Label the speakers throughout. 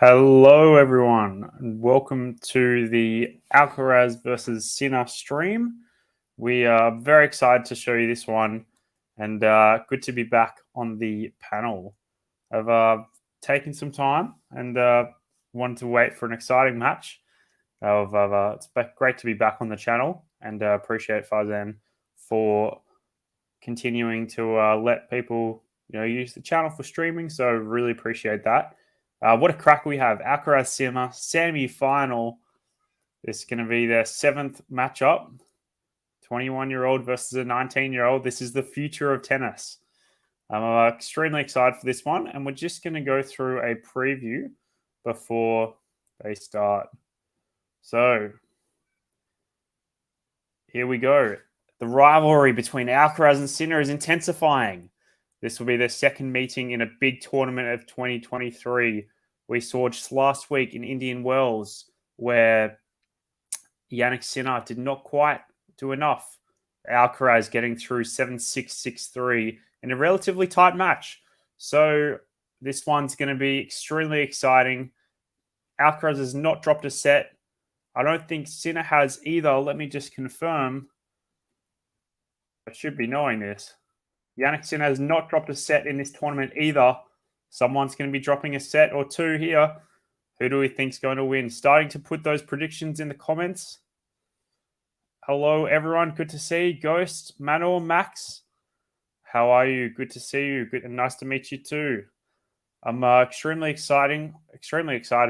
Speaker 1: Hello, everyone, and welcome to the Alcaraz versus Sinner stream. We are very excited to show you this one, and good to be back on the panel. I've taken some time and wanted to wait for an exciting match. It's great to be back on the channel, and appreciate Farzan for continuing to let people use the channel for streaming. So really appreciate that. What a crack we have. Alcaraz Sinner semi-final. This is going to be their 7th matchup. 21-year-old versus a 19-year-old. This is the future of tennis. I'm extremely excited for this one. And we're just going to go through a preview before they start. So, here we go. The rivalry between Alcaraz and Sinner is intensifying. This will be their second meeting in a big tournament of 2023. We saw just last week in Indian Wells where Jannik Sinner did not quite do enough. Alcaraz getting through 7-6, 6-3 in a relatively tight match. So this one's going to be extremely exciting. Alcaraz has not dropped a set. I don't think Sinner has either. Let me just confirm. I should be knowing this. Jannik Sinner has not dropped a set in this tournament either. Someone's going to be dropping a set or two here. Who do we think is going to win? Starting to put those predictions in the comments. Hello, everyone. Good to see you. Ghost, Manor, Max. How are you? Good to see you. Good and nice to meet you too. I'm extremely excited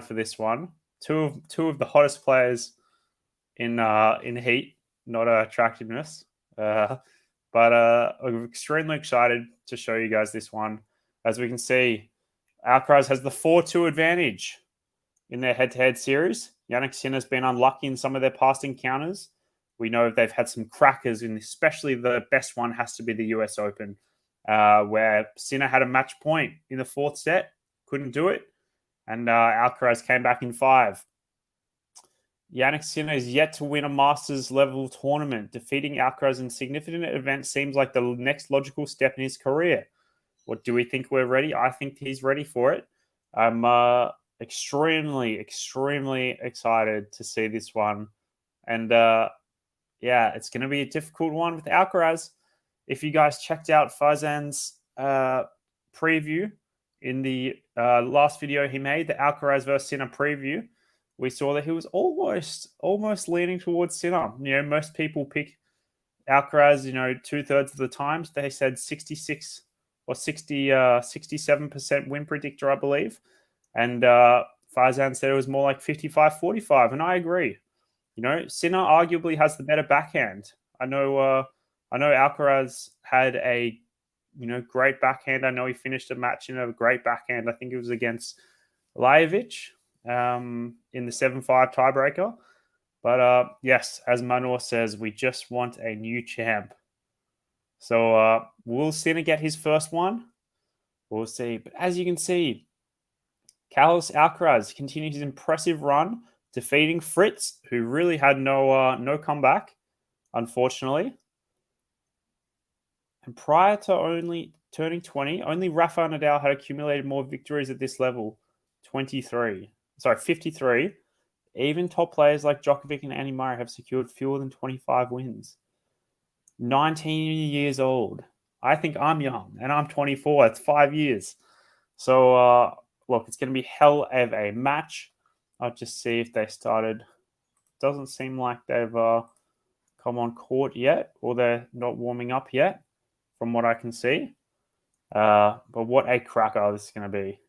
Speaker 1: for this one. Two of the hottest players in heat, not attractiveness. But I'm extremely excited to show you guys this one. As we can see, Alcaraz has the 4-2 advantage in their head-to-head series. Jannik Sinner's been unlucky in some of their past encounters. We know they've had some crackers, and especially the best one has to be the US Open, where Sinner had a match point in the 4th set, couldn't do it, and Alcaraz came back in 5. Jannik Sinner is yet to win a Masters-level tournament. Defeating Alcaraz in significant event seems like the next logical step in his career. What do we think we're ready? I think he's ready for it. I'm extremely excited to see this one. And, yeah, it's going to be a difficult one with Alcaraz. If you guys checked out Farzan's preview in the last video he made, the Alcaraz versus Sinner preview, we saw that he was almost leaning towards Sinner. Most people pick Alcaraz, 2/3 of the times. They said 66 or 67% win predictor, I believe. And Farzan said it was more like 55-45, and I agree. Sinner arguably has the better backhand. I know Alcaraz had a great backhand. I know he finished a match in a great backhand. I think it was against Lajovic in the 7-5 tiebreaker. But yes, as Manor says, we just want a new champ. So will Sinner get his first one? We'll see. But as you can see, Carlos Alcaraz continued his impressive run, defeating Fritz, who really had no comeback, unfortunately. And prior to only turning 20, only Rafael Nadal had accumulated more victories at this level, 53. Even top players like Djokovic and Andy Murray have secured fewer than 25 wins. 19 years old. I think I'm young, and I'm 24. It's 5 years. So, look, it's going to be hell of a match. I'll just see if they started. Doesn't seem like they've come on court yet, or they're not warming up yet, from what I can see. But what a cracker this is going to be.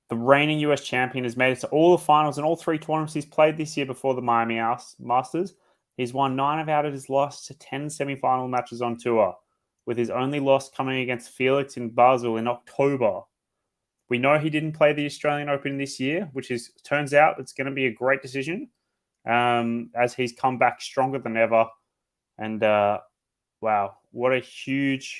Speaker 1: The reigning US champion has made it to all the finals in all 3 tournaments he's played this year before the Miami Masters. He's won 9 out of his last 10 semi-final matches on tour, with his only loss coming against Felix in Basel in October. We know he didn't play the Australian Open this year, which turns out it's going to be a great decision, as he's come back stronger than ever. And wow, what a huge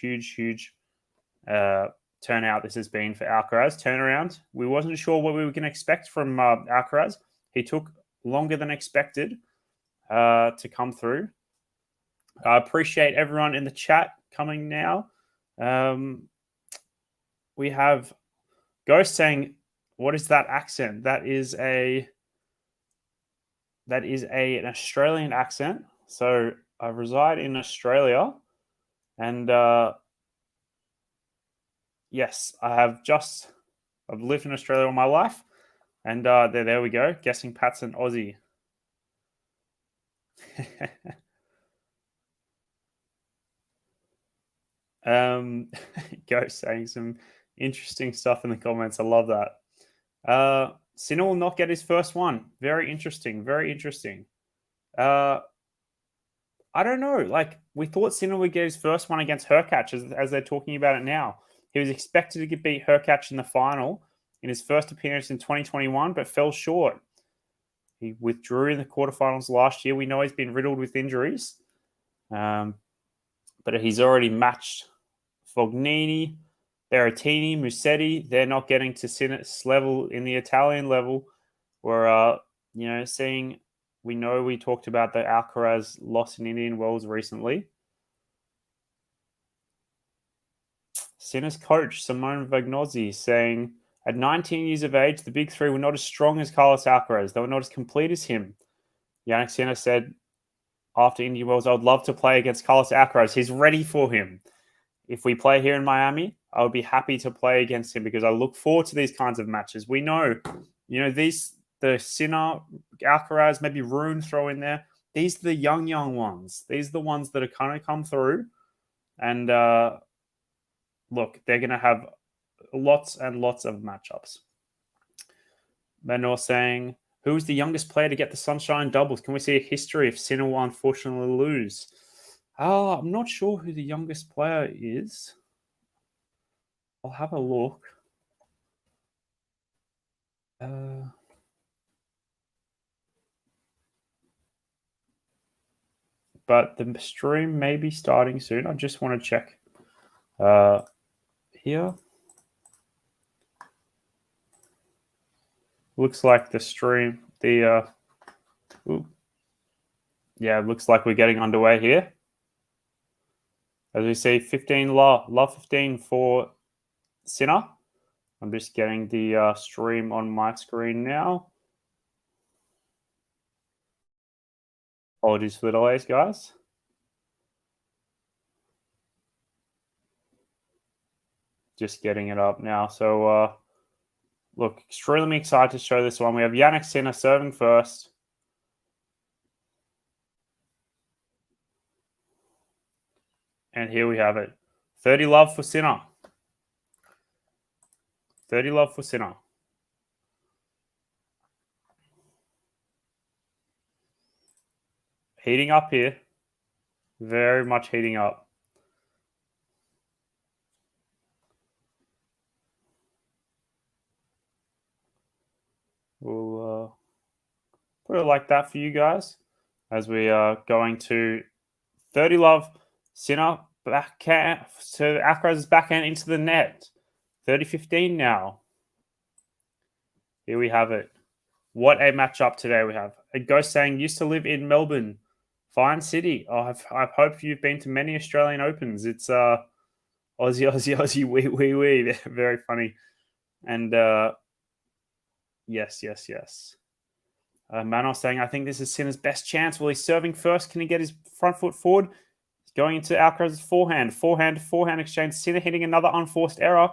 Speaker 1: turnout this has been for Alcaraz. Turnaround. We wasn't sure what we were going to expect from Alcaraz. He took longer than expected to come through. I appreciate everyone in the chat coming now. We have Ghost saying What is that accent? That is an Australian accent. So I reside in Australia, and yes, I've lived in Australia all my life, and there we go. Guessing Pat's an Aussie. Go saying some interesting stuff in the comments. I love that. Sinner will not get his first one. Very interesting. Very interesting. I don't know. Like, we thought Sinner would get his first one against Hurkacz as they're talking about it now. He was expected to beat Hurkacz in the final in his first appearance in 2021, but fell short. He withdrew in the quarterfinals last year. We know he's been riddled with injuries, but he's already matched Fognini, Berrettini, Musetti. They're not getting to Sinner's level in the Italian level. We're, seeing. We know we talked about the Alcaraz loss in Indian Wells recently. Sinner's coach, Simone Vagnozzi, saying, at 19 years of age, the big three were not as strong as Carlos Alcaraz. They were not as complete as him. Jannik Sinner said after Indian Wells, I would love to play against Carlos Alcaraz. He's ready for him. If we play here in Miami, I would be happy to play against him because I look forward to these kinds of matches. We know, the Sinner, Alcaraz, maybe Rune throw in there. These are the young ones. These are the ones that are kind of come through. And look, they're going to have lots and lots of matchups. Menor saying, who is the youngest player to get the Sunshine doubles? Can we see a history if Sinner will unfortunately lose? I'm not sure who the youngest player is. I'll have a look. But the stream may be starting soon. I just want to check here. Looks like the stream, it looks like we're getting underway here. As we see, 15 love 15 for Sinner. I'm just getting the stream on my screen now. Apologies for the delays, guys. Just getting it up now. So, look, extremely excited to show this one. We have Jannik Sinner serving first. And here we have it. 30 love for Sinner. 30 love for Sinner. Heating up here. Very much heating up. We'll put it like that for you guys as we are going to 30 love. Sinner backhand. So Alcaraz's backhand into the net. 30-15 now. Here we have it. What a matchup today we have. A ghost saying, used to live in Melbourne. Fine city. I hope you've been to many Australian Opens. It's Aussie, wee. Very funny. And yes. Manos saying, I think this is Sinner's best chance. Well, he's serving first. Can he get his front foot forward? He's going into Alcaraz's forehand. Forehand exchange. Sinner hitting another unforced error.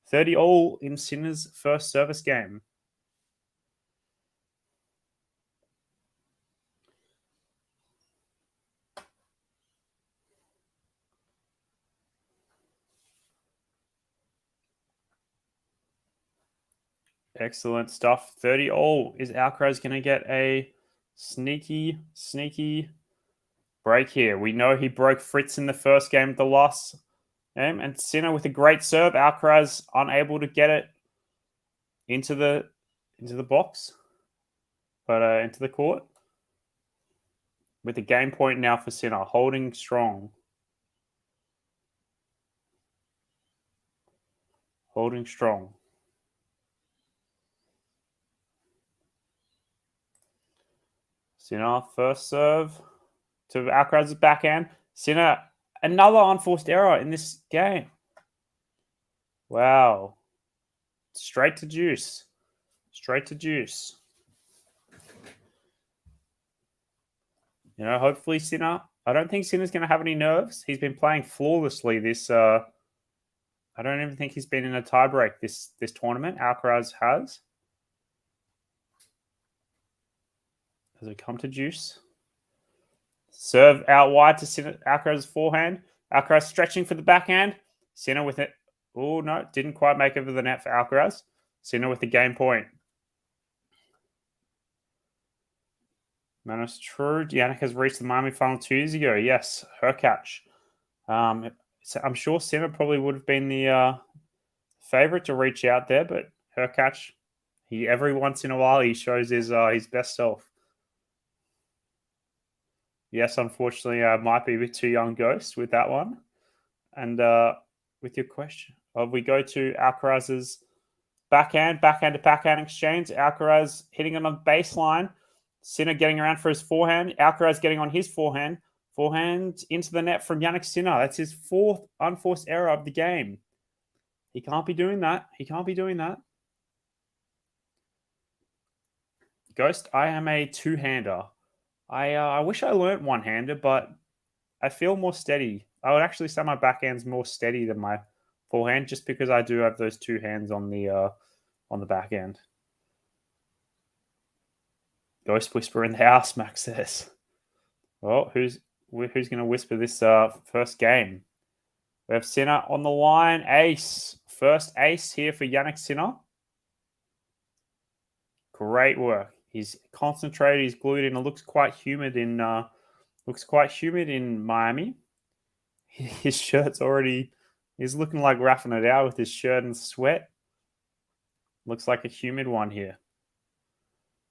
Speaker 1: 30 all in Sinner's first service game. Excellent stuff. 30 all. Is Alcaraz going to get a sneaky break here? We know he broke Fritz in the first game of the last game. And Sinner with a great serve. Alcaraz unable to get it into the box. But into the court. With a game point now for Sinner. Holding strong. Sinner, first serve to Alcaraz's backhand. Sinner, another unforced error in this game. Wow. Straight to juice. Straight to deuce. You know, hopefully Sinner. I don't think Sinner's going to have any nerves. He's been playing flawlessly this. I don't even think he's been in a tiebreak this tournament. Alcaraz has. As we come to deuce. Serve out wide to Sinner. Alcaraz's forehand. Alcaraz stretching for the backhand. Sinner with it. Oh, no. Didn't quite make over the net for Alcaraz. Sinner with the game point. Manos true. Jannik has reached the Miami final 2 years ago. Yes, her catch. So I'm sure Sinner probably would have been the favorite to reach out there, but her catch, every once in a while he shows his best self. Yes, unfortunately, I might be a bit too young, Ghost, with that one. And with your question, we go to Alcaraz's backhand to backhand exchange. Alcaraz hitting it on the baseline. Sinner getting around for his forehand. Alcaraz getting on his forehand. Forehand into the net from Jannik Sinner. That's his 4th unforced error of the game. He can't be doing that. He can't be doing that. Ghost, I am a two-hander. I wish I learnt one-hander, but I feel more steady. I would actually say my backhand's more steady than my forehand, just because I do have those two hands on the backhand. Ghost whisper in the house, Max says. Well, who's going to whisper this first game? We have Sinner on the line. Ace. First ace here for Jannik Sinner. Great work. He's concentrated. He's glued in. It looks quite humid in Miami. His shirt's already. He's looking like roughing it out with his shirt and sweat. Looks like a humid one here.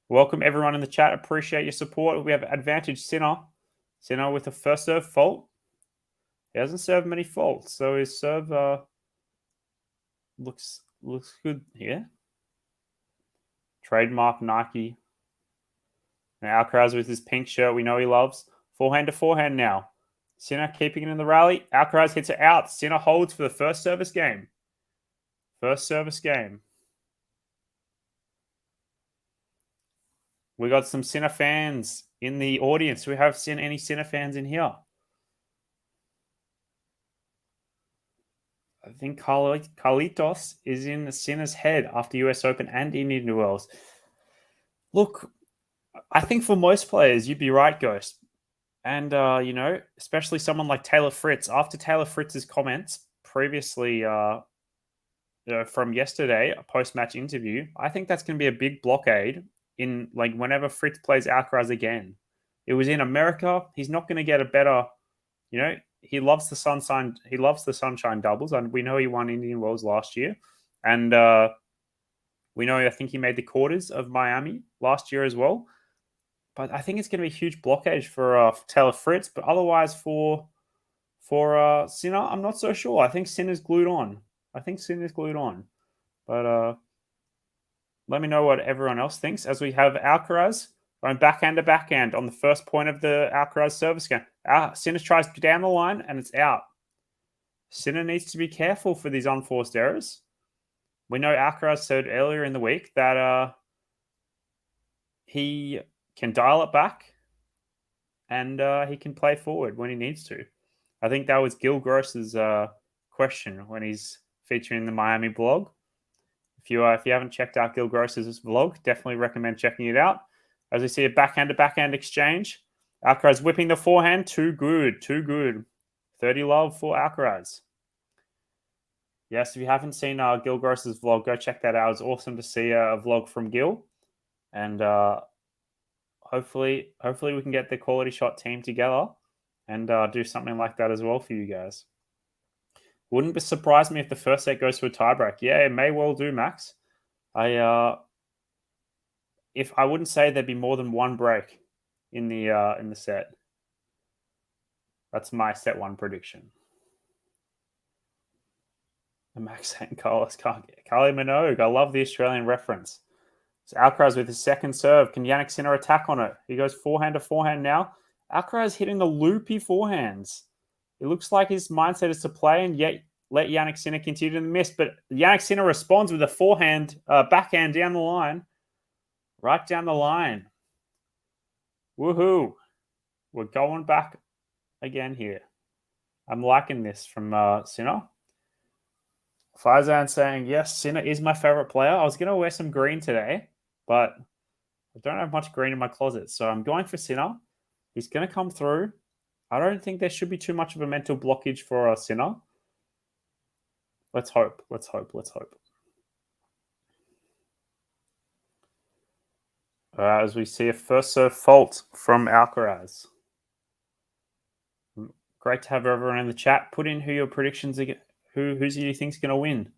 Speaker 1: Welcome everyone in the chat. Appreciate your support. We have advantage Sinner. Sinner with a first serve fault. He hasn't served many faults, so his serve looks good here. Trademark Nike. Now Alcaraz with his pink shirt we know he loves. Forehand to forehand now. Sinner keeping it in the rally. Alcaraz hits it out. Sinner holds for the first service game. First service game. We got some Sinner fans in the audience. Do we have any Sinner fans in here? I think Carlitos is in the Sinner's head after US Open and Indian Wells. Look, I think for most players, you'd be right, Ghost. And, especially someone like Taylor Fritz. After Taylor Fritz's comments previously from yesterday, a post-match interview, I think that's going to be a big blockade in whenever Fritz plays Alcaraz again. It was in America. He's not going to get a better, he loves the sunshine. He loves the sunshine doubles, and we know he won Indian Wells last year. And we know I think he made the quarters of Miami last year as well. But I think it's going to be a huge blockage for Taylor Fritz. But otherwise, for Sinner, I'm not so sure. I think Sinner's glued on. But let me know what everyone else thinks as we have Alcaraz going backhand to backhand on the first point of the Alcaraz service game. Sinner tries to down the line and it's out. Sinner needs to be careful for these unforced errors. We know Alcaraz said earlier in the week that he can dial it back and he can play forward when he needs to. I think that was Gil Gross's question when he's featuring the Miami blog. If you haven't checked out Gil Gross's vlog, definitely recommend checking it out. As we see a backhand to backhand exchange, Alcaraz whipping the forehand. Too good. 30 love for Alcaraz. Yes, if you haven't seen Gil Gross's vlog, go check that out. It's awesome to see a vlog from Gil. And hopefully we can get the QualityShot team together and do something like that as well for you guys. Wouldn't surprise me if the first set goes to a tiebreak. Yeah, it may well do, Max. I wouldn't say there'd be more than one break in the set. That's my set one prediction. And Max saying Carlos can't get Kylie Minogue. I love the Australian reference. So Alcaraz with his second serve. Can Jannik Sinner attack on it? He goes forehand to forehand now. Alcaraz hitting the loopy forehands. It looks like his mindset is to play and yet let Jannik Sinner continue to miss. But Jannik Sinner responds with a forehand, backhand down the line. right down the line. Woohoo! We're going back again here. I'm liking this from Sinner. Faizan saying, yes, Sinner is my favorite player. I was going to wear some green today, but I don't have much green in my closet. So I'm going for Sinner. He's going to come through. I don't think there should be too much of a mental blockage for Sinner. Let's hope. Let's hope. Let's hope. As we see a first serve fault from Alcaraz. Great to have everyone in the chat. Put in who your predictions are. Who do you think's going to win?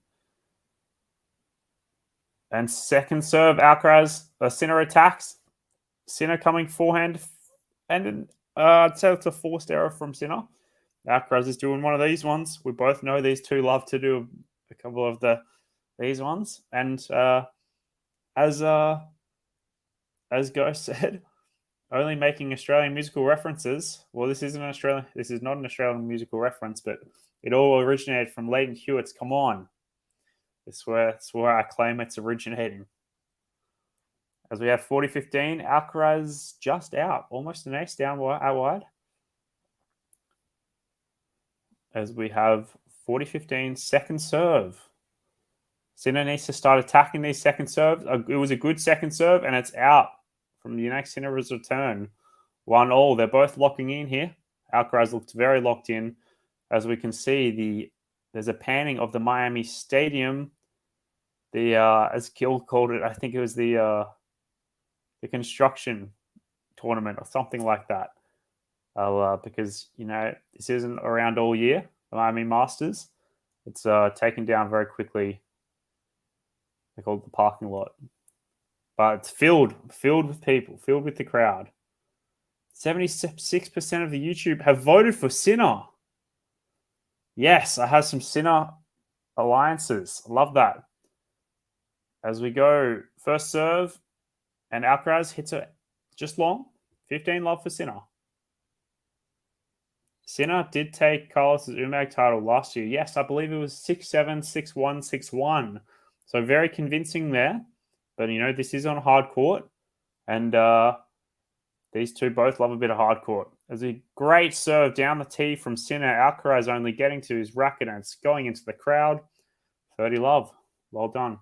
Speaker 1: And second serve, Alcaraz, Sinner attacks. Sinner coming forehand. And I'd say it's a forced error from Sinner. Alcaraz is doing one of these ones. We both know these two love to do a couple of these ones. And as Ghost said, only making Australian musical references. Well, this is not an Australian musical reference, but it all originated from Leighton Hewitt's Come On. That's where I claim it's originating. As we have 40-15, Alcaraz just out, almost an ace down out wide. As we have 40-15, second serve. Sinner needs to start attacking these second serves. It was a good second serve, and it's out from Jannik Sinner's return. 1-1. They're both locking in here. Alcaraz looks very locked in. As we can see, there's a panning of the Miami Stadium. As Gil called it, I think it was the construction tournament or something like that. Because, this isn't around all year, the Miami Masters. It's taken down very quickly. They call it the parking lot. But it's filled with people, filled with the crowd. 76% of the YouTube have voted for Sinner. Yes, I have some Sinner alliances. Love that. As we go, first serve, and Alcaraz hits it just long. 15 love for Sinner. Sinner did take Carlos' UMAG title last year. Yes, I believe it was 6-7, 6-1, 6-1. So very convincing there. But, this is on hard court. And these two both love a bit of hard court. There's a great serve down the tee from Sinner. Alcaraz only getting to his racket and it's going into the crowd. 30 love. Well done.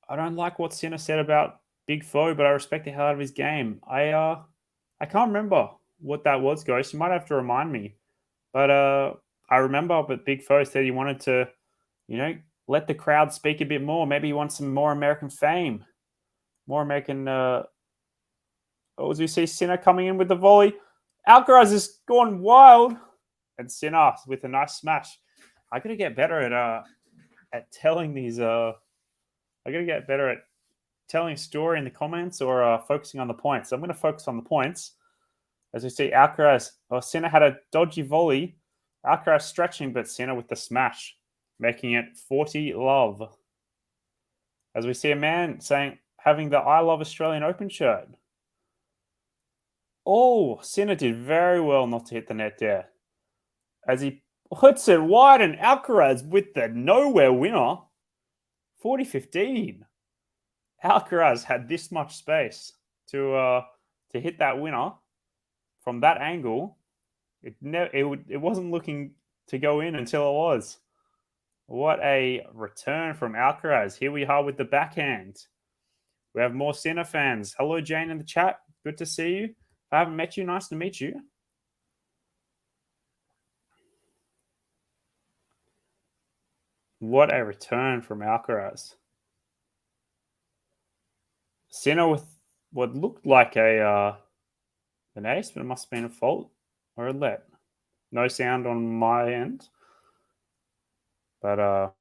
Speaker 1: I don't like what Sinner said about Big Foe, but I respect the hell out of his game. I can't remember what that was, Ghost. You might have to remind me. But I remember that Big Foe said he wanted to, let the crowd speak a bit more. Maybe he wants some more American fame. More American... as we see Sinner coming in with the volley. Alcaraz has gone wild. And Sinner with a nice smash. I got to get better at telling these... I got to get better at telling a story in the comments or focusing on the points. So I'm going to focus on the points. As we see Alcaraz, Sinner had a dodgy volley. Alcaraz stretching, but Sinner with the smash, making it 40 love. As we see a man having the I Love Australian Open shirt. Oh, Sinner did very well not to hit the net there. As he hits it wide and Alcaraz with the nowhere winner. 40-15. Alcaraz had this much space to hit that winner from that angle. It wasn't looking to go in until it was. What a return from Alcaraz. Here we are with the backhand. We have more Sinner fans. Hello, Jane in the chat. Good to see you. If I haven't met you, nice to meet you. What a return from Alcaraz. Sinner with what looked like an ace, but it must have been a fault or a let. No sound on my end. But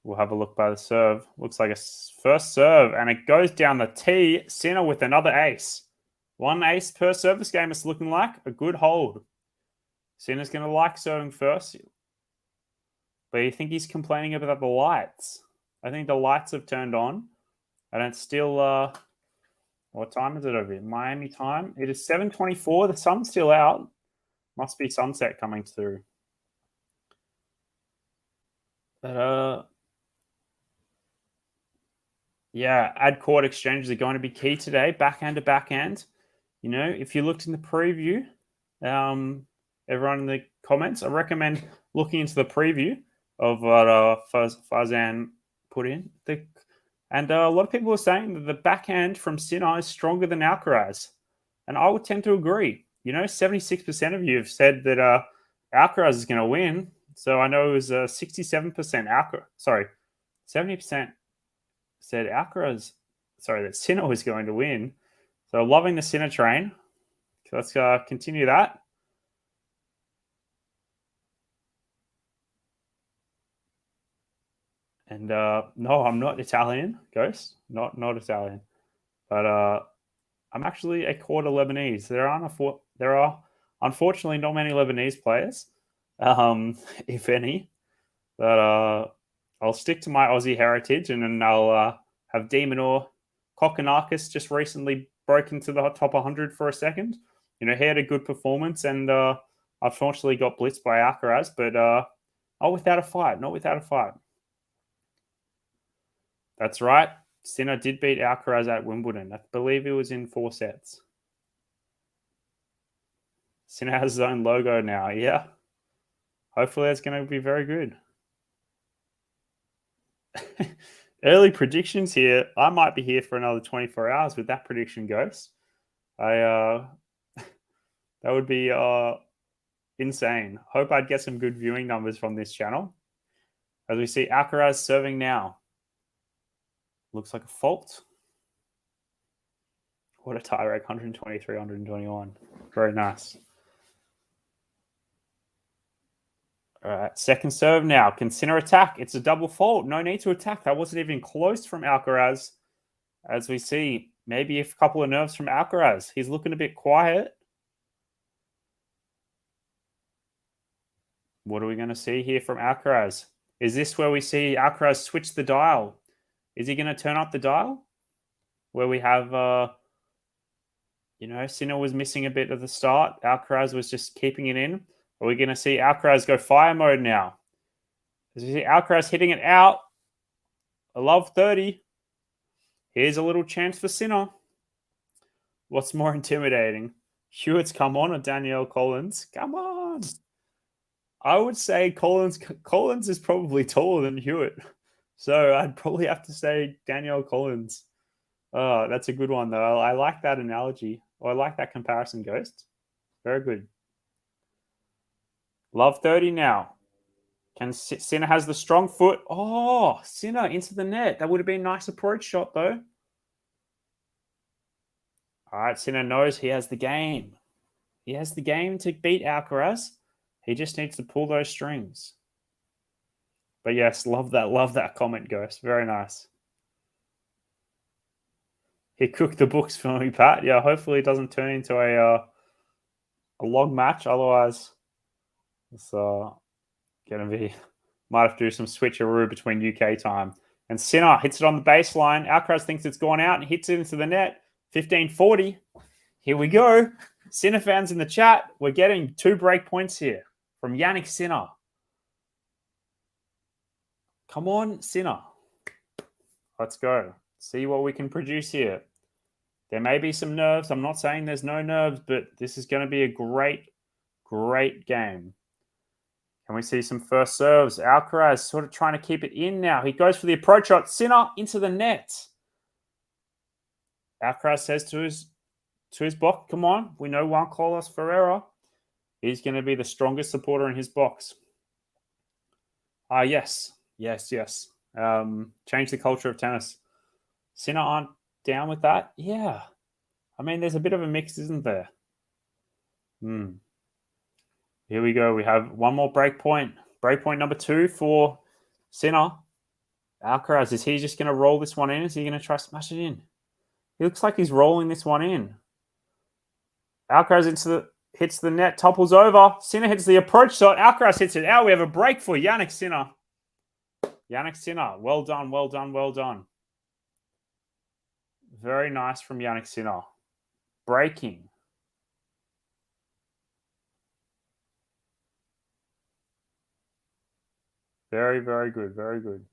Speaker 1: we'll have a look by the serve. Looks like a first serve, and it goes down the tee. Sinner with another ace. One ace per service game, it's looking like. A good hold. Sinner's going to like serving first. But you think he's complaining about the lights? I think the lights have turned on. And it's still, what time is it over here? Miami time. It is 7:24. The sun's still out. Must be sunset coming through. But Yeah, ad court exchanges are going to be key today, backhand to backhand. You know, if you looked in the preview, everyone in the comments, I recommend looking into the preview of what Farzan put in. And a lot of people are saying that the backhand from Sinner is stronger than Alcaraz. And I would tend to agree. You know, 76% of you have said that Alcaraz is going to win. So I know it was 67% Alcaraz. Sorry, 70% said Alcaraz. Sorry, that Sinner was going to win. So loving the Sinner train. Let's continue that. And no, I'm not Italian, Ghost. Not Italian. But I'm actually a quarter Lebanese. There are unfortunately not many Lebanese players, if any. But I'll stick to my Aussie heritage, and then I'll have Demonor Kokonakis just recently broke into the top 100 for a second. You know, he had a good performance, and unfortunately got blitzed by Alcaraz, but not without a fight. Not without a fight. That's right. Sinner did beat Alcaraz at Wimbledon. I believe it was in 4 sets. Sinner has his own logo now. Yeah. Hopefully that's going to be very good. Early predictions here. I might be here for another 24 hours with that prediction, Ghost. That would be insane. Hope I'd get some good viewing numbers from this channel. As we see Alcaraz serving now. Looks like a fault. What a tie break, 123, 121. Very nice. All right, second serve now. Can Sinner attack? It's a double fault. No need to attack. That wasn't even close from Alcaraz. As we see, maybe a couple of nerves from Alcaraz. He's looking a bit quiet. What are we going to see here from Alcaraz? Is this where we see Alcaraz switch the dial? Is he going to turn up the dial? Where we have, Sinner was missing a bit at the start. Alcaraz was just keeping it in. Are we going to see Alcaraz go fire mode now? As you see Alcaraz hitting it out. I love 30. Here's a little chance for Sinner. What's more intimidating? Hewitt's come on or Danielle Collins? Come on. I would say Collins is probably taller than Hewitt. So I'd probably have to say Danielle Collins. Oh, that's a good one, though. I like that analogy. Or I like that comparison, Ghost. Very good. Love 30 now. Sinner has the strong foot. Oh, Sinner into the net. That would have been a nice approach shot, though. All right, Sinner knows he has the game. He has the game to beat Alcaraz. He just needs to pull those strings. But yes, love that comment, Ghost. Very nice. He cooked the books for me, Pat. Yeah, hopefully it doesn't turn into a log match. Otherwise, it's going to be... Might have to do some switcheroo between UK time. And Sinner hits it on the baseline. Alcaraz thinks it's gone out and hits it into the net. 15-40. Here we go. Sinner fans in the chat, we're getting 2 break points here from Jannik Sinner. Come on, Sinner. Let's go. See what we can produce here. There may be some nerves. I'm not saying there's no nerves, but this is going to be a great, great game. Can we see some first serves? Alcaraz sort of trying to keep it in now. He goes for the approach shot. Sinner into the net. Alcaraz says to his box, come on. We know Juan Carlos Ferreira. He's going to be the strongest supporter in his box. Yes. Yes. Change the culture of tennis. Sinner aren't down with that? Yeah. I mean, there's a bit of a mix, isn't there? Here we go. We have one more break point. Break point number 2 for Sinner. Alcaraz, is he just going to roll this one in? Is he going to try to smash it in? He looks like he's rolling this one in. Alcaraz hits the net, topples over. Sinner hits the approach shot. Alcaraz hits it out. We have a break for Jannik Sinner. Jannik Sinner. Well done, well done, well done. Very nice from Jannik Sinner. Breaking. Very, very good. Very good.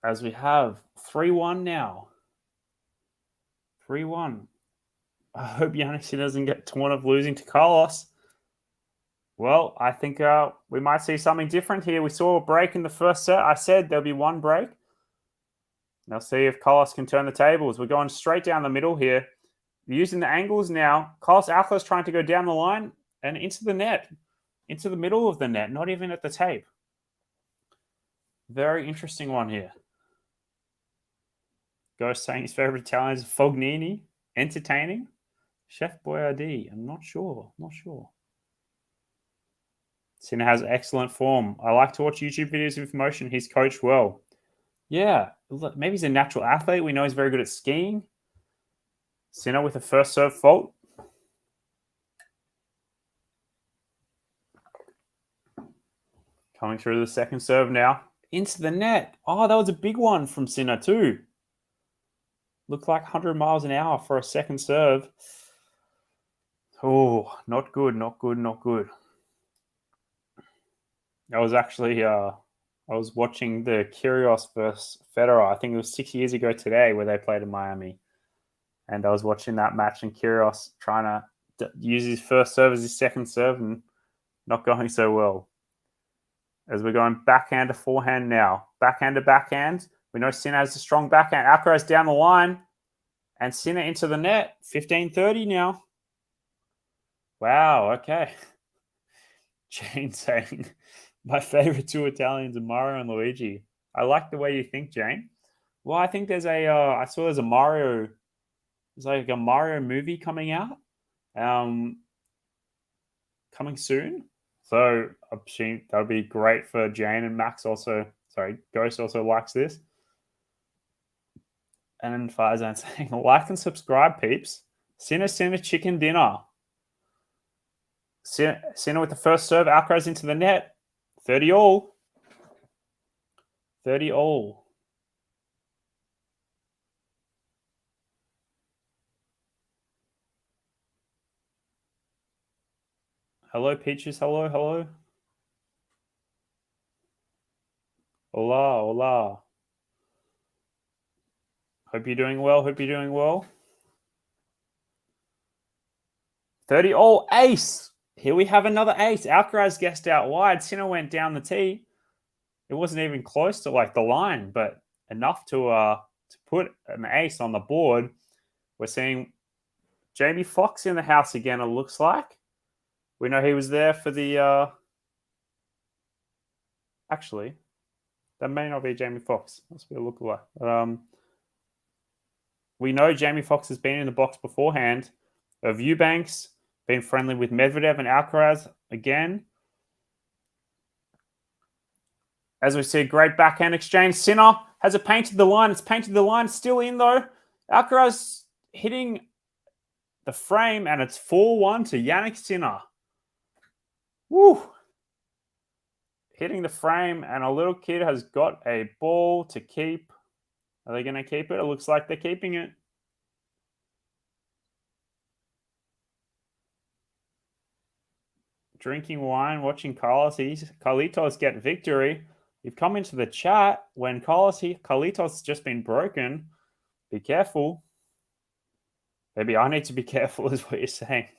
Speaker 1: as we have 3-1 now. 3-1. I hope Jannik doesn't get torn of losing to Carlos. Well, I think we might see something different here. We saw a break in the first set. I said there'll be one break. Now see if Carlos can turn the tables. We're going straight down the middle here. Using the angles now. Carlos Alcaraz trying to go down the line and into the net. Into the middle of the net, not even at the tape. Very interesting one here. Ghost saying his favorite Italian is Fognini. Entertaining. Chef Boyardee. I'm not sure. Sinner has excellent form. I like to watch YouTube videos of motion. He's coached well. Yeah, maybe he's a natural athlete. We know he's very good at skiing. Sinner with a first serve fault. Coming through the second serve now. Into the net. Oh, that was a big one from Sinner too. Looked like 100 miles an hour for a second serve. Oh, not good. I was actually, I was watching the Kyrgios versus Federer. I think it was 6 years ago today where they played in Miami. And I was watching that match and Kyrgios trying to use his first serve as his second serve and not going so well. As we're going backhand to forehand now. Backhand to backhand. We know Sinner has a strong backhand. Alcaraz down the line. And Sinner into the net. 15-30 now. Wow, okay. Jane saying, my favorite two Italians are Mario and Luigi. I like the way you think, Jane. Well, I think there's I saw there's a Mario, there's like a Mario movie coming out, coming soon. So I'm sure that would be great for Jane and Max also. Sorry, Ghost also likes this. And Farzan saying, like and subscribe, peeps. Sinner chicken dinner. Sinner with the first serve. Alcaraz into the net. 30 all. 30 all. Hello, Peaches. Hello. Hola. Hope you're doing well. 30 all. Ace. Here we have another ace. Alcaraz guessed out wide. Sinner went down the tee. It wasn't even close to like the line, but enough to put an ace on the board. We're seeing Jamie Foxx in the house again, it looks like. We know he was there for the... Actually, that may not be Jamie Foxx. Must be a lookalike. We know Jamie Foxx has been in the box beforehand. Eubanks been friendly with Medvedev and Alcaraz again. As we see, great backhand exchange. Sinner has it painted the line. It's painted the line. Still in, though. Alcaraz hitting the frame, and it's 4-1 to Jannik Sinner. Woo! Hitting the frame, and a little kid has got a ball to keep. Are they going to keep it? It looks like they're keeping it. Drinking wine, watching Carlitos get victory. You've come into the chat when Carlitos has just been broken. Be careful. Maybe I need to be careful is what you're saying.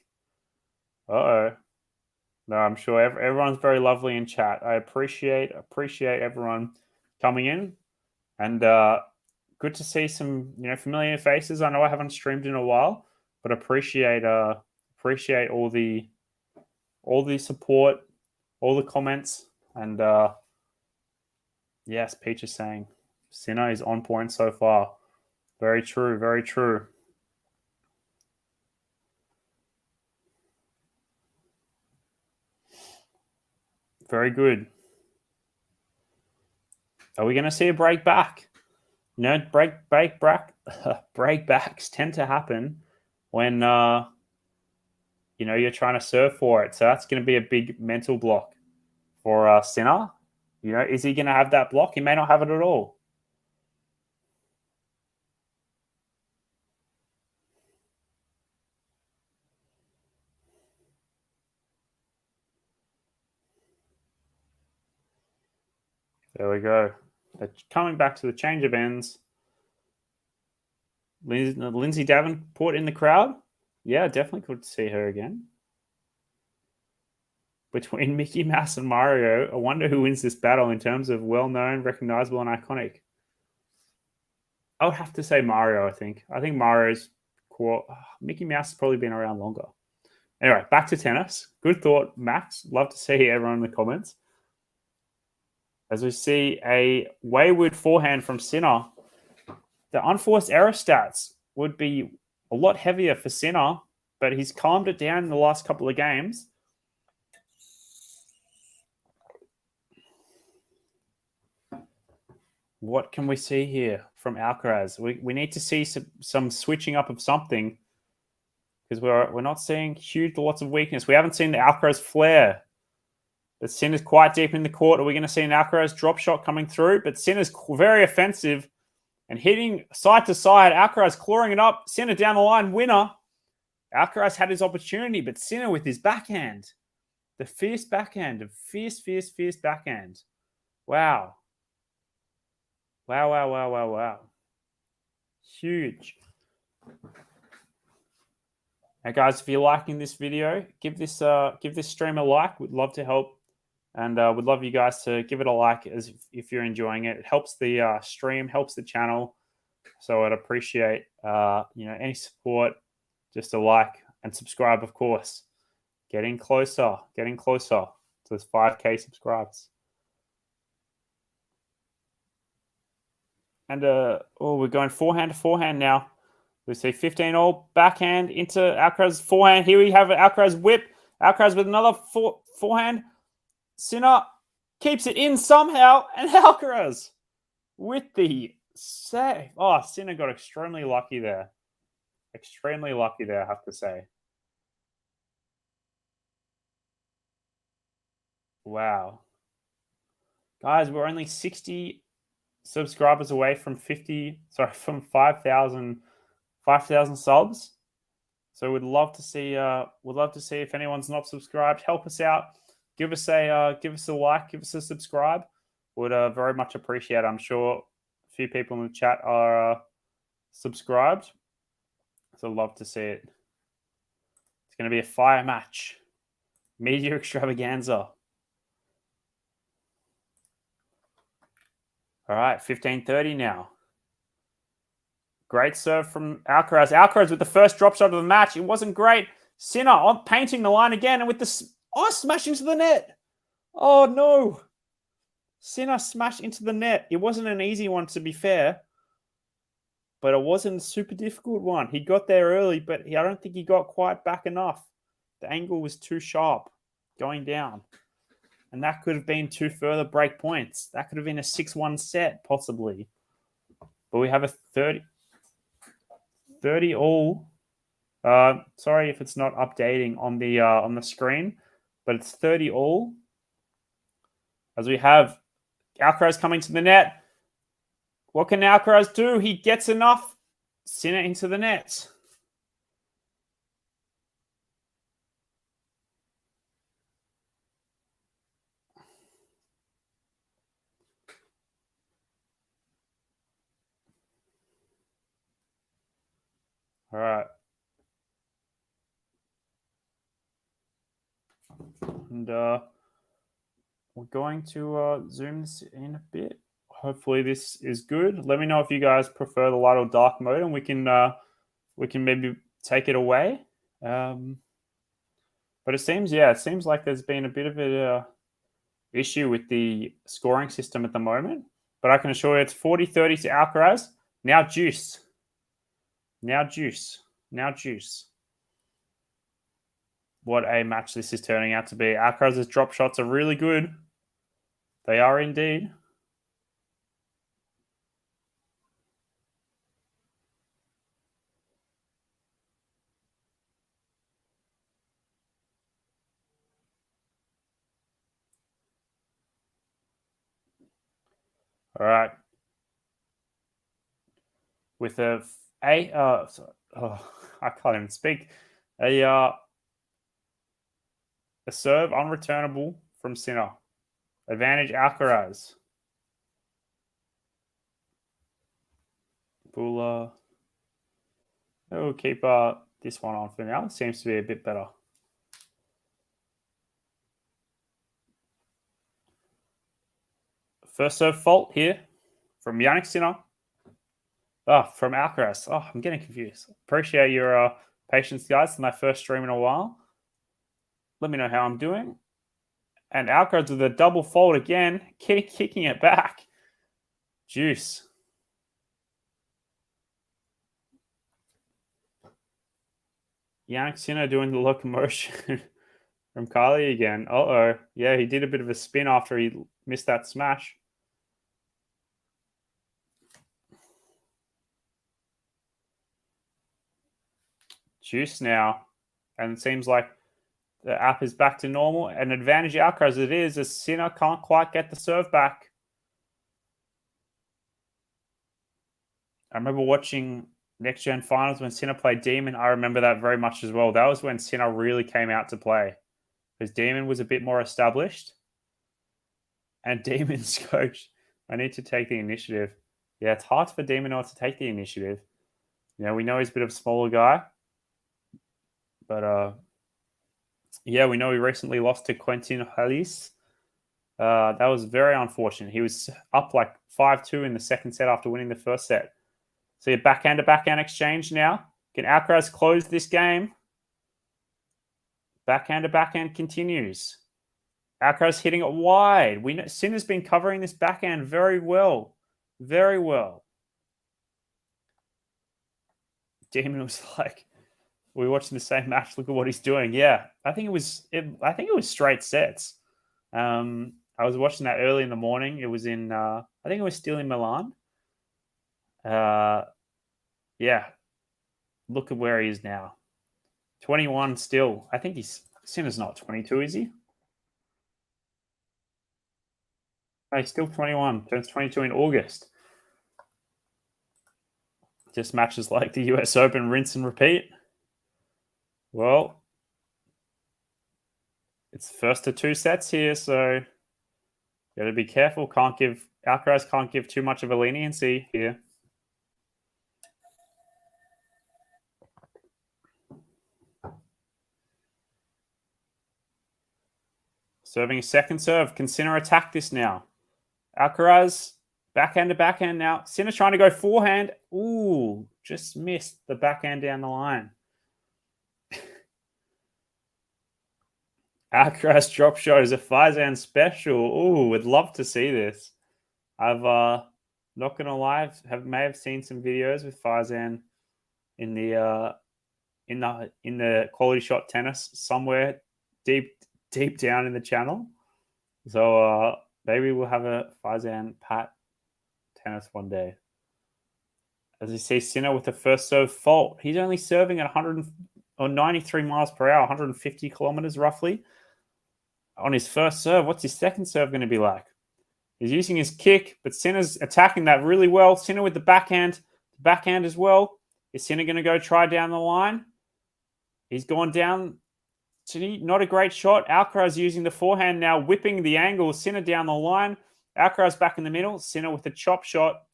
Speaker 1: Uh-oh. No, I'm sure everyone's very lovely in chat. I appreciate everyone coming in. And good to see some familiar faces. I know I haven't streamed in a while, but appreciate all the support, all the comments, and yes, Peach is saying Sinner is on point so far. Very true. Very good. Are we going to see a break back? Breakbacks tend to happen when you're trying to serve for it. So that's going to be a big mental block for Sinner. Is he going to have that block? He may not have it at all. There we go. But coming back to the change of ends, Lindsay Davenport in the crowd. Yeah, definitely could see her again. Between Mickey Mouse and Mario, I wonder who wins this battle in terms of well-known, recognizable, and iconic. I would have to say Mario, I think. I think Mario's cool. Mickey Mouse has probably been around longer. Anyway, back to tennis. Good thought, Max. Love to see everyone in the comments. As we see a wayward forehand from Sinner, the unforced error stats would be a lot heavier for Sinner, but he's calmed it down in the last couple of games. What can we see here from Alcaraz? We need to see some switching up of something because we're not seeing lots of weakness. We haven't seen the Alcaraz flare. But Sinner's quite deep in the court. Are we going to see an Alcaraz drop shot coming through? But Sinner's very offensive and hitting side to side. Alcaraz clawing it up. Sinner down the line, winner. Alcaraz had his opportunity, but Sinner with his backhand. The fierce backhand. A fierce backhand. Wow. Wow. Huge. Now, guys, if you're liking this video, give this stream a like. We'd love to help. And would love you guys to give it a like as if you're enjoying it. It helps the stream, helps the channel. So I'd appreciate any support. Just a like and subscribe, of course. Getting closer to those 5K subscribers. And we're going forehand to forehand now. We see 15-all backhand into Alcaraz's forehand. Here we have Alcaraz whip. Alcaraz with another forehand. Sinner keeps it in somehow, and Alcaraz with the save. Oh, Sinner got extremely lucky there. I have to say. Wow. Guys, we're only 60 subscribers away from 5,000 subs. So we'd love to see if anyone's not subscribed, help us out. Give us a like, give us a subscribe. Would very much appreciate it. I'm sure a few people in the chat are subscribed. So love to see it. It's going to be a fire match. Media extravaganza. All right, 15:30 now. Great serve from Alcaraz. Alcaraz with the first drop shot of the match. It wasn't great. Sinner painting the line again and with the smash into the net. Oh, no. Sinner smashed into the net. It wasn't an easy one, to be fair, but it wasn't a super difficult one. He got there early, but I don't think he got quite back enough. The angle was too sharp going down, and that could have been 2 further break points. That could have been a 6-1 set, possibly. But we have a 30-all. Sorry if it's not updating on the screen, but it's 30-all. As we have Alcaraz coming to the net. What can Alcaraz do? He gets enough. Sinner into the net. All right. And we're going to zoom this in a bit. Hopefully this is good. Let me know if you guys prefer the light or dark mode, and we can maybe take it away. But it seems like there's been a bit of an issue with the scoring system at the moment. But I can assure you it's 40-30 to Alcaraz. Now juice. What a match this is turning out to be. Alcaraz's drop shots are really good. They are indeed. All right. With I can't even speak. A serve unreturnable from Sinner. Advantage Alcaraz. Bulla. We'll keep this one on for now. It seems to be a bit better. First serve fault here from Jannik Sinner. From Alcaraz. I'm getting confused. Appreciate your patience, guys. It's my first stream in a while. Let me know how I'm doing. And Alcaraz with a double fault again, kicking it back. Juice. Jannik Sinner doing the locomotion from Kylie again. Uh-oh. Yeah, he did a bit of a spin after he missed that smash. Juice now. And it seems like the app is back to normal. An advantage Alcaraz it is, as Sinner can't quite get the serve back. I remember watching Next Gen Finals when Sinner played Demon. I remember that very much as well. That was when Sinner really came out to play, because Demon was a bit more established. And Demon's coach, I need to take the initiative. Yeah, it's hard for Demon not to take the initiative. You know, we know he's a bit of a smaller guy. But, yeah, we know he recently lost to Quentin Hallis. That was very unfortunate. He was up like 5-2 in the second set after winning the first set. So a backhand to backhand exchange now. Can Alcaraz close this game? Backhand to backhand continues. Alcaraz hitting it wide. We know Sinner's been covering this backhand very well. Very well. Demon was like, we're watching the same match. Look at what he's doing. Yeah, I think it was straight sets. I was watching that early in the morning. It was in, I think it was still in Milan. Yeah. Look at where he is now. 21 still. I think Sinner's not 22, is he? No, he's still 21. Turns 22 in August. Just matches like the US Open, rinse and repeat. Well, it's first to 2 sets here, so got to be careful. Alcaraz can't give too much of a leniency here. Serving a second serve. Can Sinner attack this now? Alcaraz, backhand to backhand now. Sinner trying to go forehand. Ooh, just missed the backhand down the line. Alcaraz drop shot is a Faizan special. Ooh, would love to see this. I've not gonna lie, may have seen some videos with Faizan in the QualityShot tennis somewhere deep down in the channel. So maybe we'll have a Faizan Pat tennis one day. As you see, Sinner with the first serve fault. He's only serving at 93 miles per hour, 150 kilometers roughly. On his first serve, what's his second serve going to be like? He's using his kick, but Sinner's attacking that really well. Sinner with the backhand as well. Is Sinner going to go try down the line? He's gone down. Not a great shot. Alcaraz using the forehand now, whipping the angle. Sinner down the line. Alcaraz back in the middle. Sinner with the chop shot.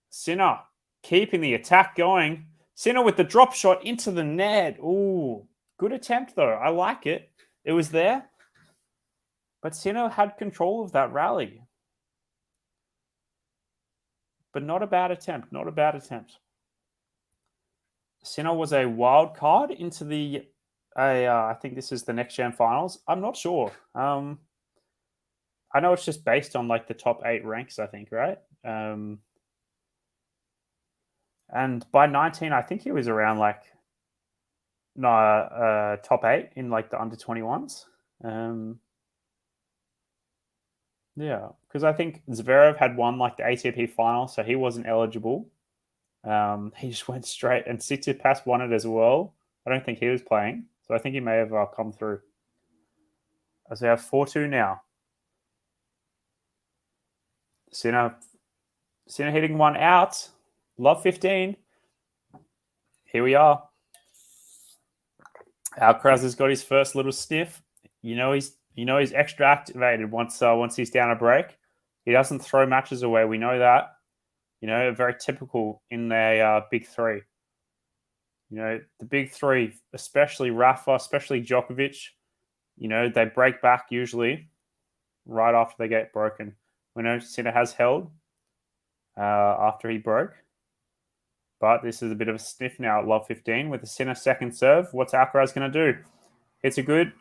Speaker 1: Sinner keeping the attack going. Sinner with the drop shot into the net. Ooh, good attempt though. I like it. It was there. But Sinner had control of that rally. But not a bad attempt. Not a bad attempt. Sinner was a wild card into the, I think this is the Next Gen Finals. I'm not sure. I know it's just based on like the top 8 ranks, I think, right? And by 19, I think he was around like top 8 in like the under 21s. Yeah, because I think Zverev had won like the ATP final, so he wasn't eligible. He just went straight, and Tsitsipas won it as well. I don't think he was playing, so I think he may have come through. As we have 4-2 now. Sinner hitting one out. Love 15. Here we are. Alcaraz has got his first little sniff. You know he's extra activated once he's down a break. He doesn't throw matches away. We know that. very typical in their big three. The big three, especially Rafa, especially Djokovic, they break back usually right after they get broken. We know Sinner has held after he broke. But this is a bit of a sniff now at love 15 with the Sinner second serve. What's Alcaraz going to do? It's a good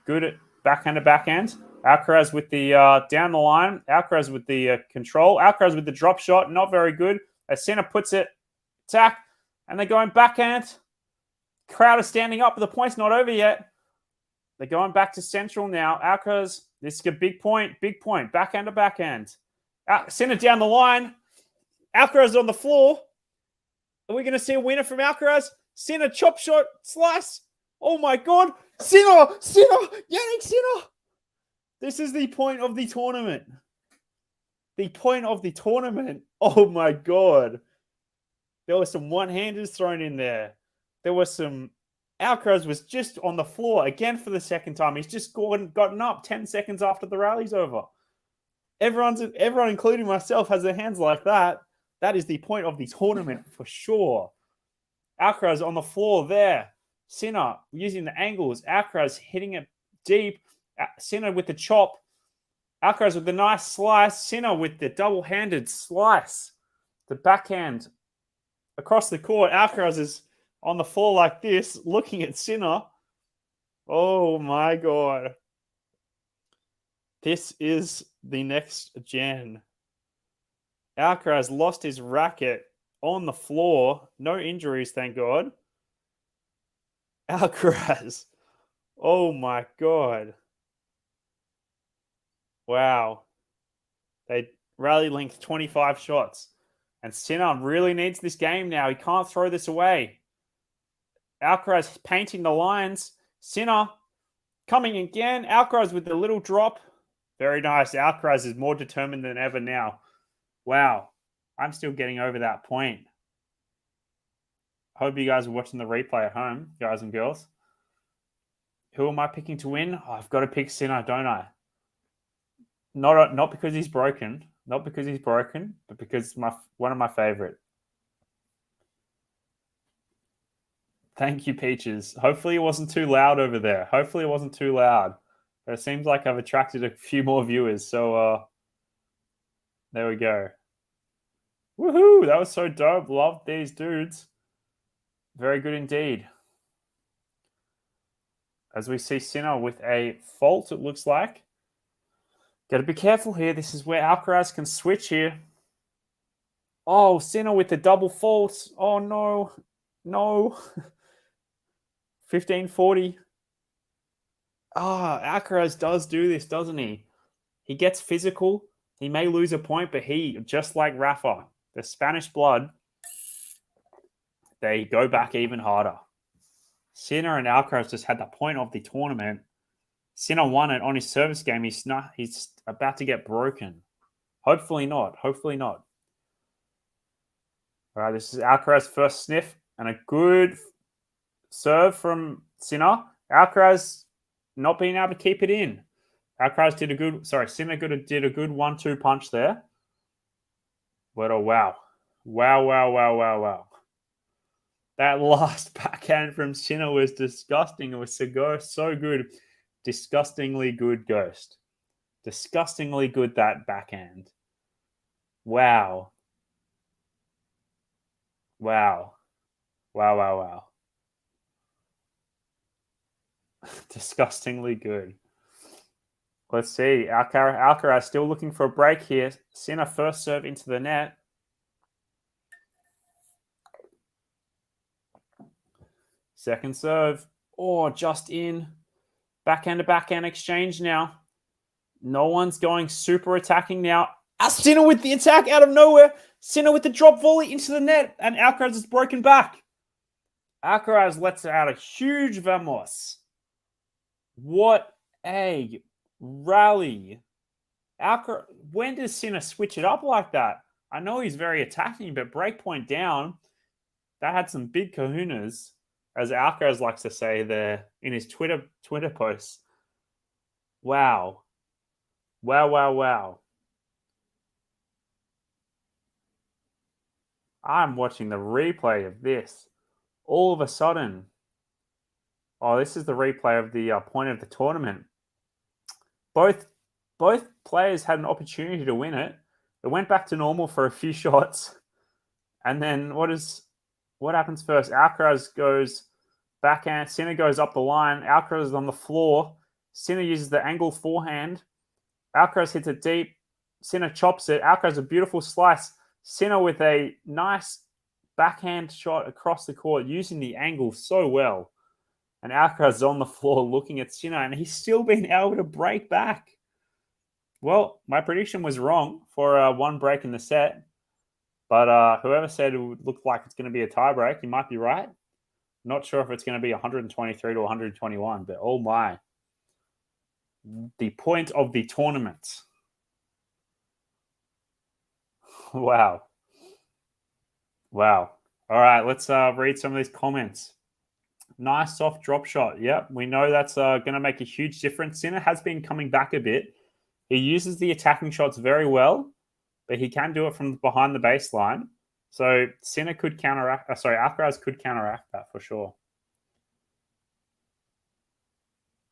Speaker 1: backhand to backhand. Alcaraz with the down the line. Alcaraz with the control. Alcaraz with the drop shot. Not very good. As Sinner puts it, attack, and they're going backhand. Crowd is standing up, but the point's not over yet. They're going back to central now. Alcaraz, this is a big point. Backhand to backhand. Sinner down the line. Alcaraz on the floor. Are we going to see a winner from Alcaraz? Sinner, chop shot, slice. Oh my God. Sinner, Jannik Sinner. This is the point of the tournament. The point of the tournament. Oh my God. There were some one-handers thrown in there. There was some... Alcaraz was just on the floor again for the second time. He's just gotten up 10 seconds after the rally's over. Everyone, including myself, has their hands like that. That is the point of the tournament for sure. Alcaraz on the floor there. Sinner using the angles. Alcaraz hitting it deep. Sinner with the chop. Alcaraz with the nice slice. Sinner with the double-handed slice. The backhand across the court. Alcaraz is on the floor like this, looking at Sinner. Oh my God. This is the next gen. Alcaraz lost his racket on the floor. No injuries, thank God. Alcaraz. Oh my God. Wow. They rally length 25 shots. And Sinner really needs this game now. He can't throw this away. Alcaraz painting the lines. Sinner coming again. Alcaraz with the little drop. Very nice. Alcaraz is more determined than ever now. Wow. I'm still getting over that point. I hope you guys are watching the replay at home, guys and girls. Who am I picking to win? Oh, I've got to pick Sinner, don't I? Not because he's broken. Not because he's broken, but because one of my favorite. Thank you, Peaches. Hopefully it wasn't too loud over there. Hopefully it wasn't too loud. But it seems like I've attracted a few more viewers. So there we go. Woohoo! That was so dope. Love these dudes. Very good indeed. As we see Sinner with a fault, it looks like. Got to be careful here. This is where Alcaraz can switch here. Oh, Sinner with the double fault. Oh, no. No. 1540. Alcaraz does do this, doesn't he? He gets physical. He may lose a point, but he, just like Rafa, the Spanish blood, they go back even harder. Sinner and Alcaraz just had the point of the tournament. Sinner won it on his service game. He's about to get broken. Hopefully not. Hopefully not. All right, this is Alcaraz's first sniff and a good serve from Sinner. Alcaraz not being able to keep it in. Alcaraz did a good... Sinner did a good 1-2 punch there. But oh, wow. Wow. That last backhand from Sinner was disgusting. It was so good. Disgustingly good Ghost. Disgustingly good, that backhand. Wow. Disgustingly good. Let's see. Alcaraz still looking for a break here. Sinner first serve into the net. Second serve. Oh, just in. Backhand to backhand exchange now. No one's going super attacking now. Sinner with the attack out of nowhere. Sinner with the drop volley into the net. And Alcaraz is broken back. Alcaraz lets out a huge vamos. What a rally. Alcaraz, when does Sinner switch it up like that? I know he's very attacking, but breakpoint down, that had some big kahunas, as Alcaraz likes to say there in his Twitter posts. Wow. I'm watching the replay of this. All of a sudden, this is the replay of the point of the tournament. Both players had an opportunity to win it. It went back to normal for a few shots. And then what happens first? Alcaraz goes backhand. Sinner goes up the line. Alcaraz is on the floor. Sinner uses the angle forehand. Alcaraz hits it deep. Sinner chops it. Alcaraz a beautiful slice. Sinner with a nice backhand shot across the court using the angle so well. And Alcaraz is on the floor looking at Sinner, and he's still been able to break back. Well, my prediction was wrong for one break in the set. But whoever said it would look like it's going to be a tiebreak, you might be right. Not sure if it's going to be 123 to 121, but oh my. The point of the tournament. Wow. All right, let's read some of these comments. Nice soft drop shot. Yep, we know that's going to make a huge difference. Sinner has been coming back a bit. He uses the attacking shots very well, but he can do it from behind the baseline. So Sinner could counteract. Alcaraz could counteract that for sure.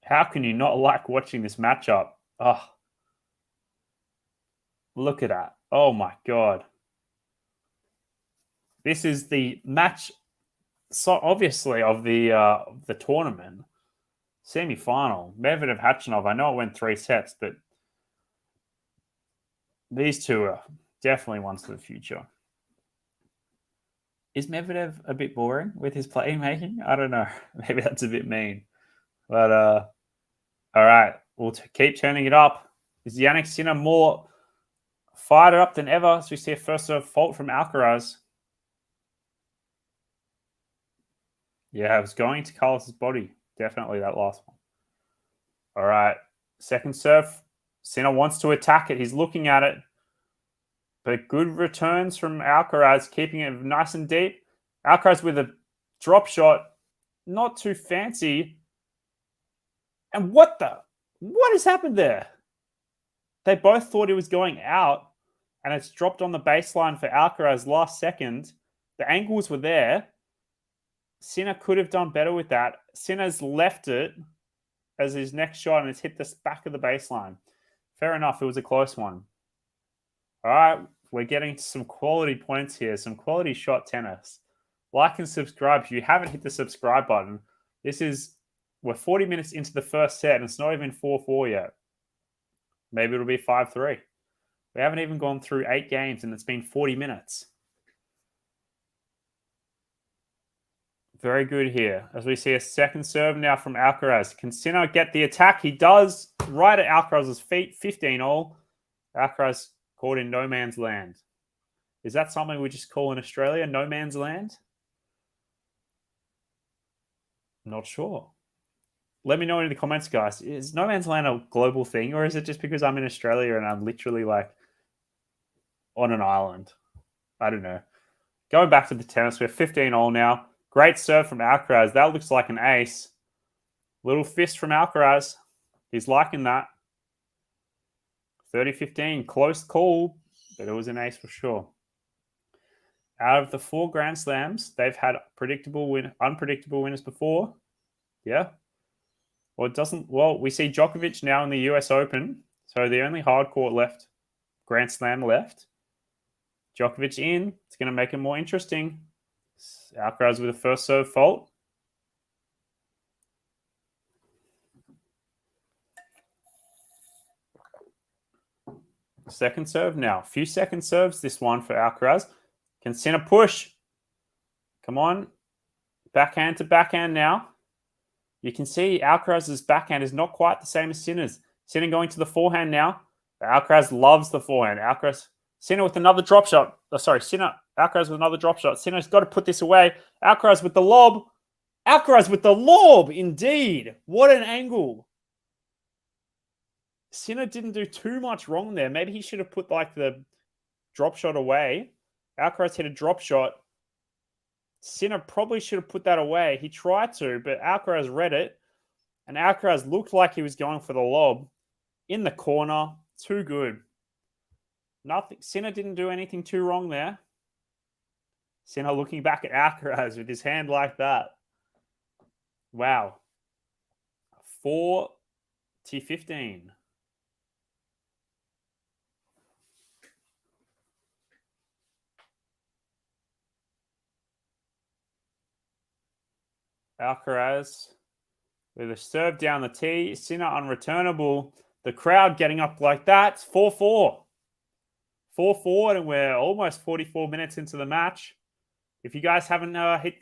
Speaker 1: How can you not like watching this matchup? Oh, look at that. Oh my God. This is the match, so obviously, of the tournament. Semi-final. Medvedev Khachanov. I know it went 3 sets, but these two are definitely ones for the future. Is Medvedev a bit boring with his playmaking? I don't know. Maybe that's a bit mean. But, all right. We'll keep turning it up. Is Jannik Sinner more fired up than ever? So we see a first serve fault from Alcaraz. Yeah, it was going to Carlos's body. Definitely that last one. All right. Second serve. Sinner wants to attack it. He's looking at it. But good returns from Alcaraz, keeping it nice and deep. Alcaraz with a drop shot. Not too fancy. And what has happened there? They both thought it was going out, and it's dropped on the baseline for Alcaraz last second. The angles were there. Sinner could have done better with that. Sinner's left it as his next shot, and it's hit the back of the baseline. Fair enough, it was a close one. All right, we're getting some quality points here, some quality shot tennis. Like and subscribe if you haven't hit the subscribe button. We're 40 minutes into the first set, and it's not even 4-4 yet. Maybe it'll be 5-3. We haven't even gone through 8 games, and it's been 40 minutes. Very good here. As we see a second serve now from Alcaraz. Can Sinner get the attack? He does. Right at Alcaraz's feet. 15-all. Alcaraz caught in no man's land. Is that something we just call in Australia? No man's land? Not sure. Let me know in the comments, guys. Is no man's land a global thing, or is it just because I'm in Australia and I'm literally like on an island? I don't know. Going back to the tennis, we're 15-all now. Great serve from Alcaraz. That looks like an ace. Little fist from Alcaraz. He's liking that. 30-15. Close call, but it was an ace for sure. Out of the 4 Grand Slams, they've had unpredictable winners before. Yeah. Well, we see Djokovic now in the US Open. So the only hard court left, Grand Slam left. Djokovic in. It's going to make it more interesting. Alcaraz with a first serve fault. Second serve now. A few second serves, this one for Alcaraz. Can Sinner push? Come on. Backhand to backhand now. You can see Alcaraz's backhand is not quite the same as Sinner's. Sinner going to the forehand now. Alcaraz loves the forehand. Sinner with another drop shot. Alcaraz with another drop shot. Sinner's got to put this away. Alcaraz with the lob. Alcaraz with the lob, indeed. What an angle. Sinner didn't do too much wrong there. Maybe he should have put like the drop shot away. Alcaraz hit a drop shot. Sinner probably should have put that away. He tried to, but Alcaraz read it. And Alcaraz looked like he was going for the lob. In the corner. Too good. Nothing. Sinner didn't do anything too wrong there. Sinner looking back at Alcaraz with his hand like that. Wow. 4-15. Alcaraz with a serve down the tee. Sinner unreturnable. The crowd getting up like that. It's 4-4. 4-4, and we're almost 44 minutes into the match. If you guys haven't hit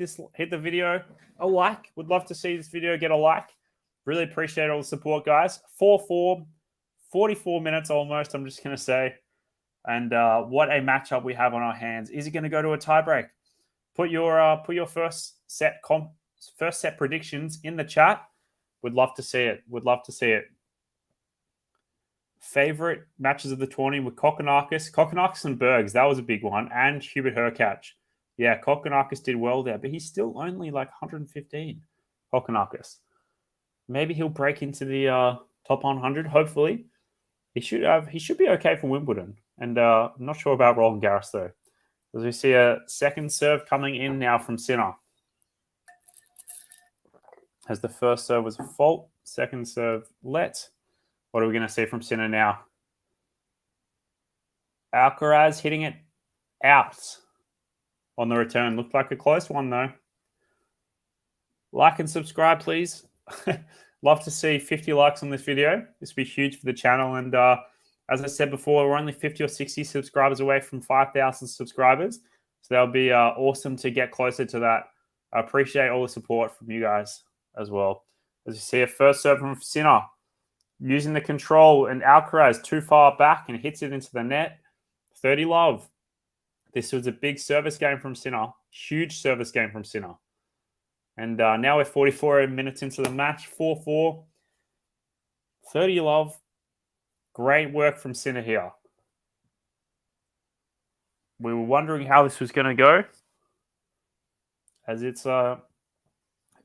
Speaker 1: the video a like, would love to see this video get a like. Really appreciate all the support, guys. 4-4, 44 minutes almost, I'm just going to say. And what a matchup we have on our hands. Is it going to go to a tiebreak? Put your first set predictions in the chat. Would love to see it. Would love to see it. Favorite matches of the tournament with Kokkinakis and Bergs. That was a big one. And Hubert Hurkacz. Yeah, Kokkinakis did well there, but he's still only like 115. Kokkinakis. Maybe he'll break into the top 100. Hopefully, he should be okay for Wimbledon. And I'm not sure about Roland Garros though. As we see a second serve coming in now from Sinner. As the first serve was a fault, second serve let. What are we going to see from Sinner now? Alcaraz hitting it out on the return. Looked like a close one, though. Like and subscribe, please. Love to see 50 likes on this video. This would be huge for the channel. And as I said before, we're only 50 or 60 subscribers away from 5,000 subscribers. So that'll be awesome to get closer to that. I appreciate all the support from you guys as well. As you see, a first serve from Sinner. Using the control, and Alcaraz too far back and hits it into the net. 30 love. This was a big service game from Sinner. Huge service game from Sinner. And now we're 44 minutes into the match. 4-4. 30 love. Great work from Sinner here. We were wondering how this was going to go. As it's a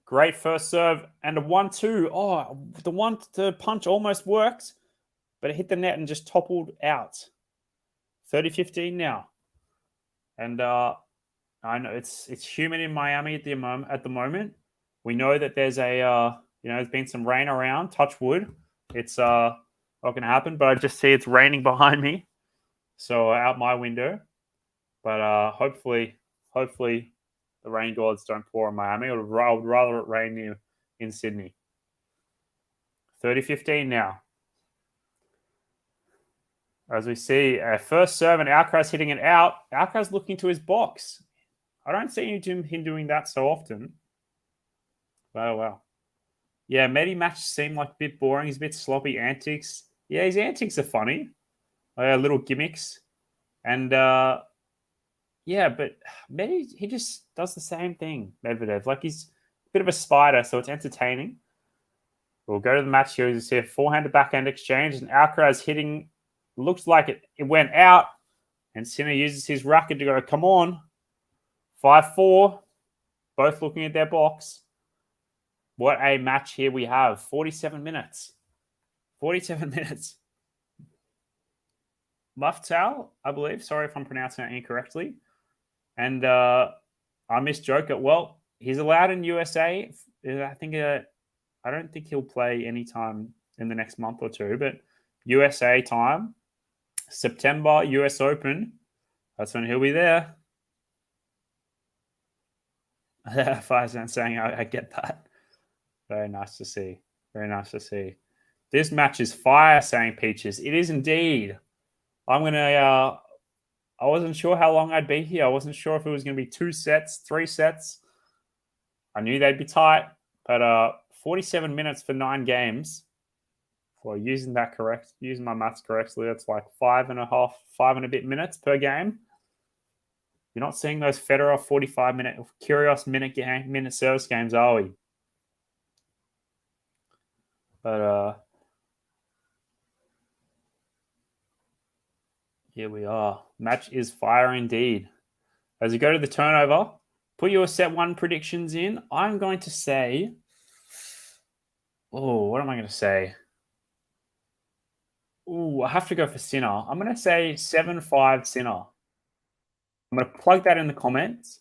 Speaker 1: great first serve and a 1-2. Oh, the punch almost worked, but it hit the net and just toppled out. 30-15 now. And I know it's humid in Miami at the moment. We know that there's there's been some rain around. Touch wood. It's not going to happen, but I just see it's raining behind me, so out my window. But hopefully the rain gods don't pour in Miami. I would rather it rain in Sydney. 30-15 now. As we see, first serve and Alcaraz hitting it out. Alcaraz looking to his box. I don't see him doing that so often. Oh, wow. Yeah, Medi matches seem like a bit boring. He's a bit sloppy antics. Yeah, his antics are funny. Little gimmicks. And yeah, but Medi, he just does the same thing, Medvedev. Like, he's a bit of a spider, so it's entertaining. We'll go to the match here. You see a forehand to backhand exchange, and Alcaraz hitting, looks like it went out, and Sinner uses his racket to go, come on. 5-4, both looking at their box. What a match here we have. 47 minutes. 47 minutes. Muftal, I believe. Sorry if I'm pronouncing that incorrectly. And I missed Joker. Well, he's allowed in USA. I don't think he'll play anytime in the next month or two, but USA time, September, US Open. That's when he'll be there. Faizan saying, I get that. Very nice to see. Very nice to see. This match is fire, saying Peaches. It is indeed. I'm going to... I wasn't sure how long I'd be here. I wasn't sure if it was going to be 2 sets, 3 sets. I knew they'd be tight, but 47 minutes for 9 games. Well, using my maths correctly, that's like 5 and a bit minutes per game. You're not seeing those Federer 45-minute, Kyrgios minute service games, are we? But here we are. Match is fire indeed. As you go to the turnover, put your set 1 predictions in. I'm going to say... Oh, what am I going to say? Oh, I have to go for Sinner. I'm going to say 7-5 Sinner. I'm going to plug that in the comments.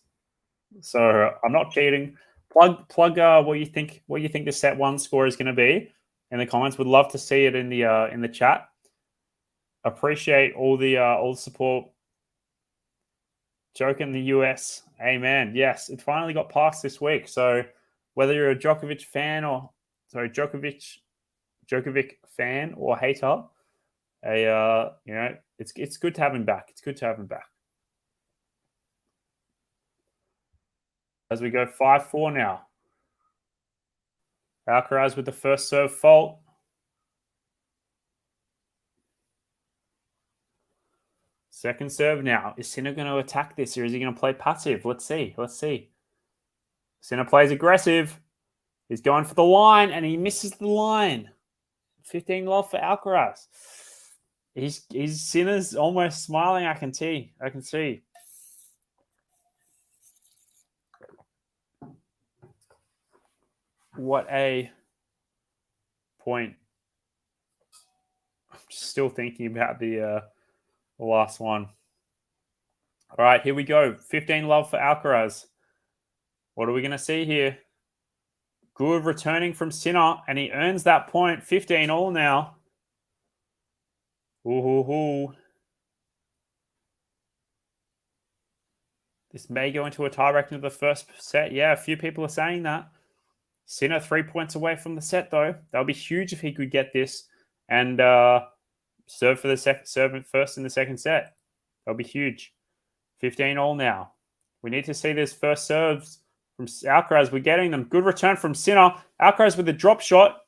Speaker 1: So I'm not cheating. Plug what you think the set one score is going to be in the comments. Would love to see it in the chat. Appreciate all the support. Joke in the US. Amen. Yes, it finally got passed this week. So whether you're a Djokovic fan or hater, it's good to have him back. It's good to have him back. As we go 5-4 now. Alcaraz with the first serve fault. Second serve now. Is Sinner going to attack this or is he going to play passive? Let's see. Sinner plays aggressive. He's going for the line and he misses the line. 15 love for Alcaraz. He's Sinner's almost smiling. I can see. What a point. I'm still thinking about the last one. All right, here we go. 15 love for Alcaraz. What are we going to see here? Good returning from Sinner, and he earns that point. 15 all now. Ooh. This may go into a tiebreak into the first set. Yeah, a few people are saying that. Sinner 3 points away from the set, though. That would be huge if he could get this and serve first in the second set. That would be huge. 15 all now. We need to see this first serves from Alcaraz. We're getting them. Good return from Sinner. Alcaraz with the drop shot.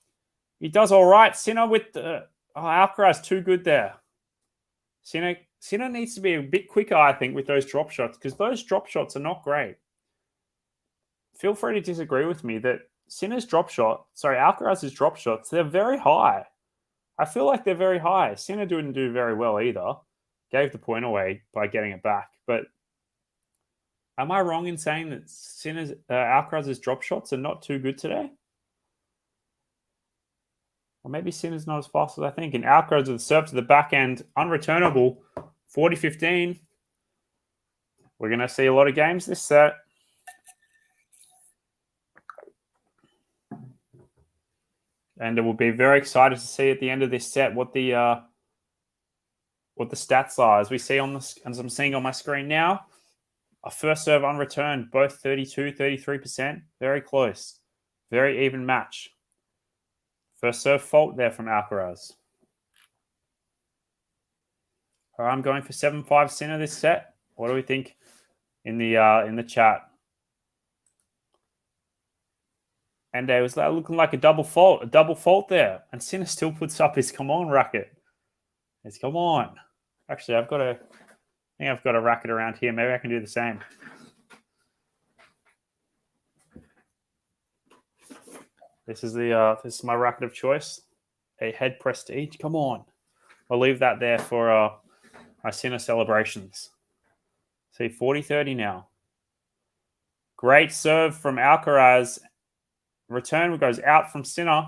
Speaker 1: He does all right. Sinner with the... Alcaraz too good there. Sinner needs to be a bit quicker, I think, with those drop shots because those drop shots are not great. Feel free to disagree with me that Alcaraz's drop shots, they're very high. I feel like they're very high. Sinner didn't do very well either. Gave the point away by getting it back. But am I wrong in saying that Alcaraz's drop shots are not too good today? Or maybe Sinner's not as fast as I think. And Alcaraz with the serve to the back end, unreturnable, 40-15. We're going to see a lot of games this set. And it will be very excited to see at the end of this set what the stats are. As we see as I'm seeing on my screen now, a first serve unreturned, both 32, 33%. Very close. Very even match. First serve fault there from Alcaraz. All right, I'm going for 7-5 Sinner this set. What do we think in the chat? And it was looking like a double fault there. And Sinner still puts up his come on racket. It's come on. Actually, I think I've got a racket around here. Maybe I can do the same. This is my racket of choice. A head prestige. Come on. I'll leave that there for my Sinner celebrations. See, 40-30 now. Great serve from Alcaraz. Return goes out from Sinner.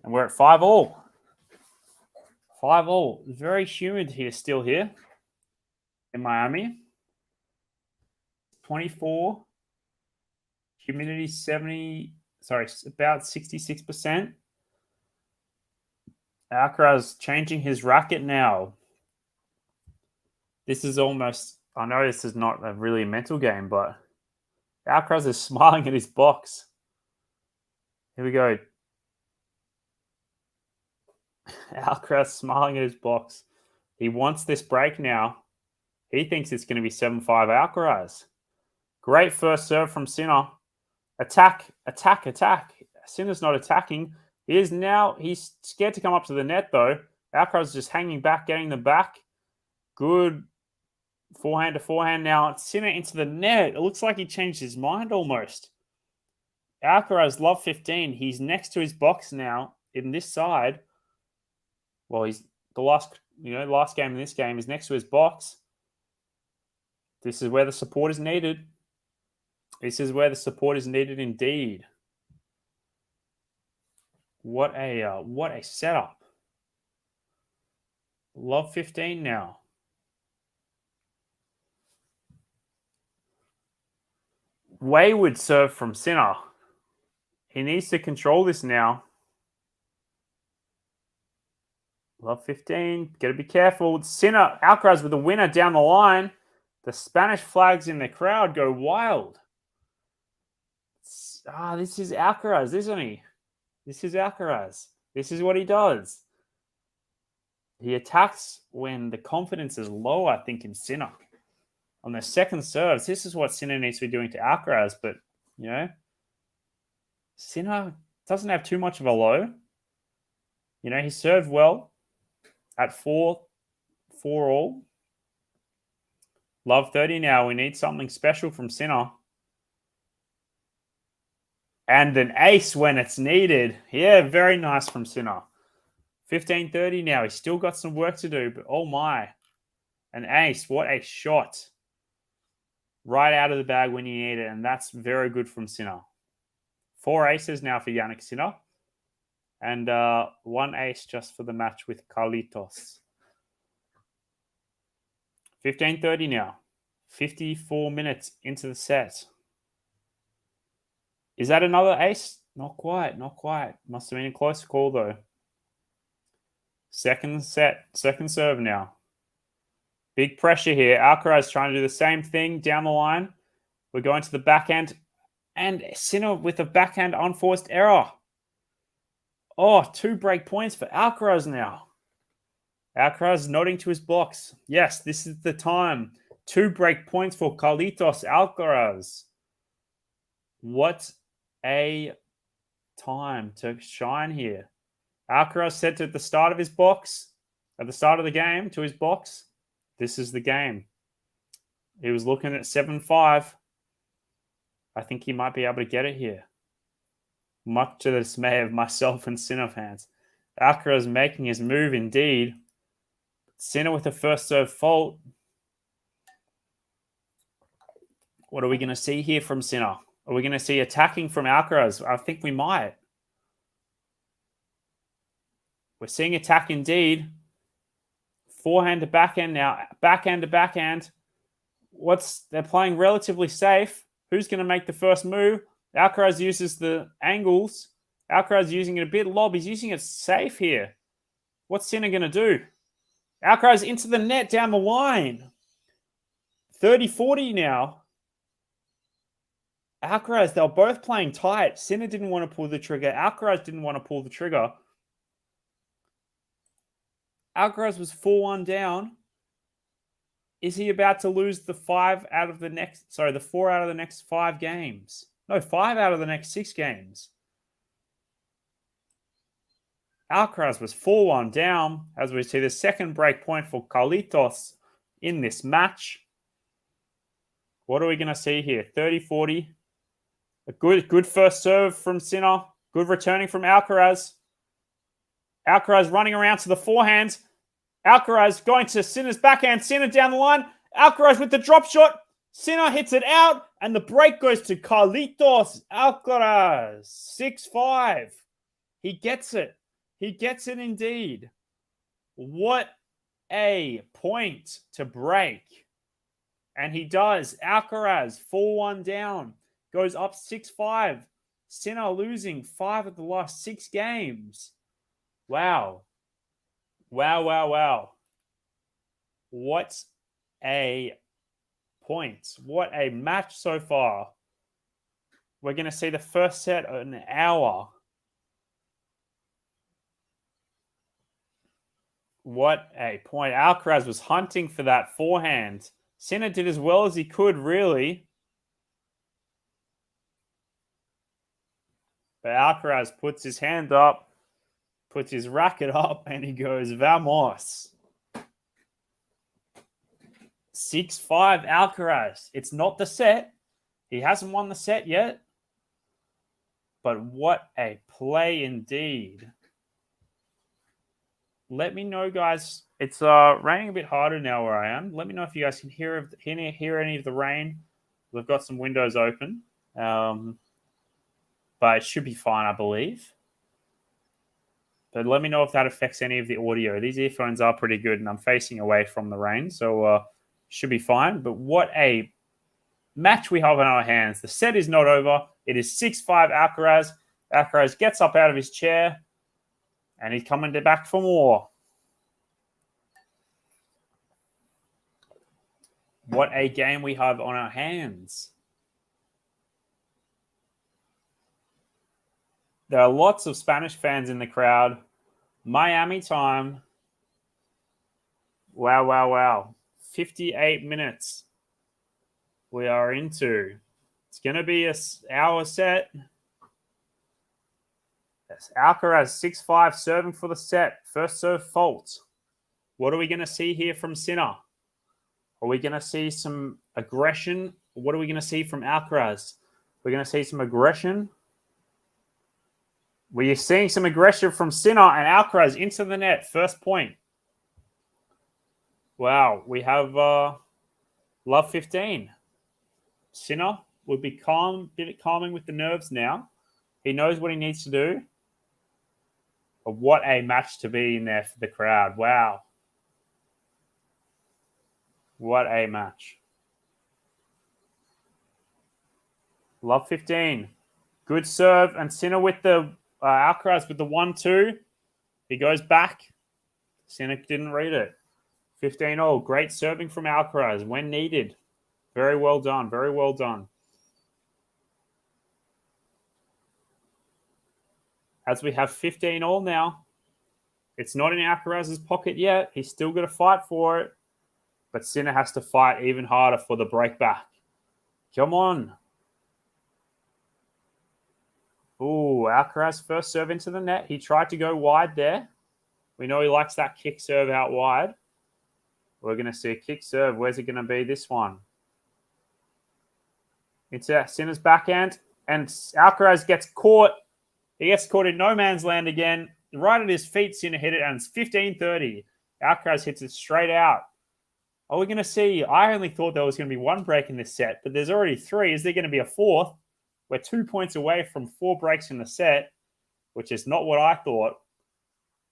Speaker 1: And we're at 5-all. 5-all. Very humid still here in Miami. 24. Humidity about 66%. Alcaraz changing his racket now. This is almost, I know this is not a really mental game, but Alcaraz is smiling at his box. Here we go. Alcaraz smiling at his box. He wants this break now. He thinks it's going to be 7-5 Alcaraz. Great first serve from Sinner. Attack. Sinner's not attacking. He's scared to come up to the net, though. Alcaraz is just hanging back, getting them back. Good forehand to forehand now. Sinner into the net. It looks like he changed his mind almost. Alcaraz, love 15. He's next to his box now in this side. Well, he's the last game in this game is next to his box. This is where the support is needed. This is where the support is needed indeed. What a setup. Love 15 now. Wayward serve from Sinner. He needs to control this now. Love 15. Got to be careful. Sinner, Alcaraz with the winner down the line. The Spanish flags in the crowd go wild. This is Alcaraz, isn't he? This is Alcaraz. This is what he does. He attacks when the confidence is low, I think, in Sinner. On the second serves, this is what Sinner needs to be doing to Alcaraz, but, you know, Sinner doesn't have too much of a low. You know, he served well at 4 all. Love 30 now. We need something special from Sinner. And an ace when it's needed. Yeah, very nice from Sinner. 15-30 now. He's still got some work to do, but oh my. An ace. What a shot. Right out of the bag when you need it, and that's very good from Sinner. 4 aces now for Jannik Sinner. And 1 ace just for the match with Carlitos. 15-30 now. 54 minutes into the set. Is that another ace? Not quite, not quite. Must have been a close call, though. Second set, second serve now. Big pressure here. Alcaraz trying to do the same thing down the line. We're going to the backhand. And Sinner with a backhand unforced error. Oh, 2 break points for Alcaraz now. Alcaraz nodding to his box. Yes, this is the time. 2 break points for Carlitos Alcaraz. What a time to shine here. Alcaraz said at the start of his box, at the start of the game to his box, this is the game. He was looking at 7-5. I think he might be able to get it here. Much to the dismay of myself and Sinner fans. Alcaraz making his move indeed. Sinner with a first serve fault. What are we going to see here from Sinner? Are we going to see attacking from Alcaraz? I think we might. We're seeing attack indeed. Forehand to backhand now. Backhand to backhand. They're playing relatively safe. Who's going to make the first move? Alcaraz uses the angles. Alcaraz using it a bit lob. He's using it safe here. What's Sinner going to do? Alcaraz into the net down the line. 30-40 now. Alcaraz, they were both playing tight. Sinner didn't want to pull the trigger. Alcaraz didn't want to pull the trigger. Alcaraz was 4-1 down. Is he about to lose the 4 out of the next 5 games? No, 5 out of the next 6 games. Alcaraz was 4-1 down as we see the second break point for Carlitos in this match. What are we going to see here? 30-40. A good first serve from Sinner. Good returning from Alcaraz. Alcaraz running around to the forehand. Alcaraz going to Sinner's backhand. Sinner down the line. Alcaraz with the drop shot. Sinner hits it out. And the break goes to Carlitos Alcaraz. 6-5. He gets it. He gets it indeed. What a point to break. And he does. Alcaraz, 4-1 down. Goes up 6-5. Sinner losing 5 of the last 6 games. Wow. Wow. What a point. What a match so far. We're going to see the first set in an hour. What a point. Alcaraz was hunting for that forehand. Sinner did as well as he could, really. But Alcaraz puts his hand up, puts his racket up, and he goes, vamos. 6-5 Alcaraz. It's not the set. He hasn't won the set yet. But what a play indeed. Let me know, guys. It's raining a bit harder now where I am. Let me know if you guys can hear any of the rain. We've got some windows open. But it should be fine, I believe. But let me know if that affects any of the audio. These earphones are pretty good, and I'm facing away from the rain, so should be fine. But what a match we have in our hands. The set is not over. It is 6-5 Alcaraz. Alcaraz gets up out of his chair, and he's coming back for more. What a game we have on our hands. There are lots of Spanish fans in the crowd. Miami time. Wow, wow, wow. 58 minutes we are into. It's going to be an hour set. Yes, Alcaraz 6-5 serving for the set. First serve fault. What are we going to see here from Sinner? Are we going to see some aggression? What are we going to see from Alcaraz? We're going to see some aggression. We're seeing some aggression from Sinner and Alcaraz into the net. First point. Wow, we have love 15. Sinner would be calm, bit calming with the nerves now. He knows what he needs to do. But what a match to be in there for the crowd. Wow. What a match. Love 15. Good serve. And Sinner with the Alcaraz with the 1-2. He goes back. Sinner didn't read it. 15-all. Great serving from Alcaraz when needed. Very well done. Very well done. As we have 15-all now. It's not in Alcaraz's pocket yet. He's still got to fight for it. But Sinner has to fight even harder for the break back. Come on. Ooh, Alcaraz first serve into the net. He tried to go wide there. We know he likes that kick serve out wide. We're going to see a kick serve. Where's it going to be, this one? It's Sinner's backhand. And Alcaraz gets caught. He gets caught in no man's land again. Right at his feet, Sinner hit it, and it's 15-30. Alcaraz hits it straight out. Are we going to see? I only thought there was going to be one break in this set, but there's already 3. Is there going to be a 4th? We're 2 points away from 4 breaks in the set, which is not what I thought.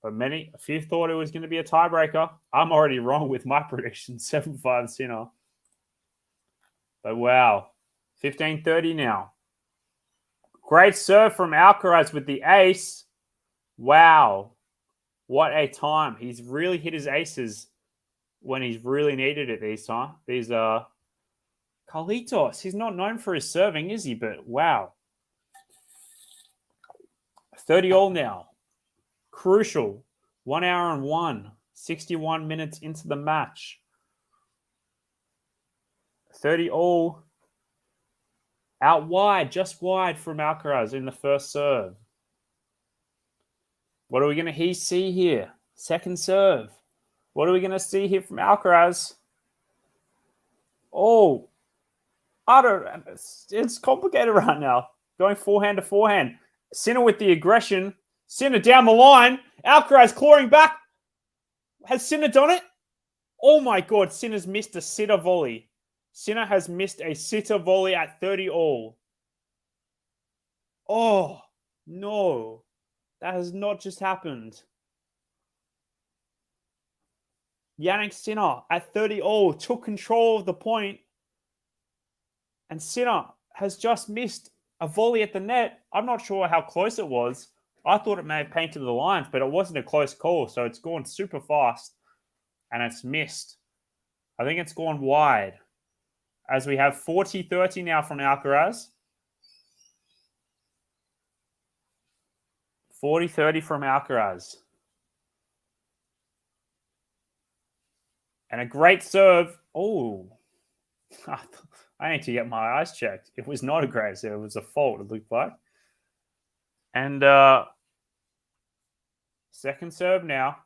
Speaker 1: But a few thought it was going to be a tiebreaker. I'm already wrong with my prediction, 7-5 Sinner. But wow, 15-30 now. Great serve from Alcaraz with the ace. Wow, what a time. He's really hit his aces when he's really needed it these time. These Carlitos, he's not known for his serving, is he? But wow. 30-all now. Crucial. 1 hour and 61 minutes into the match. 30-all. Out wide, just wide from Alcaraz in the first serve. What are we going to see here? Second serve. What are we going to see here from Alcaraz? Oh, it's complicated right now. Going forehand to forehand. Sinner with the aggression. Sinner down the line. Alcaraz clawing back. Has Sinner done it? Oh my God, Sinner's missed a sitter volley. Sinner has missed a sitter volley at 30-all. Oh, no. That has not just happened. Jannik Sinner at 30-all took control of the point. And Sinner has just missed a volley at the net. I'm not sure how close it was. I thought it may have painted the lines, but it wasn't a close call. So it's gone super fast and it's missed. I think it's gone wide. As we have 40-30 now from Alcaraz. 40-30 from Alcaraz. And a great serve. Oh, I need to get my eyes checked. It was not a great serve. It was a fault, it looked like. And second serve now.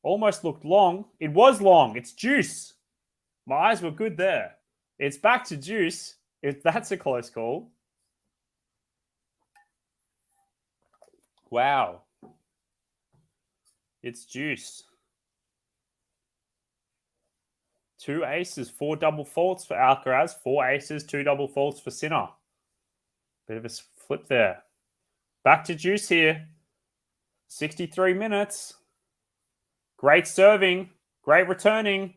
Speaker 1: Almost looked long. It was long. It's juice. My eyes were good there. It's back to juice. If that's a close call. Wow. It's juice. 2 aces, 4 double faults for Alcaraz. 4 aces, 2 double faults for Sinner. Bit of a flip there. Back to juice here. 63 minutes. Great serving. Great returning.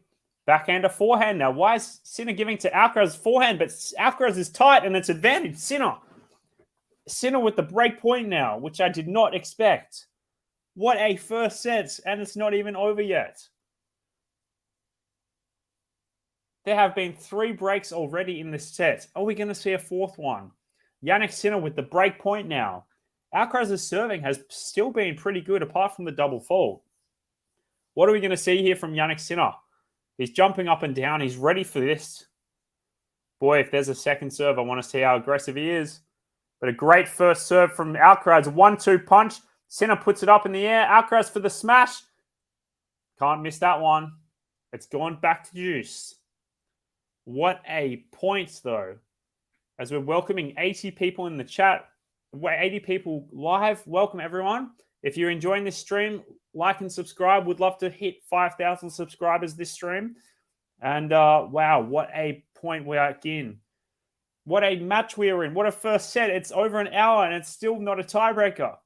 Speaker 1: Backhander, forehand now. Why is Sinner giving to Alcaraz forehand? But Alcaraz is tight and it's advantage. Sinner with the break point now, which I did not expect. What a first set, and it's not even over yet. There have been 3 breaks already in this set. Are we going to see a 4th one? Jannik Sinner with the break point now. Alcaraz's serving has still been pretty good apart from the double fault. What are we going to see here from Jannik Sinner? He's jumping up and down. He's ready for this. Boy, if there's a second serve, I want to see how aggressive he is. But a great first serve from Alcaraz. 1-2 punch. Sinner puts it up in the air. Alcaraz for the smash. Can't miss that one. It's gone back to juice. What a point, though. As we're welcoming 80 people in the chat. 80 people live. Welcome, everyone. If you're enjoying this stream, like and subscribe. Would love to hit 5,000 subscribers this stream. And wow, what a point we are in. What a match we are in. What a first set. It's over an hour and it's still not a tiebreaker.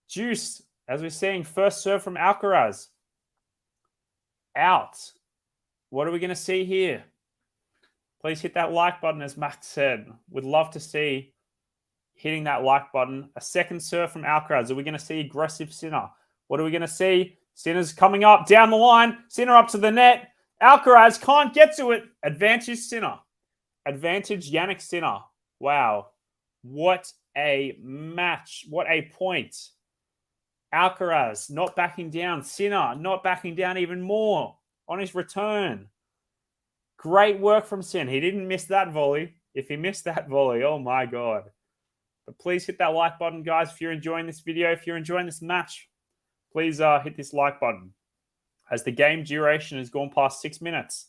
Speaker 1: Juice, as we're seeing, first serve from Alcaraz. Out. What are we going to see here? Please hit that like button, as Max said. Would love to see hitting that like button. A second serve from Alcaraz. Are we going to see aggressive Sinner? What are we going to see? Sinner's coming up, down the line. Sinner up to the net. Alcaraz can't get to it. Advantage Sinner. Advantage Jannik Sinner. Wow. What a match. What a point. Alcaraz not backing down. Sinner not backing down even more on his return. Great work from Sinner. He didn't miss that volley. If he missed that volley, oh my God. But please hit that like button, guys, if you're enjoying this video. If you're enjoying this match, please hit this like button. As the game duration has gone past 6 minutes.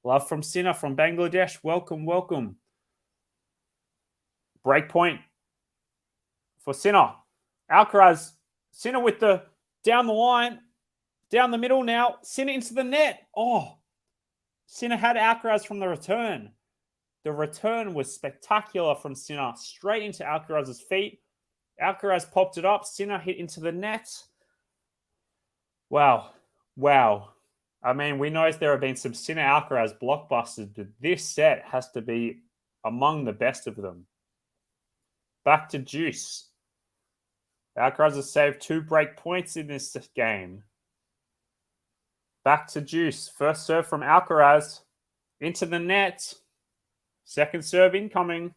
Speaker 1: Love from Sinner from Bangladesh. Welcome, welcome. Break point for Sinner. Alcaraz. Sinner with the down the line. Down the middle now. Sinner into the net. Oh, Sinner had Alcaraz from the return. The return was spectacular from Sinner. Straight into Alcaraz's feet. Alcaraz popped it up. Sinner hit into the net. Wow. Wow. I mean, we know there have been some Sinner Alcaraz blockbusters, but this set has to be among the best of them. Back to juice. Alcaraz has saved 2 break points in this game. Back to juice. First serve from Alcaraz. Into the net. Second serve incoming.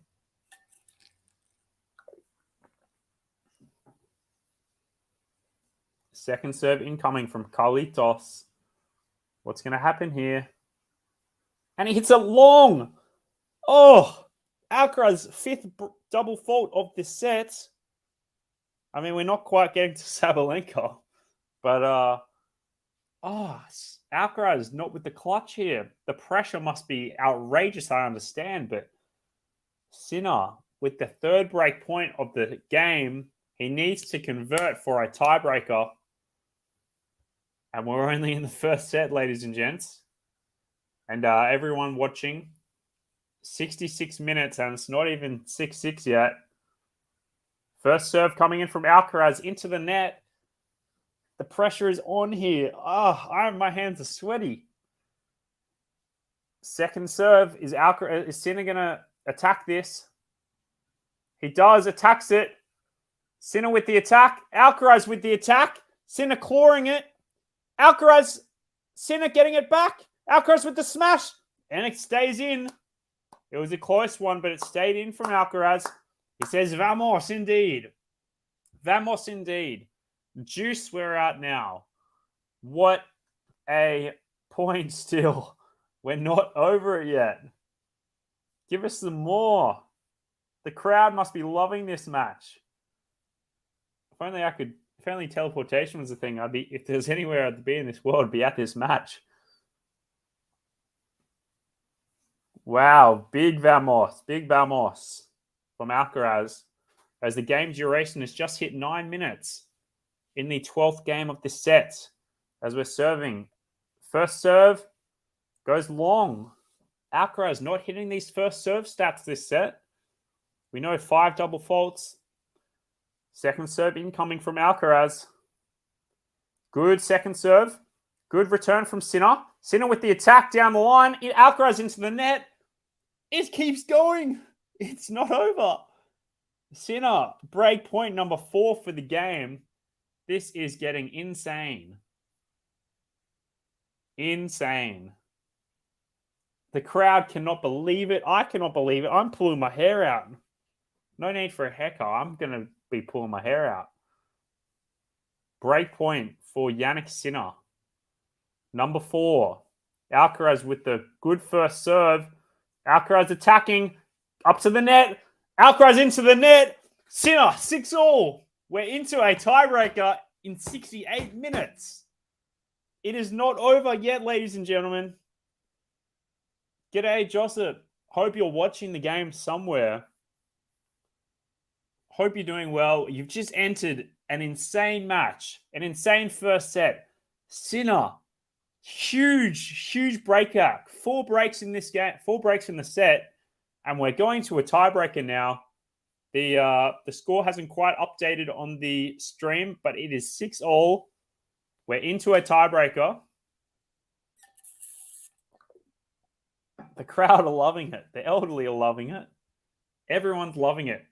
Speaker 1: Second serve incoming from Carlitos. What's going to happen here? And he hits it long. Oh, Alcaraz's 5th double fault of this set. I mean, we're not quite getting to Sabalenka. But, Alcaraz not with the clutch here. The pressure must be outrageous, I understand. But Sinner, with the 3rd break point of the game, he needs to convert for a tiebreaker. And we're only in the first set, ladies and gents. And everyone watching, 66 minutes, and it's not even 6-6 yet. First serve coming in from Alcaraz into the net. The pressure is on here. My hands are sweaty. Second serve. Is Sinner going to attack this? He does. Attacks it. Sinner with the attack. Alcaraz with the attack. Sinner clawing it. Alcaraz. Sinner getting it back. Alcaraz with the smash. And it stays in. It was a close one, but it stayed in from Alcaraz. He says, vamos, indeed. Vamos, indeed. Juice, we're at now. What a point still. We're not over it yet. Give us some more. The crowd must be loving this match. If only teleportation was a thing, if there's anywhere I'd be in this world, I'd be at this match. Wow, big vamos from Alcaraz, as the game duration has just hit 9 minutes in the 12th game of this set. As we're serving, first serve goes long. Alcaraz not hitting these first serve stats this set. We know 5 double faults. Second serve incoming from Alcaraz. Good second serve. Good return from Sinner. Sinner with the attack down the line. Alcaraz into the net. It keeps going. It's not over. Sinner, break point number 4 for the game. This is getting insane. Insane. The crowd cannot believe it. I cannot believe it. I'm pulling my hair out. No need for a haircut. I'm going to be pulling my hair out. Break point for Jannik Sinner. Number 4. Alcaraz with the good first serve. Alcaraz attacking. Up to the net. Alcaraz into the net. Sinner, 6-all. We're into a tiebreaker in 68 minutes. It is not over yet, ladies and gentlemen. G'day, Joseph. Hope you're watching the game somewhere. Hope you're doing well. You've just entered an insane match, an insane first set. Sinner, huge breakout. 4 breaks in this game, 4 breaks in the set, and we're going to a tiebreaker now. The score hasn't quite updated on the stream, but it is 6-all. We're into a tiebreaker. The crowd are loving it. The elderly are loving it. Everyone's loving it.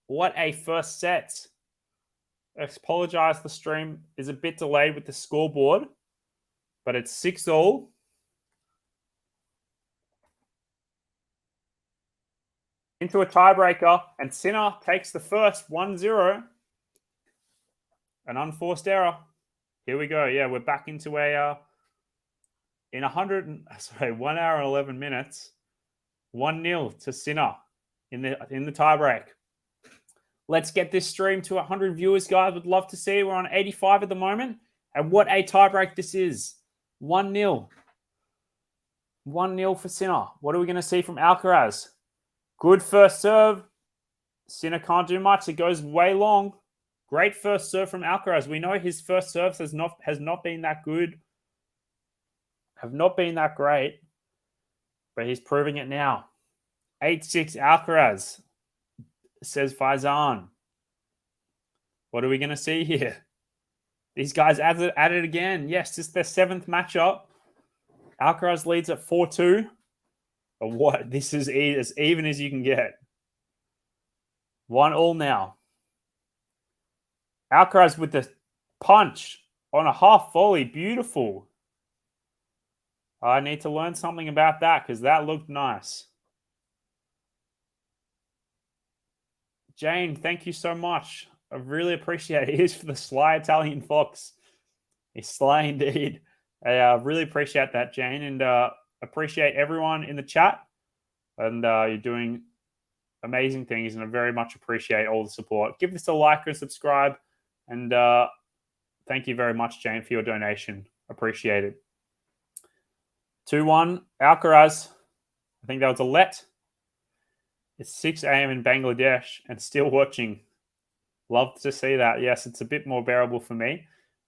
Speaker 1: What a first set. I apologize, the stream is a bit delayed with the scoreboard, but it's 6-all. Into a tiebreaker, and Sinner takes the first 1-0. An unforced error. Here we go. Yeah, we're back into a 1 hour and 11 minutes. 1-0 to Sinner in the tiebreak. Let's get this stream to 100 viewers, guys. Would love to see. We're on 85 at the moment. And what a tiebreak this is. 1-0. 1-0 for Sinner. What are we going to see from Alcaraz? Good first serve. Sinner can't do much. It goes way long. Great first serve from Alcaraz. We know his first serves has not been that good. Have not been that great. But he's proving it now. 8-6 Alcaraz, says Faizan. What are we going to see here? These guys at it again. Yes, this is their 7th matchup. Alcaraz leads at 4-2. But what? This is as even as you can get. 1-all now. Alcaraz with the punch on a half volley. Beautiful. I need to learn something about that because that looked nice. Jane, thank you so much. I really appreciate it. Here's for the sly Italian fox. He's sly indeed. I really appreciate that, Jane, and appreciate everyone in the chat. And you're doing amazing things, and I very much appreciate all the support. Give this a like and subscribe. And thank you very much, Jane, for your donation. Appreciate it. 2-1, Alcaraz. I think that was a let. It's 6 a.m. in Bangladesh and still watching. Love to see that. Yes, it's a bit more bearable for me.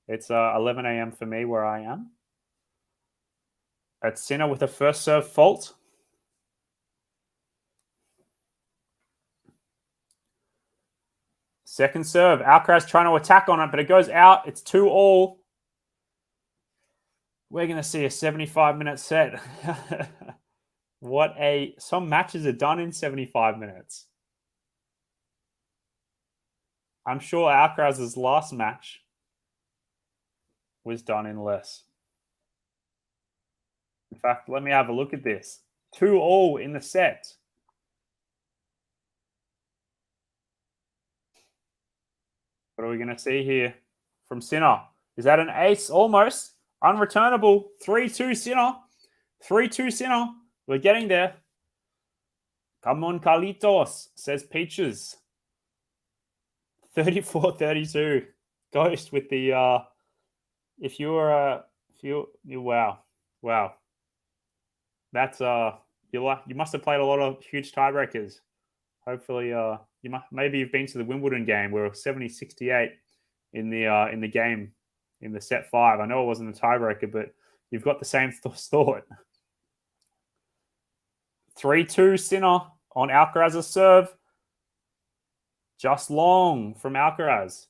Speaker 1: It's 11 a.m. for me where I am. At Sinner with a first serve fault. Second serve. Alcaraz trying to attack on it, but it goes out. It's 2-all. We're going to see a 75-minute set. Some matches are done in 75 minutes. I'm sure Alcaraz's last match was done in less. In fact, let me have a look at this. 2-all in the set. What are we going to see here from Sinner? Is that an ace? Almost. Unreturnable. 3-2 Sinner. 3-2 Sinner. We're getting there. Come on, Carlitos, says Peaches. 34-32. Ghost with the wow. That's you must have played a lot of huge tiebreakers. Hopefully maybe you've been to the Wimbledon game where it was 70-68 in the game in the set 5. I know it wasn't a tiebreaker, but you've got the same thought. 3-2 Sinner on Alcaraz's serve. Just long from Alcaraz.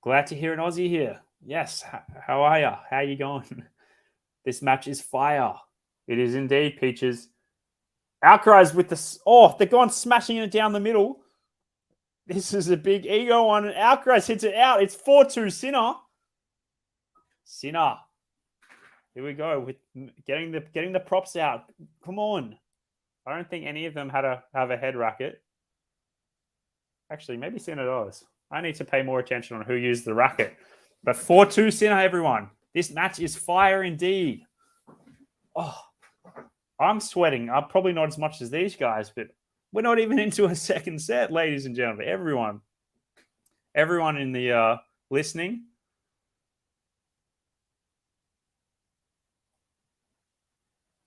Speaker 1: Glad to hear an Aussie here. Yes. How are you? How you going? This match is fire. It is indeed, Peaches. Alcaraz with the... Oh, they're going smashing it down the middle. This is a big ego one. And Alcaraz hits it out. It's 4-2 Sinner. Sinner. Here we go with getting the props out. Come on. I don't think any of them have a head racket. Actually, maybe Sinner does. I need to pay more attention on who used the racket. But 4-2 Sinner, everyone. This match is fire indeed. Oh, I'm sweating. I'm probably not as much as these guys, but we're not even into a second set, ladies and gentlemen. Everyone in the listening.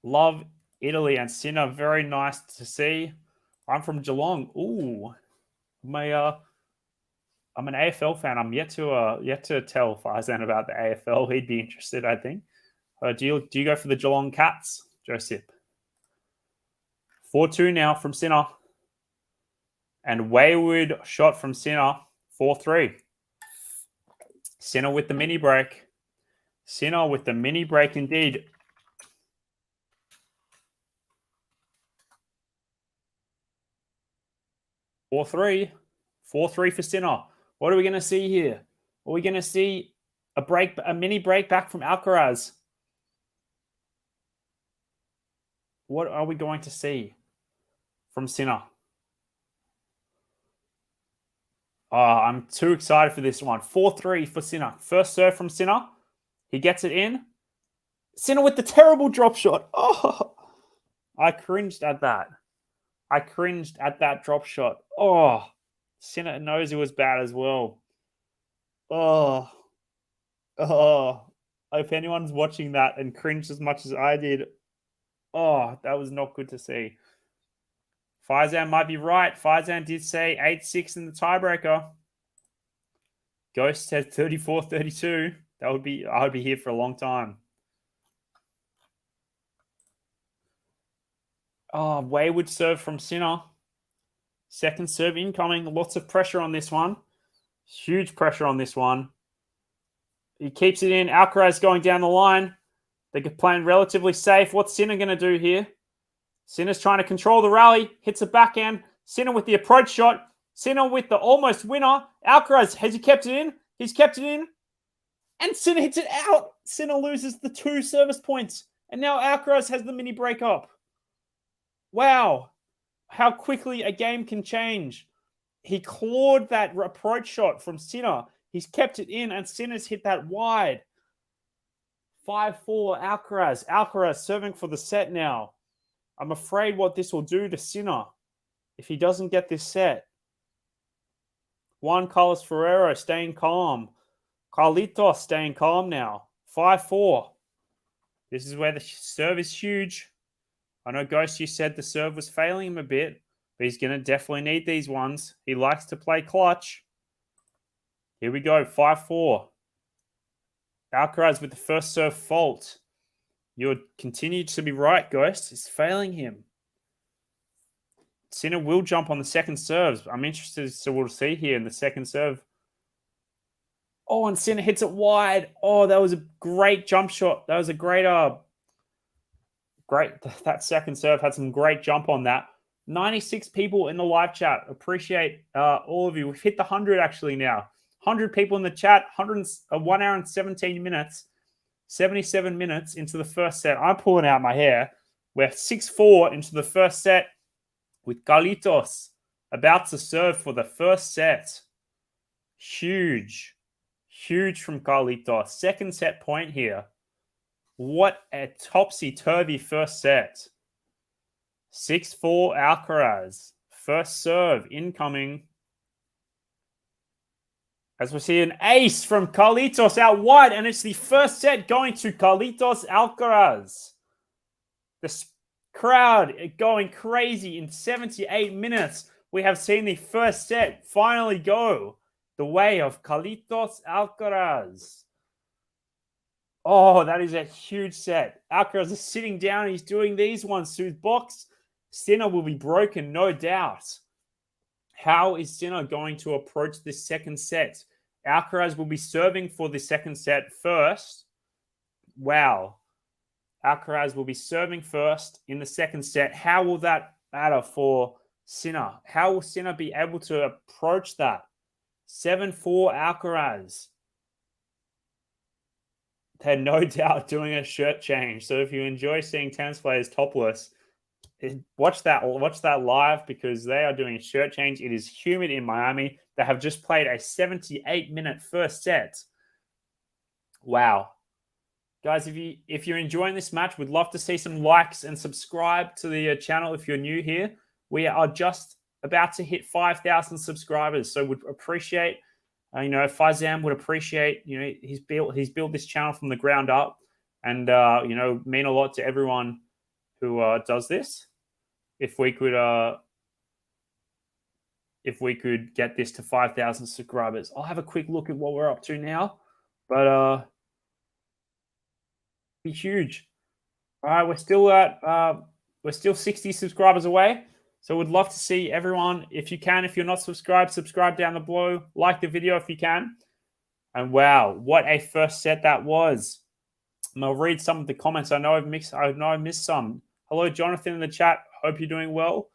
Speaker 1: Love Italy and Sinner. Very nice to see. I'm from Geelong. Ooh, I'm an AFL fan. I'm yet to tell Farzan about the AFL. He'd be interested, I think. Do you go for the Geelong Cats, Joseph? 4-2 now from Sinner. And wayward shot from Sinner. 4-3. Sinner with the mini break. Sinner with the mini break indeed. Four three for Sinner. What are we going to see here? Are we going to see a mini break back from Alcaraz? What are we going to see from Sinner? Oh, I'm too excited for this one. 4-3 for Sinner. First serve from Sinner. He gets it in. Sinner with the terrible drop shot. Oh, I cringed at that. Drop shot. Oh, Sinner knows it was bad as well. Oh. If anyone's watching that and cringed as much as I did, oh, that was not good to see. Farzan might be right. Farzan did say 8-6 in the tiebreaker. Ghost said 34-32. I would be here for a long time. Oh, wayward serve from Sinner. Second serve incoming. Lots of pressure on this one. Huge pressure on this one. He keeps it in. Alcaraz going down the line. They're playing relatively safe. What's Sinner going to do here? Sinner's trying to control the rally. Hits a backhand. Sinner with the approach shot. Sinner with the almost winner. Alcaraz, has he kept it in? He's kept it in. And Sinner hits it out. Sinner loses the 2 service points. And now Alcaraz has the mini break up. Wow. How quickly a game can change. He clawed that approach shot from Sinner. He's kept it in, and Sinner's hit that wide. 5-4 Alcaraz. Alcaraz serving for the set now. I'm afraid what this will do to Sinner if he doesn't get this set. Juan Carlos Ferrero staying calm. Carlitos staying calm now. 5-4. This is where the serve is huge. I know, Ghost, you said the serve was failing him a bit, but he's going to definitely need these ones. He likes to play clutch. Here we go, 5-4. Alcaraz with the first serve fault. You would continue to be right, Ghost. It's failing him. Sinner will jump on the second serves. I'm interested to we'll see here in the second serve. Oh, and Sinner hits it wide. Oh, that was a great jump shot. That was a great, that second serve had some great jump on that. 96 people in the live chat. Appreciate all of you. We've hit the 100 actually now. 100 people in the chat. 1 hour and 17 minutes. 77 minutes into the first set. I'm pulling out my hair. We're 6-4 into the first set with Carlitos about to serve for the first set. Huge from Carlitos. Second set point here. What a topsy-turvy first set. 6-4 Alcaraz. First serve incoming. As we see an ace from Carlitos out wide, and it's the first set going to Carlitos Alcaraz. The crowd going crazy in 78 minutes. We have seen the first set finally go the way of Carlitos Alcaraz. Oh, that is a huge set. Alcaraz is sitting down. He's doing these ones to his box. Sinner will be broken, no doubt. How is Sinner going to approach this second set? Alcaraz will be serving for the second set first. Wow. Alcaraz will be serving first in the second set. How will that matter for Sinner? How will Sinner be able to approach that? 7-4 Alcaraz. They're no doubt doing a shirt change. So if you enjoy seeing tennis players topless, watch that live, because they are doing a shirt change. It is humid in Miami. They have just played a 78-minute first set. Wow. Guys, if you're enjoying this match, we'd love to see some likes and subscribe to the channel if you're new here. We are just about to hit 5,000 subscribers, so would appreciate, Faizam would appreciate, he's built this channel from the ground up, and mean a lot to everyone who does this. If we could get this to 5,000 subscribers, I'll have a quick look at what we're up to now, but be huge. All right, we're still 60 subscribers away, so we'd love to see everyone. If you can, if you're not subscribed, subscribe down below, like the video if you can. And wow, what a first set that was. And I'll read some of the comments. I know I've missed some. Hello, Jonathan, in the chat. Hope you're doing well.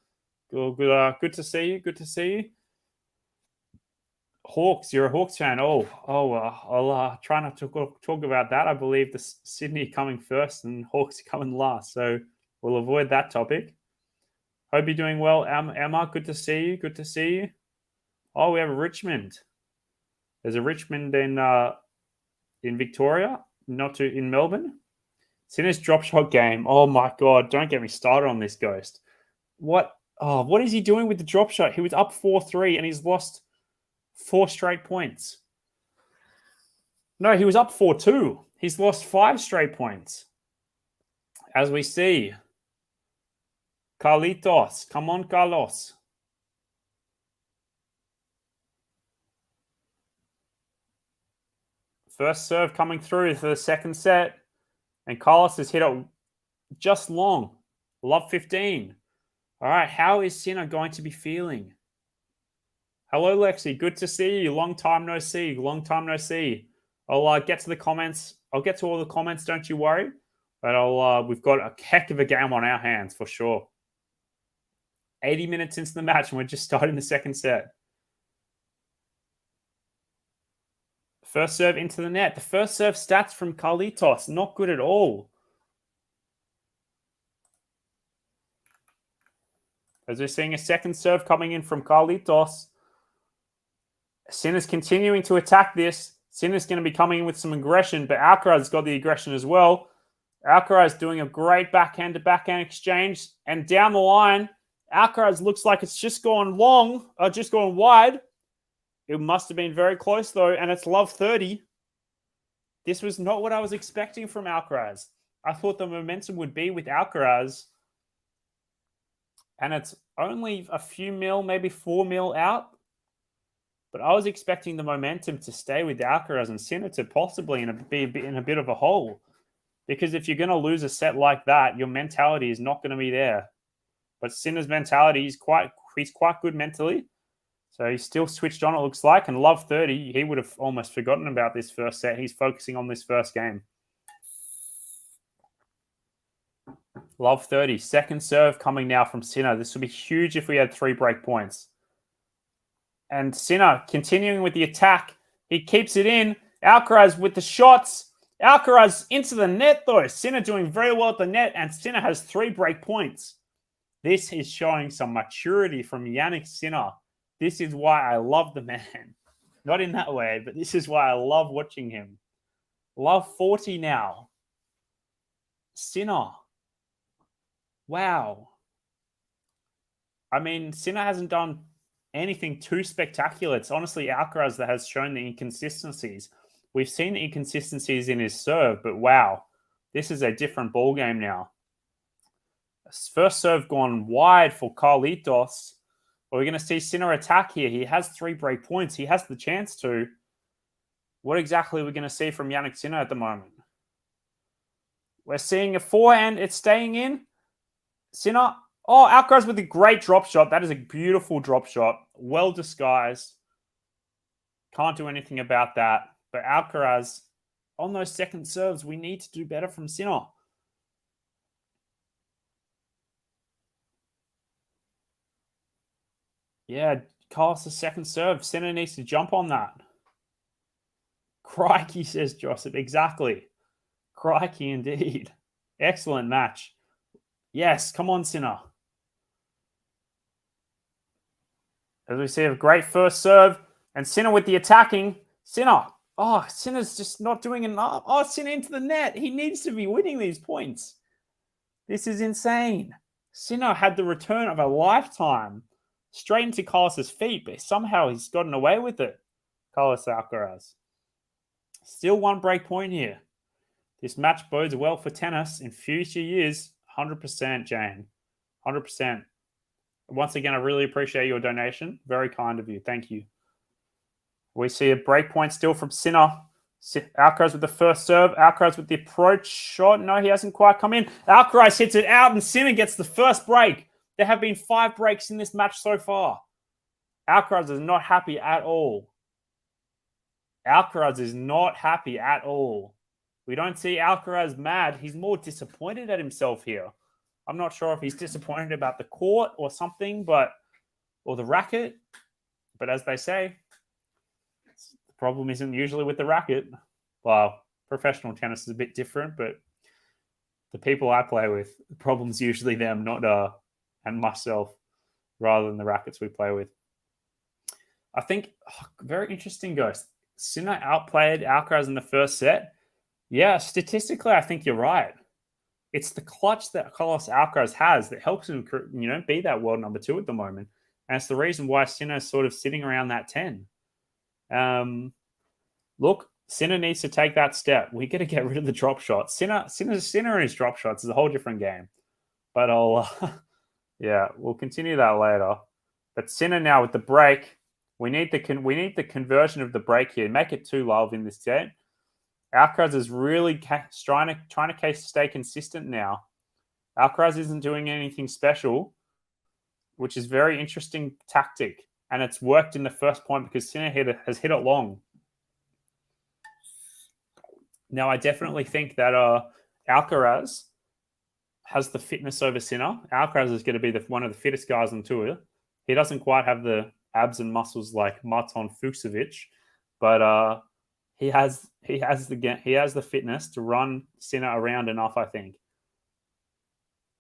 Speaker 1: Good to see you. Good to see you. Hawks, you're a Hawks fan. I'll try not to talk about that. I believe the Sydney coming first and Hawks coming last, so we'll avoid that topic. Hope you're doing well, Emma. Good to see you. Good to see you. Oh, we have a Richmond. There's a Richmond in Victoria, in Melbourne. Sinner's drop shot game. Oh my God! Don't get me started on this ghost. What is he doing with the drop shot? He was up 4-3 and he's lost 4 straight points. No, he was up 4-2. He's lost 5 straight points. As we see. Carlitos. Come on, Carlos. First serve coming through for the second set. And Carlos has hit it just long. Love 15. All right, how is Sinner going to be feeling? Hello, Lexi. Good to see you. Long time no see. Long time no see. I'll get to the comments. I'll get to all the comments. Don't you worry. But we've got a heck of a game on our hands for sure. 80 minutes into the match, and we're just starting the second set. First serve into the net. The first serve stats from Carlitos, not good at all. As we're seeing a second serve coming in from Carlitos. Sinner's continuing to attack this. Sinner's going to be coming in with some aggression, but Alcaraz got the aggression as well. Alcaraz doing a great backhand-to-backhand exchange. And down the line, Alcaraz looks like it's just gone long, or just gone wide. It must have been very close, though, and it's love 30. This was not what I was expecting from Alcaraz. I thought the momentum would be with Alcaraz, and it's only a few mil, maybe 4 mil out. But I was expecting the momentum to stay with Alcaraz and Sinner to possibly be in a bit of a hole. Because if you're going to lose a set like that, your mentality is not going to be there. But Sinner's mentality is he's quite good mentally. So he's still switched on, it looks like. And love 30, he would have almost forgotten about this first set. He's focusing on this first game. Love 30. Second serve coming now from Sinner. This would be huge if we had 3 break points. And Sinner continuing with the attack. He keeps it in. Alcaraz with the shots. Alcaraz into the net, though. Sinner doing very well at the net, and Sinner has 3 break points. This is showing some maturity from Jannik Sinner. This is why I love the man. Not in that way, but this is why I love watching him. Love 40 now. Sinner. Wow. I mean, Sinner hasn't done anything too spectacular. It's honestly Alcaraz that has shown the inconsistencies. We've seen the inconsistencies in his serve, but wow, this is a different ball game now. First serve gone wide for Carlitos. We're going to see Sinner attack here. He has 3 break points. He has the chance to. What exactly are we going to see from Jannik Sinner at the moment? We're seeing a forehand. It's staying in. Sinner. Oh, Alcaraz with a great drop shot. That is a beautiful drop shot. Well disguised. Can't do anything about that. But Alcaraz, on those second serves, we need to do better from Sinner. Yeah, Carlos' second serve. Sinner needs to jump on that. Crikey, says Joseph. Exactly. Crikey indeed. Excellent match. Yes, come on, Sinner. As we see, a great first serve. And Sinner with the attacking. Sinner. Oh, Sinner's just not doing enough. Oh, Sinner into the net. He needs to be winning these points. This is insane. Sinner had the return of a lifetime straight into Carlos's feet, but somehow he's gotten away with it. Carlos Alcaraz. Still one break point here. This match bodes well for tennis in future years. 100%, Jane. 100%. Once again, I really appreciate your donation. Very kind of you. Thank you. We see a break point still from Sinner. Alcaraz with the first serve. Alcaraz with the approach shot. No, he hasn't quite come in. Alcaraz hits it out and Sinner gets the first break. There have been 5 breaks in this match so far. Alcaraz is not happy at all. Alcaraz is not happy at all. We don't see Alcaraz mad. He's more disappointed at himself here. I'm not sure if he's disappointed about the court or something, or the racket. But as they say, the problem isn't usually with the racket. Well, professional tennis is a bit different, but the people I play with, the problem's usually them, not and myself, rather than the rackets we play with. I think, very interesting, Ghost. Sinner outplayed Alcaraz in the first set. Yeah, statistically, I think you're right. It's the clutch that Carlos Alcaraz has that helps him, be that world number 2 at the moment. And it's the reason why Sinner is sort of sitting around that 10. Look, Sinner needs to take that step. We got to get rid of the drop shot. Sinner and his drop shots is a whole different game. But we'll continue that later. But Sinner now with the break, we need the conversion of the break here. Make it 2 love in this set. Alcaraz is really trying to stay consistent now. Alcaraz isn't doing anything special, which is very interesting tactic. And it's worked in the first point because Sinner has hit it long. Now, I definitely think that Alcaraz has the fitness over Sinner. Alcaraz is going to be one of the fittest guys on the tour. He doesn't quite have the abs and muscles like Marton Fucsovic, but he has the fitness to run Sinner around enough, I think.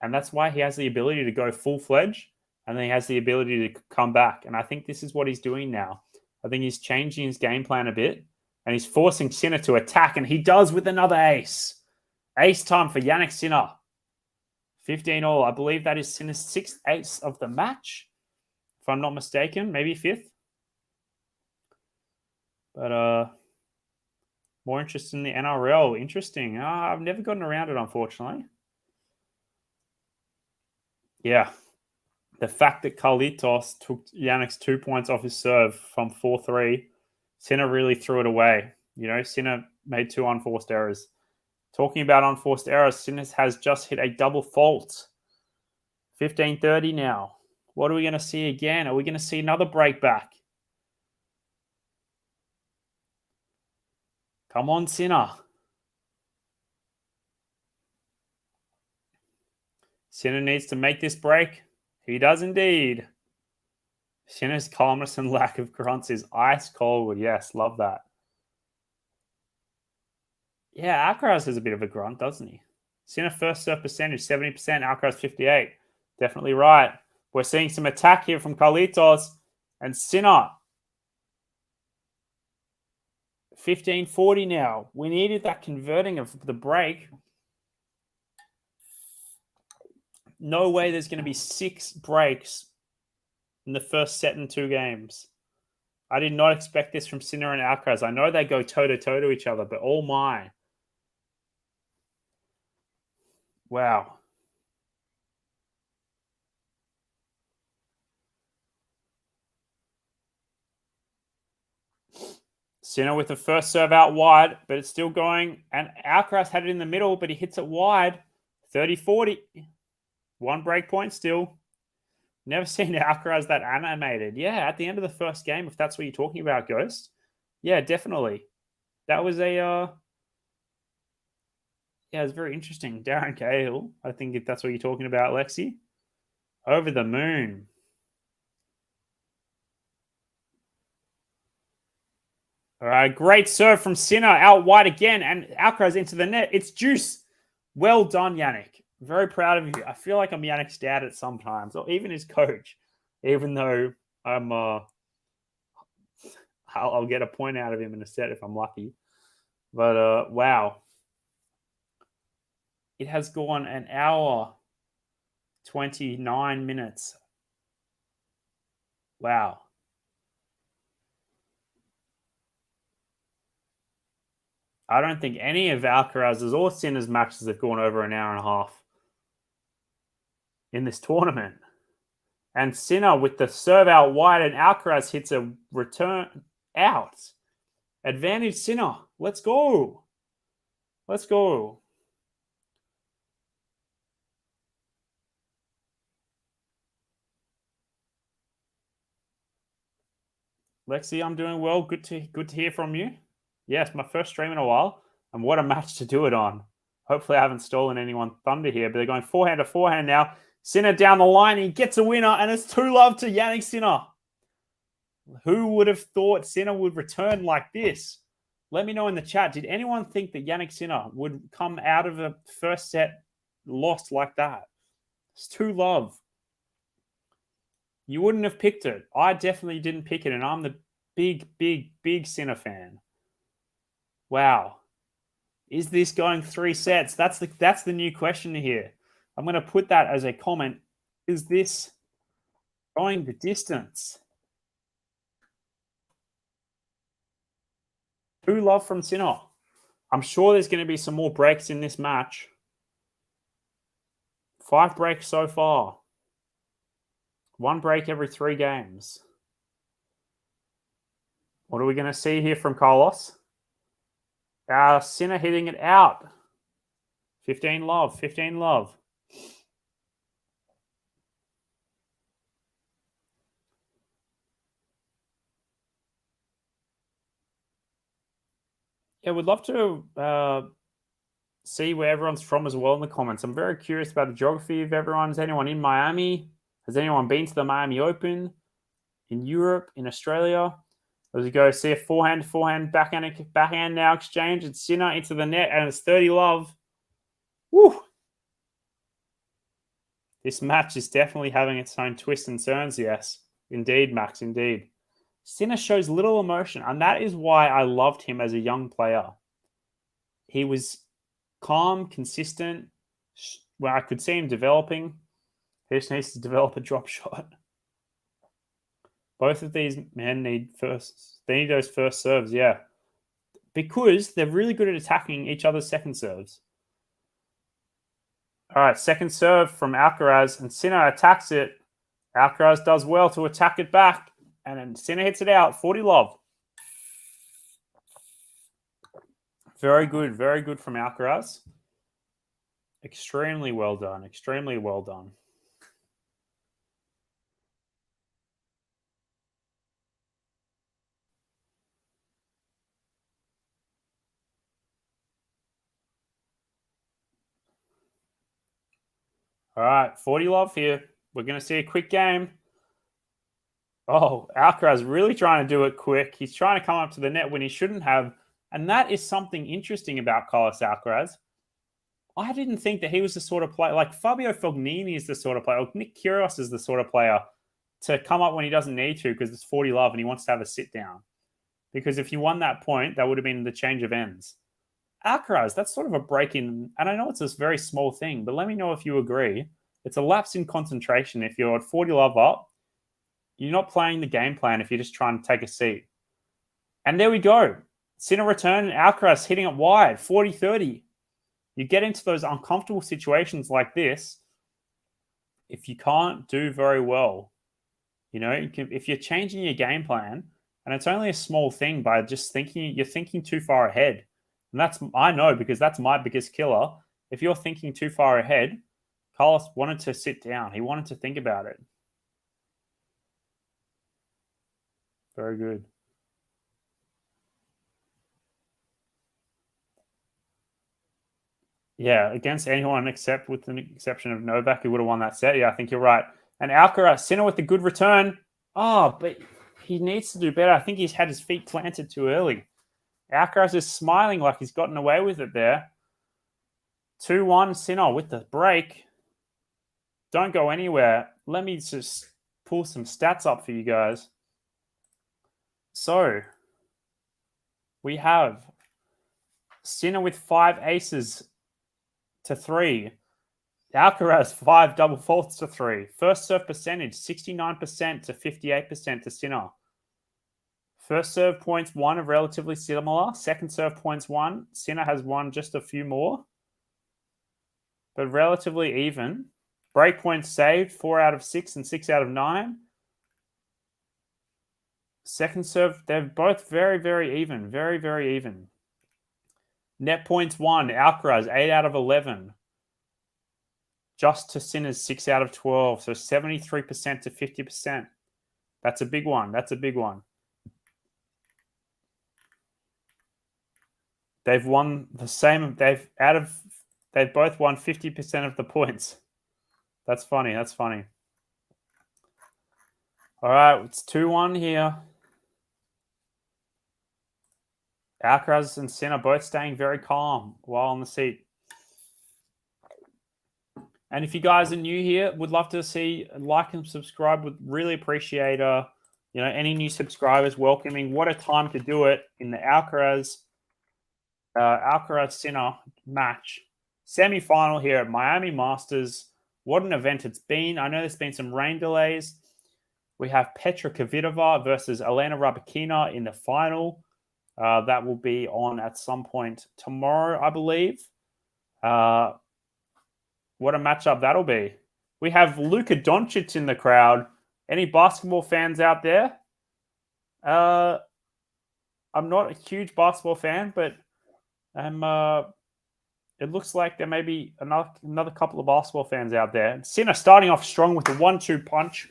Speaker 1: And that's why he has the ability to go full-fledged, and then he has the ability to come back. And I think this is what he's doing now. I think he's changing his game plan a bit, and he's forcing Sinner to attack, and he does with another ace. Ace time for Jannik Sinner. 15-all. I believe that is Sinner's 6th ace of the match, if I'm not mistaken. Maybe 5th. But more interest in the NRL. Interesting. I've never gotten around it, unfortunately. Yeah. The fact that Carlitos took Jannik's 2 points off his serve from 4-3, Sinner really threw it away. Sinner made 2 unforced errors. Talking about unforced errors, Sinner has just hit a double fault. 15-30 now. What are we going to see again? Are we going to see another break back? Come on, Sinner. Sinner needs to make this break. He does indeed. Sinner's calmness and lack of grunts is ice cold. Yes, love that. Yeah, Alcaraz has a bit of a grunt, doesn't he? Sinner first serve percentage, 70%. Alcaraz, 58%. Definitely right. We're seeing some attack here from Carlitos and Sinner. 15-40 now. We needed that converting of the break. No way there's going to be 6 breaks in the first set in 2 games. I did not expect this from Sinner and Alcaraz. I know they go toe-to-toe to each other, but oh my. Wow. Sinner with the first serve out wide, but it's still going. And Alcaraz had it in the middle, but he hits it wide. 30-40. 1 break point still. Never seen Alcaraz that animated. Yeah, at the end of the first game, if that's what you're talking about, Ghost. Yeah, definitely. That was yeah, it's very interesting. Darren Cahill, I think if that's what you're talking about, Lexi. Over the moon. All right, great serve from Sinner out wide again, and Alcaraz into the net. It's juice. Well done, Jannik. Very proud of you. I feel like I'm Jannik's dad at sometimes, or even his coach, even though I'll get a point out of him in a set if I'm lucky. But wow, it has gone an hour, 29 minutes. Wow. I don't think any of Alcaraz's or Sinner's matches have gone over an hour and a half in this tournament. And Sinner with the serve out wide, and Alcaraz hits a return out. Advantage Sinner. Let's go. Let's go. Lexi, I'm doing well. Good to hear from you. Yes, my first stream in a while. And what a match to do it on. Hopefully I haven't stolen anyone's thunder here, but they're going forehand to forehand now. Sinner down the line. He gets a winner, and it's 2-love to Jannik Sinner. Who would have thought Sinner would return like this? Let me know in the chat. Did anyone think that Jannik Sinner would come out of a first set lost like that? It's 2-love. You wouldn't have picked it. I definitely didn't pick it, and I'm the big Sinner fan. Wow. Is this going 3 sets? That's the new question here. I'm going to put that as a comment. Is this going the distance? 2-love from Sinner. I'm sure there's going to be some more breaks in this match. 5 breaks so far. 1 break every 3 games. What are we going to see here from Carlos? Sinner hitting it out. 15-love, 15-love. Yeah, we'd love to see where everyone's from as well in the comments. I'm very curious about the geography of everyone. Is anyone in Miami? Has anyone been to the Miami Open? In Europe? In Australia? As we go, see a forehand, backhand now exchange. It's Sinner into the net, and it's 30-love. Woo! This match is definitely having its own twists and turns, yes. Indeed, Max, indeed. Sinner shows little emotion, and that is why I loved him as a young player. He was calm, consistent, where I could see him developing. He just needs to develop a drop shot. Both of these men need those first serves, yeah. Because they're really good at attacking each other's second serves. All right, second serve from Alcaraz, and Sinner attacks it. Alcaraz does well to attack it back, and then Sinner hits it out. 40-love. Very good from Alcaraz. Extremely well done. Extremely well done. All right, 40-love here. We're going to see a quick game. Oh, Alcaraz really trying to do it quick. He's trying to come up to the net when he shouldn't have. And that is something interesting about Carlos Alcaraz. I didn't think that he was the sort of player, like Fabio Fognini is the sort of player, or Nick Kyrgios is the sort of player to come up when he doesn't need to because it's 40-love and he wants to have a sit down. Because if he won that point, that would have been the change of ends. Alcaraz, that's sort of a break in, and I know it's this very small thing, but let me know if you agree. It's a lapse in concentration. If you're at 40-love up, you're not playing the game plan if you're just trying to take a seat. And there we go. Sinner return and Alcaraz hitting it wide, 40-30. You get into those uncomfortable situations like this, if you can't do very well, if you're changing your game plan, and it's only a small thing by just you're thinking too far ahead. And I know because that's my biggest killer. If you're thinking too far ahead, Carlos wanted to sit down. He wanted to think about it. Very good. Yeah, against anyone except with the exception of Novak, who would have won that set. Yeah, I think you're right. And Alcaraz, Sinner with the good return. Oh, but he needs to do better. I think he's had his feet planted too early. Alcaraz is smiling like he's gotten away with it there. 2-1 Sinner with the break. Don't go anywhere. Let me just pull some stats up for you guys. So, we have Sinner with 5 aces to 3. Alcaraz, 5 double faults to 3. First serve percentage, 69% to 58% to Sinner. First serve points won are relatively similar. Second serve points won. Sinner has won just a few more, but relatively even. Break points saved, 4 out of 6 and 6 out of 9. Second serve, they're both very, very even. Very, very even. Net points won, Alcaraz, 8 out of 11. Just to Sinner's 6 out of 12. So 73% to 50%. That's a big one. That's a big one. They've won the same. They've both won 50% of the points. That's funny. That's funny. All right, it's 2-1 here. Alcaraz and Sinner both staying very calm while on the seat. And if you guys are new here, would love to see like and subscribe. Would really appreciate any new subscribers welcoming. What a time to do it in the Alcaraz Sinner match. Semi-final here at Miami Masters. What an event it's been. I know there's been some rain delays. We have Petra Kvitova versus Elena Rybakina in the final. That will be on at some point tomorrow, I believe. What a matchup that'll be. We have Luka Doncic in the crowd. Any basketball fans out there? I'm not a huge basketball fan, but it looks like there may be another couple of basketball fans out there. Sinner starting off strong with a 1-2 punch.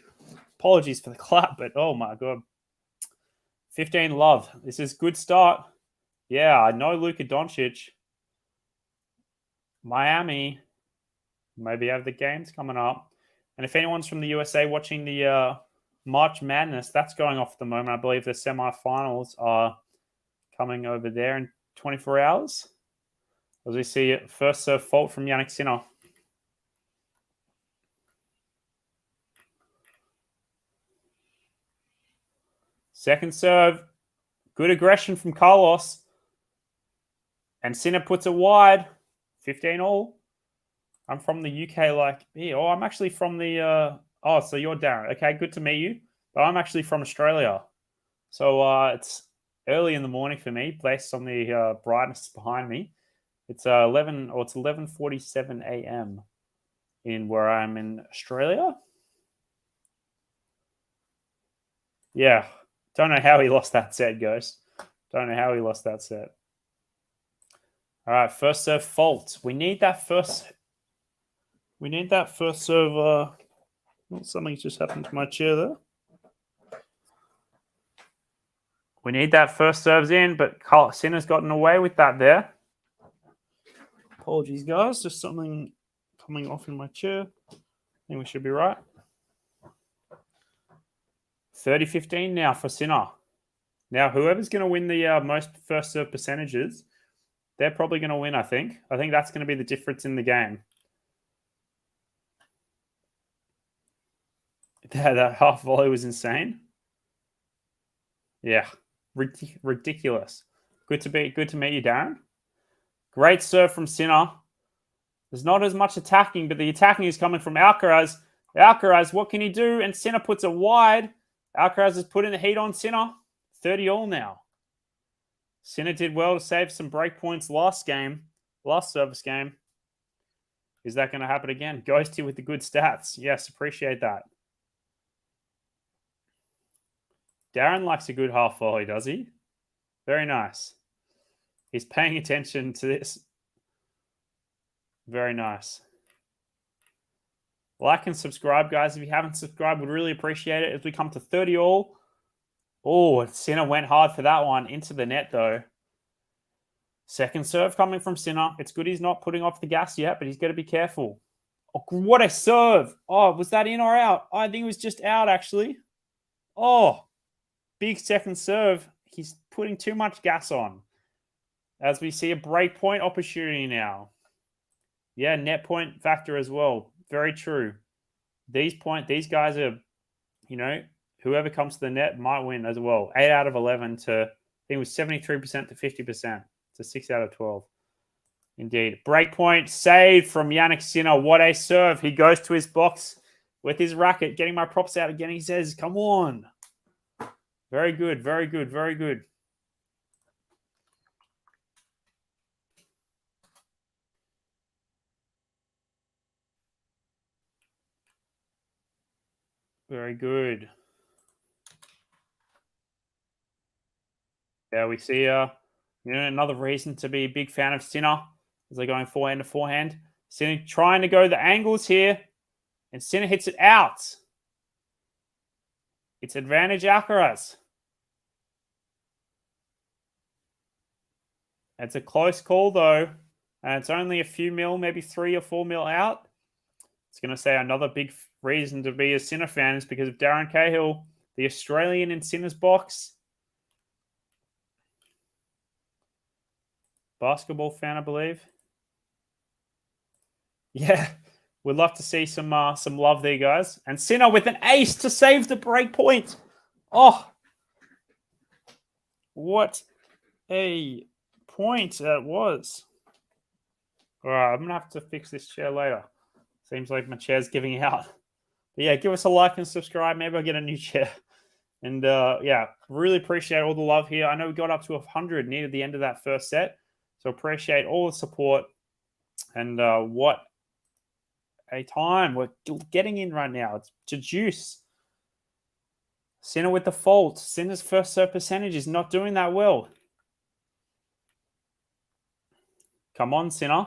Speaker 1: Apologies for the clap, but oh my God. 15 love. This is a good start. Yeah, I know Luka Doncic. Miami. Maybe have the games coming up. And if anyone's from the USA watching the March Madness, that's going off at the moment. I believe the semifinals are coming over there in 24 hours. As we see first serve fault from Jannik Sinner. Second serve. Good aggression from Carlos. And Sinner puts it wide. 15 all. I'm from the UK I'm actually from the... so you're Darren. Okay, good to meet you. But I'm actually from Australia. So it's early in the morning for me based on the brightness behind me. It's 11:47 a.m. in where I'm in Australia. Yeah. Don't know how he lost that set, guys. Don't know how he lost that set. All right, first serve fault. We need that first serve. Something just happened to my chair there. We need that first serves in, but Sinner's gotten away with that there. Apologies, guys. Just something coming off in my chair. I think we should be right. 30-15 now for Sinner. Now, whoever's going to win the most first serve percentages, they're probably going to win, I think. I think that's going to be the difference in the game. That half volley was insane. Yeah, ridiculous. Good to meet you, Darren. Great serve from Sinner. There's not as much attacking, but the attacking is coming from Alcaraz. Alcaraz, what can he do? And Sinner puts it wide. Alcaraz is putting the heat on Sinner. 30 all now. Sinner did well to save some break points last service game. Is that going to happen again? Ghosty with the good stats. Yes, appreciate that. Darren likes a good half volley, does he? Very nice. He's paying attention to this. Very nice. Like and subscribe, guys. If you haven't subscribed, would really appreciate it. As we come to 30 all. Oh, Sinner went hard for that one. Into the net, though. Second serve coming from Sinner. It's good he's not putting off the gas yet, but he's got to be careful. Oh, what a serve. Oh, was that in or out? I think it was just out, actually. Oh, big second serve. He's putting too much gas on. As we see a break point opportunity now. Yeah, net point factor as well. Very true. These guys are, whoever comes to the net might win as well. 8 out of 11 to, I think it was 73% to 50%. To 6 out of 12. Indeed. Breakpoint saved from Jannik Sinner. What a serve. He goes to his box with his racket, getting my props out again. He says, come on. Very good, very good, very good. Very good. Yeah, we see another reason to be a big fan of Sinner as they're going forehand to forehand. Sinner trying to go the angles here, and Sinner hits it out. It's advantage Alcaraz. It's a close call, though, and it's only a few mil, maybe 3 or 4 mil out. It's going to say another big reason to be a Sinner fan is because of Darren Cahill, the Australian in Sinner's box. Basketball fan, I believe. Yeah, we'd love to see some love there, guys. And Sinner with an ace to save the break point. Oh, what a point that was. All right, I'm going to have to fix this chair later. Seems like my chair's giving out. But yeah, give us a like and subscribe. Maybe I'll get a new chair. And yeah, really appreciate all the love here. I know we got up to 100 near the end of that first set. So appreciate all the support. And what a time we're getting in right now. It's to juice. Sinner with the fault. Sinner's first serve percentage is not doing that well. Come on, Sinner.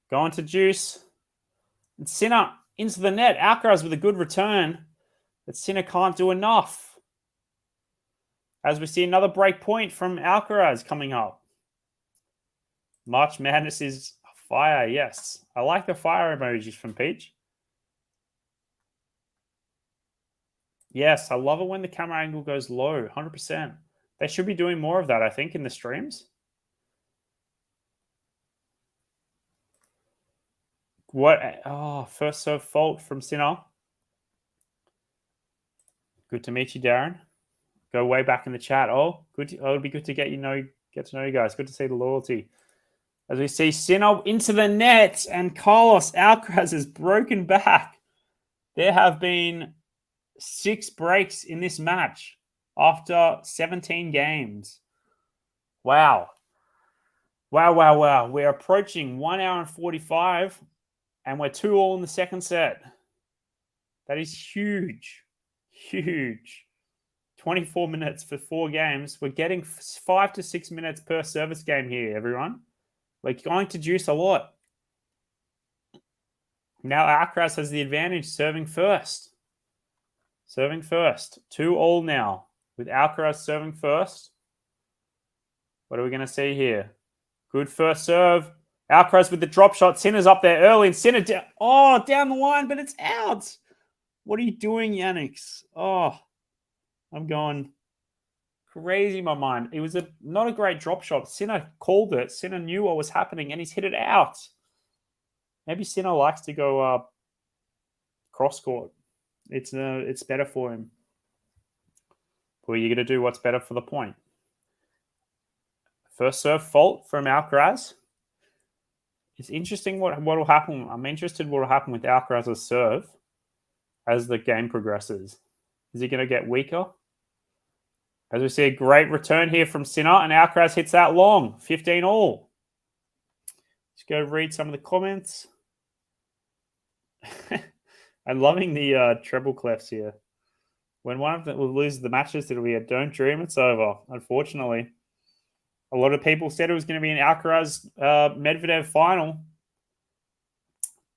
Speaker 1: Going to juice. And Sinner into the net. Alcaraz with a good return. But Sinner can't do enough. As we see another break point from Alcaraz coming up. March Madness is fire, yes. I like the fire emojis from Peach. Yes, I love it when the camera angle goes low, 100%. They should be doing more of that, I think, in the streams. What? Oh, first serve fault from Sinner. Good to meet you, Darren. Go way back in the chat. Oh, good. It'll be good to get to know you guys. Good to see the loyalty. As we see Sinner into the net and Carlos Alcaraz has broken back. There have been 6 breaks in this match after 17 games. Wow. Wow, wow, wow. We're approaching 1 hour and 45 and we're 2-2 in the second set. That is huge. Huge. 24 minutes for 4 games. We're getting 5 to 6 minutes per service game here, everyone. We're going to juice a lot. Now Alcaraz has the advantage serving first. Serving first. 2-2 now with Alcaraz serving first. What are we going to see here? Good first serve. Alcaraz with the drop shot. Sinner's up there early and Sinner down the line, but it's out. What are you doing, Jannik? Oh, I'm going crazy in my mind. It was not a great drop shot. Sinner called it. Sinner knew what was happening and he's hit it out. Maybe Sinner likes to go cross court. It's better for him. Well, you're going to do what's better for the point. First serve fault from Alcaraz. It's interesting what will happen. I'm interested what will happen with Alcaraz's serve as the game progresses. Is he going to get weaker? As we see a great return here from Sinner, and Alcaraz hits that long, 15-all. Let's go read some of the comments. I'm loving the treble clefs here. When one of them loses the matches, it'll be a don't dream it's over, unfortunately. A lot of people said it was going to be an Alcaraz Medvedev final.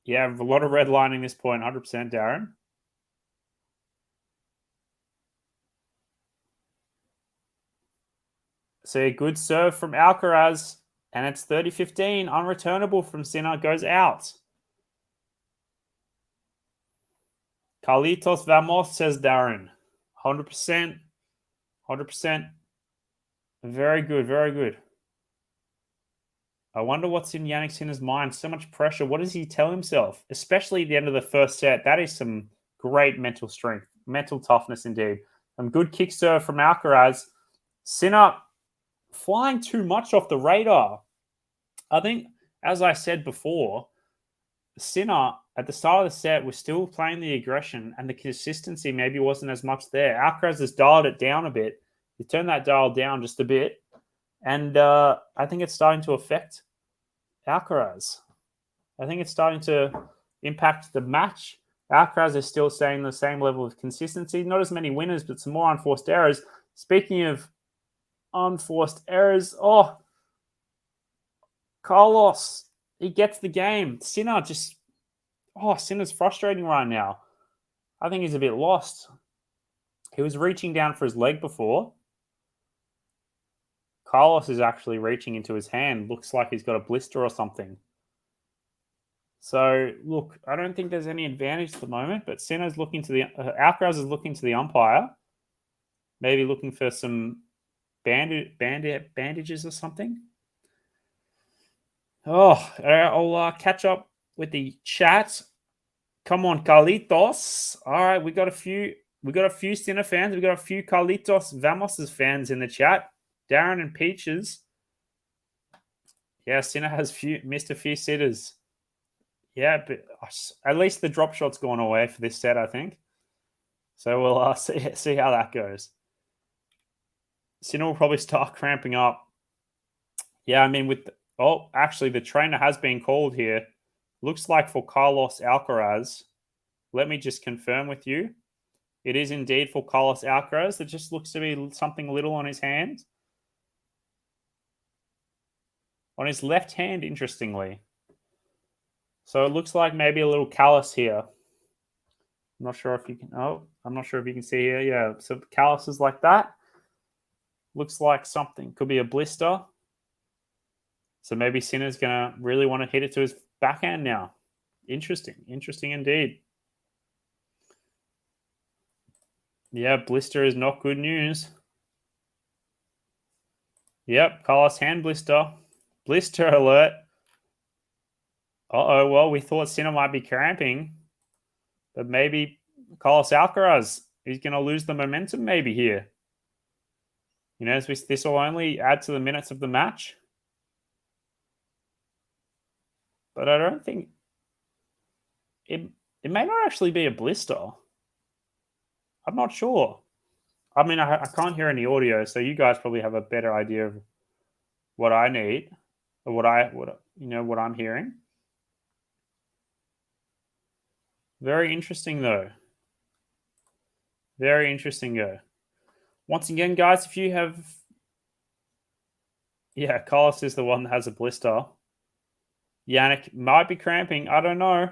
Speaker 1: Yeah, a lot of redlining this point, 100%, Darren. See a good serve from Alcaraz. And it's 30-15. Unreturnable from Sinner. Goes out. Carlitos Vamos, says Darren. 100%. 100%. Very good. Very good. I wonder what's in Jannik Sinner's mind. So much pressure. What does he tell himself? Especially at the end of the first set. That is some great mental strength. Mental toughness indeed. Some good kick serve from Alcaraz. Sinner flying too much off the radar. I think, as I said before, Sinner at the start of the set was still playing the aggression and the consistency maybe wasn't as much there. Alcaraz has dialed it down a bit. He turned that dial down just a bit. And I think it's starting to affect Alcaraz. I think it's starting to impact the match. Alcaraz is still staying the same level of consistency. Not as many winners, but some more unforced errors. Speaking of unforced errors, Carlos, he gets the game. Sinner's frustrating right now. I think he's a bit lost. He was reaching down for his leg before. Carlos is actually reaching into his hand. Looks like he's got a blister or something. So, look, I don't think there's any advantage at the moment, but Sinner's looking to the Alcaraz is looking to the umpire, maybe looking for some bandages or something. I'll catch up with the chat. Come on, Carlitos. All right, we got a few Sinner fans. We got a few Carlitos Vamos' fans in the chat. Darren and Peaches. Yeah, Sinner has missed a few sitters. Yeah, but at least the drop shot's gone away for this set, I think. So we'll see how that goes. Sinner will probably start cramping up. Yeah, I mean, actually, the trainer has been called here. Looks like for Carlos Alcaraz. Let me just confirm with you. It is indeed for Carlos Alcaraz. There just looks to be something little on his hand. On his left hand, interestingly. So it looks like maybe a little callus here. I'm not sure if you can. I'm not sure if you can see here. Yeah, so calluses like that. Looks like something. Could be a blister. So maybe Sinner's going to really want to hit it to his backhand now. Interesting. Interesting indeed. Yeah, blister is not good news. Yep, Carlos hand blister. Blister alert. Well, we thought Sinner might be cramping. But maybe Carlos Alcaraz, he's going to lose the momentum maybe here. You know, this will only add to the minutes of the match. But I don't think it may not actually be a blister. I'm not sure. I mean, I can't hear any audio, so you guys probably have a better idea of what I need or what I'm hearing. Very interesting, though. Very interesting, though. Once again, guys, if you have... Yeah, Carlos is the one that has a blister. Jannik might be cramping. I don't know.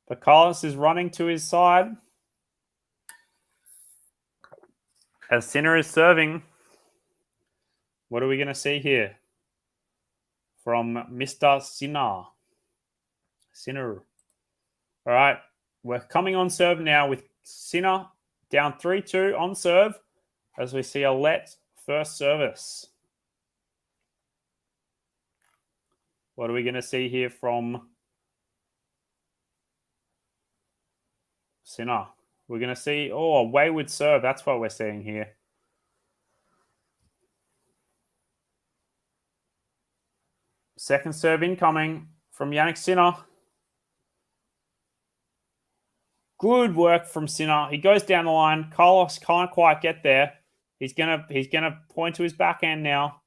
Speaker 1: But Carlos is running to his side. As Sinner is serving. What are we going to see here? From Mr. Sinner. All right. We're coming on serve now with Sinner down 3-2 on serve as we see a let first service. What are we going to see here from Sinner? We're going to see, a wayward serve. That's what we're seeing here. Second serve incoming from Jannik Sinner. Good work from Sinner. He goes down the line. Carlos can't quite get there. He's gonna point to his backhand now.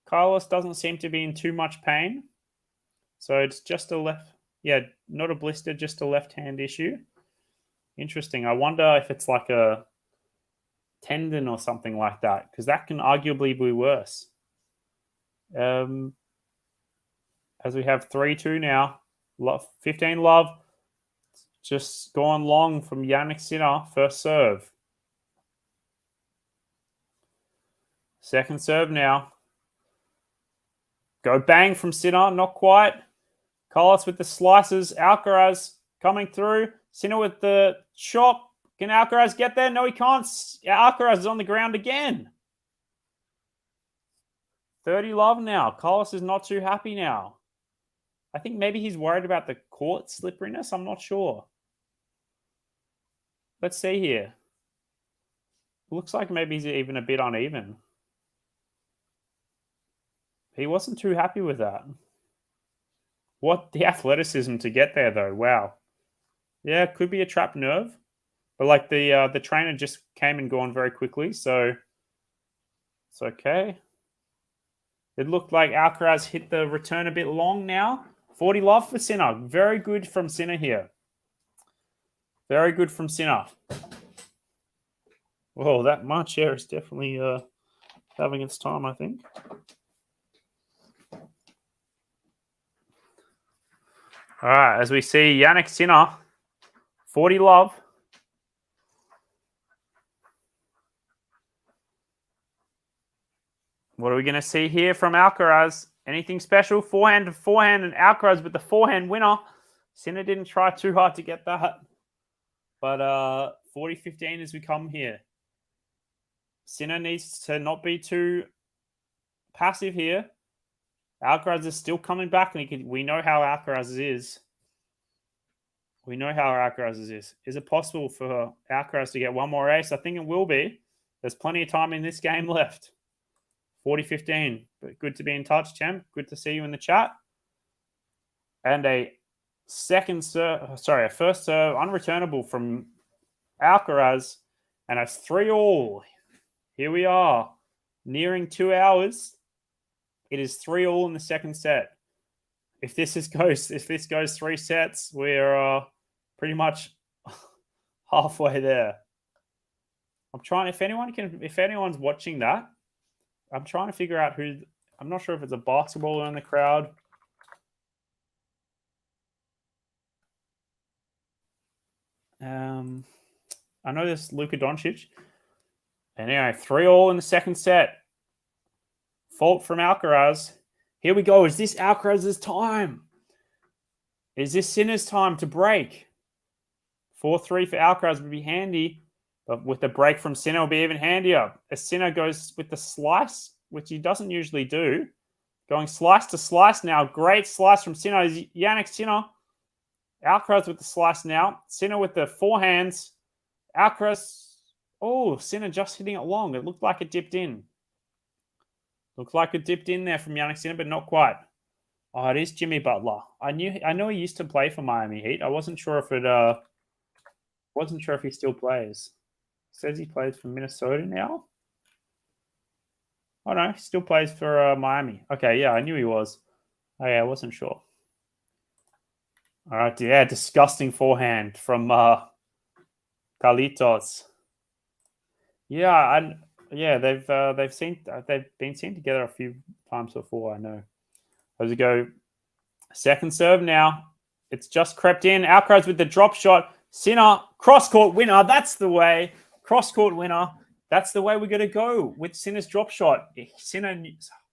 Speaker 1: Carlos doesn't seem to be in too much pain. So it's just a left... Yeah, not a blister, just a left-hand issue. Interesting. I wonder if it's like a tendon or something like that, because that can arguably be worse. As we have 3-2 now. 15 love. Just gone long from Jannik Sinner. First serve. Second serve now. Go bang from Sinner, not quite. Carlos with the slices. Alcaraz coming through. Sinner with the chop. Can Alcaraz get there? No, he can't. Alcaraz is on the ground again. 30 love now. Carlos is not too happy now. I think maybe he's worried about the court slipperiness. I'm not sure. Let's see here. Looks like maybe he's even a bit uneven. He wasn't too happy with that. What the athleticism to get there, though. Wow. Yeah, it could be a trapped nerve. But like the trainer just came and gone very quickly, so it's okay. It looked like Alcaraz hit the return a bit long now. 40 love for Sinner. Very good from Sinner here. Very good from Sinner. Well, that March here is definitely having its time, I think. All right, as we see Jannik Sinner, 40 love. What are we going to see here from Alcaraz? Anything special? Forehand to forehand, and Alcaraz with the forehand winner. Sinner didn't try too hard to get that. But 40-15 as we come here. Sinner needs to not be too passive here. Alcaraz is still coming back, and we know how Alcaraz is. We know how Alcaraz is. Is it possible for Alcaraz to get one more ace? I think it will be. There's plenty of time in this game left. 40-15. But good to be in touch, champ. Good to see you in the chat. And a first serve unreturnable from Alcaraz, and a 3-all. Here we are, nearing 2 hours. It is 3-all in the second set. If this goes 3 sets, we're pretty much halfway there. I'm trying. If anyone's watching that, I'm trying to figure out who. I'm not sure if it's a basketballer in the crowd. I know there's Luka Doncic. And anyway, 3-all in the second set. Fault from Alcaraz. Here we go. Is this Alcaraz's time? Is this Sinner's time to break? 4-3 for Alcaraz would be handy, but with the break from Sinner will be even handier. As Sinner goes with the slice, which he doesn't usually do. Going slice to slice now. Great slice from Sinner. Is Jannik Sinner. Alcaraz with the slice now. Sinner with the forehands. Alcaraz. Oh, Sinner just hitting it long. It looked like it dipped in. Looked like it dipped in there from Jannik Sinner, but not quite. Oh, it is Jimmy Butler. I know he used to play for Miami Heat. I wasn't sure if he still plays. Says he plays for Minnesota now. Oh no, he still plays for Miami. Okay, yeah, I knew he was. Oh yeah, I wasn't sure. All right, yeah, disgusting forehand from Carlitos. Yeah, they've been seen together a few times before. I know. As we go, second serve now. It's just crept in. Alcaraz with the drop shot. Sinner cross court winner. That's the way. Cross court winner. That's the way we're going to go with Sinner's drop shot.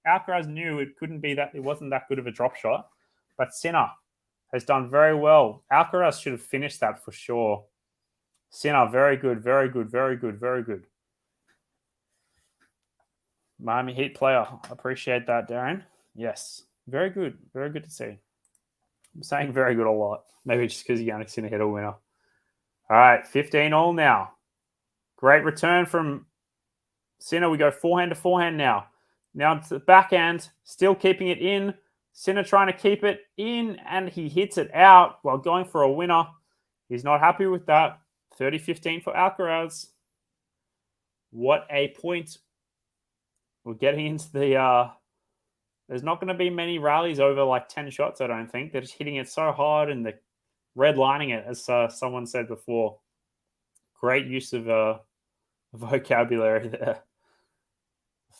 Speaker 1: Alcaraz knew it couldn't be that. It wasn't that good of a drop shot, but Sinner has done very well. Alcaraz should have finished that for sure. Sinner, very good, very good, very good, very good. Miami Heat player. Appreciate that, Darren. Yes. Very good. Very good to see. I'm saying very good a lot. Maybe just because Jannik Sinner hit a winner. All right, 15-all now. Great return from Sinner. We go forehand to forehand now. Now to the backhand, still keeping it in. Sinner trying to keep it in, and he hits it out while going for a winner. He's not happy with that. 30-15 for Alcaraz. What a point. We're getting into the... there's not going to be many rallies over like 10 shots, I don't think. They're just hitting it so hard and they're redlining it, as someone said before. Great use of vocabulary there.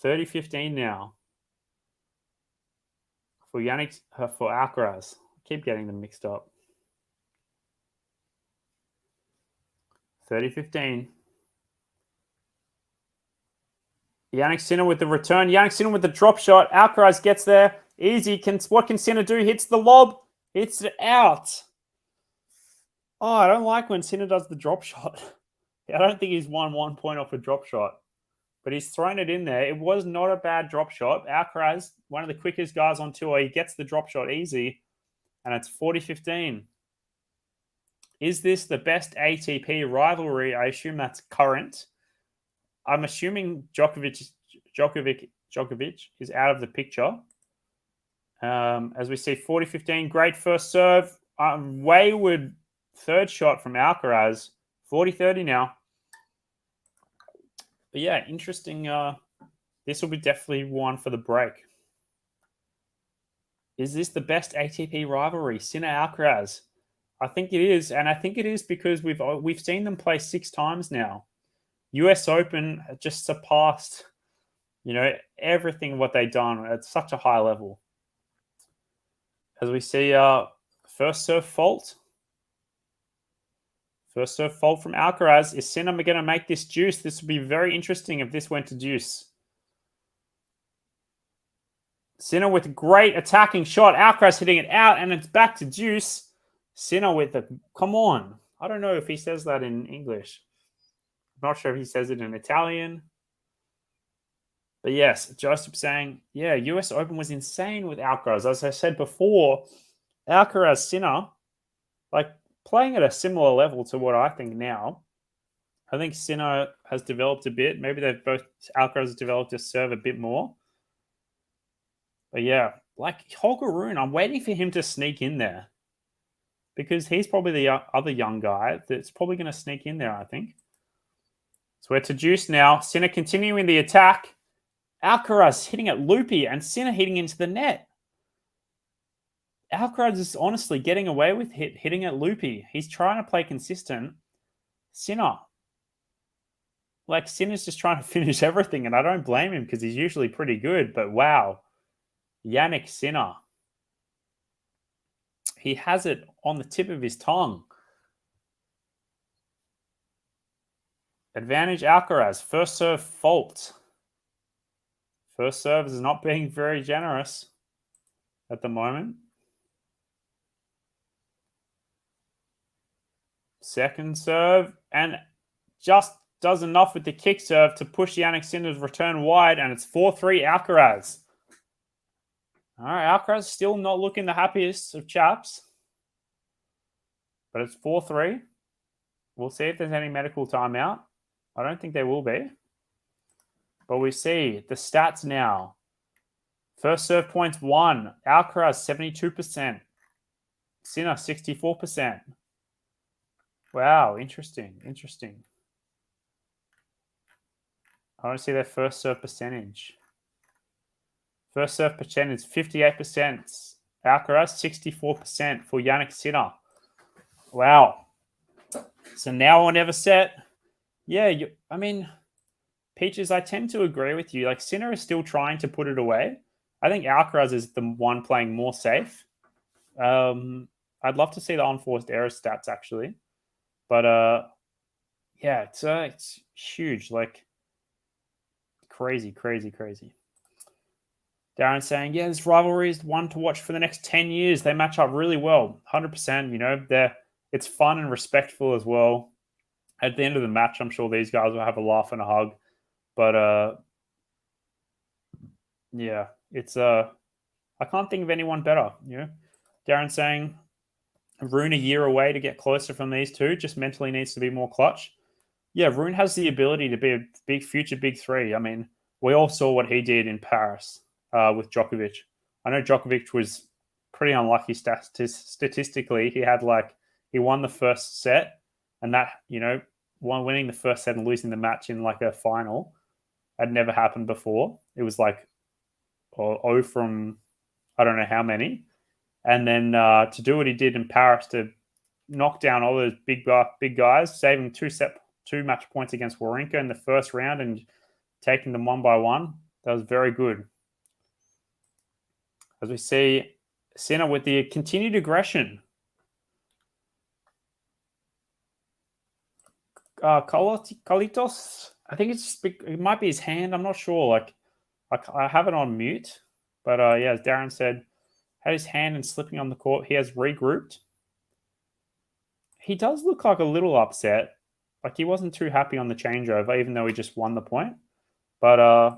Speaker 1: 30-15 now. For Alcaraz. I keep getting them mixed up. 30-15. Jannik Sinner with the return. Jannik Sinner with the drop shot. Alcaraz gets there. Easy. What can Sinner do? Hits the lob. Hits it out. Oh, I don't like when Sinner does the drop shot. I don't think he's won 1 point off a drop shot, but he's thrown it in there. It was not a bad drop shot. Alcaraz, one of the quickest guys on tour, he gets the drop shot easy, and it's 40-15. Is this the best ATP rivalry? I assume that's current. I'm assuming Djokovic is out of the picture. As we see, 40-15, great first serve. Wayward third shot from Alcaraz. 40-30 now. But yeah, interesting. This will be definitely one for the break. Is this the best ATP rivalry? Sinner Alcaraz. I think it is, and I think it is because we've seen them play 6 times now. US Open just surpassed, everything what they've done at such a high level. As we see, first serve fault. First serve fault from Alcaraz. Is Sinner going to make this deuce? This would be very interesting if this went to deuce. Sinner with a great attacking shot. Alcaraz hitting it out, and it's back to deuce. Sinner with a... Come on. I don't know if he says that in English. I'm not sure if he says it in Italian. But yes, Joseph saying, yeah, US Open was insane with Alcaraz. As I said before, Alcaraz, Sinner, playing at a similar level to what I think now. I think Sinner has developed a bit. Maybe Alcaraz has developed his serve a bit more. But yeah, Holger Rune, I'm waiting for him to sneak in there. Because he's probably the other young guy that's probably going to sneak in there, I think. So we're to deuce now. Sinner continuing the attack. Alcaraz hitting it loopy and Sinner hitting into the net. Alcaraz is honestly getting away with hitting it loopy. He's trying to play consistent. Sinner's just trying to finish everything, and I don't blame him because he's usually pretty good. But wow, Jannik Sinner. He has it on the tip of his tongue. Advantage Alcaraz. First serve fault. First serve is not being very generous at the moment. Second serve, and just does enough with the kick serve to push Jannik Sinner's return wide, and it's 4-3 Alcaraz. All right, Alcaraz still not looking the happiest of chaps, but it's 4-3. We'll see if there's any medical timeout. I don't think there will be. But we see the stats now. First serve points 1. Alcaraz 72%. Sinner 64%. Wow, interesting. I want to see their first serve percentage. First serve percentage is 58%. Alcaraz 64% for Jannik Sinner. Wow. So now or never set. Yeah, Peaches, I tend to agree with you. Sinner is still trying to put it away. I think Alcaraz is the one playing more safe. I'd love to see the unforced error stats, actually. But, yeah, it's huge. Crazy. Darren saying, yeah, this rivalry is one to watch for the next 10 years. They match up really well. 100%, it's fun and respectful as well. At the end of the match, I'm sure these guys will have a laugh and a hug. But, yeah, it's I can't think of anyone better, Darren saying, Rune a year away to get closer from these two, just mentally needs to be more clutch. Yeah, Rune has the ability to be a future big three. We all saw what he did in Paris with Djokovic. I know Djokovic was pretty unlucky statistically. He won the first set, and that, winning the first set and losing the match in a final had never happened before. It was 0 from I don't know how many. And then to do what he did in Paris to knock down all those big guys, saving two match points against Wawrinka in the first round and taking them one by one, that was very good. As we see Sinner with the continued aggression. Carlitos, I think it might be his hand. I'm not sure. I have it on mute. But yeah, as Darren said, had his hand and slipping on the court. He has regrouped. He does look like a little upset. Like he wasn't too happy on the changeover, even though he just won the point. But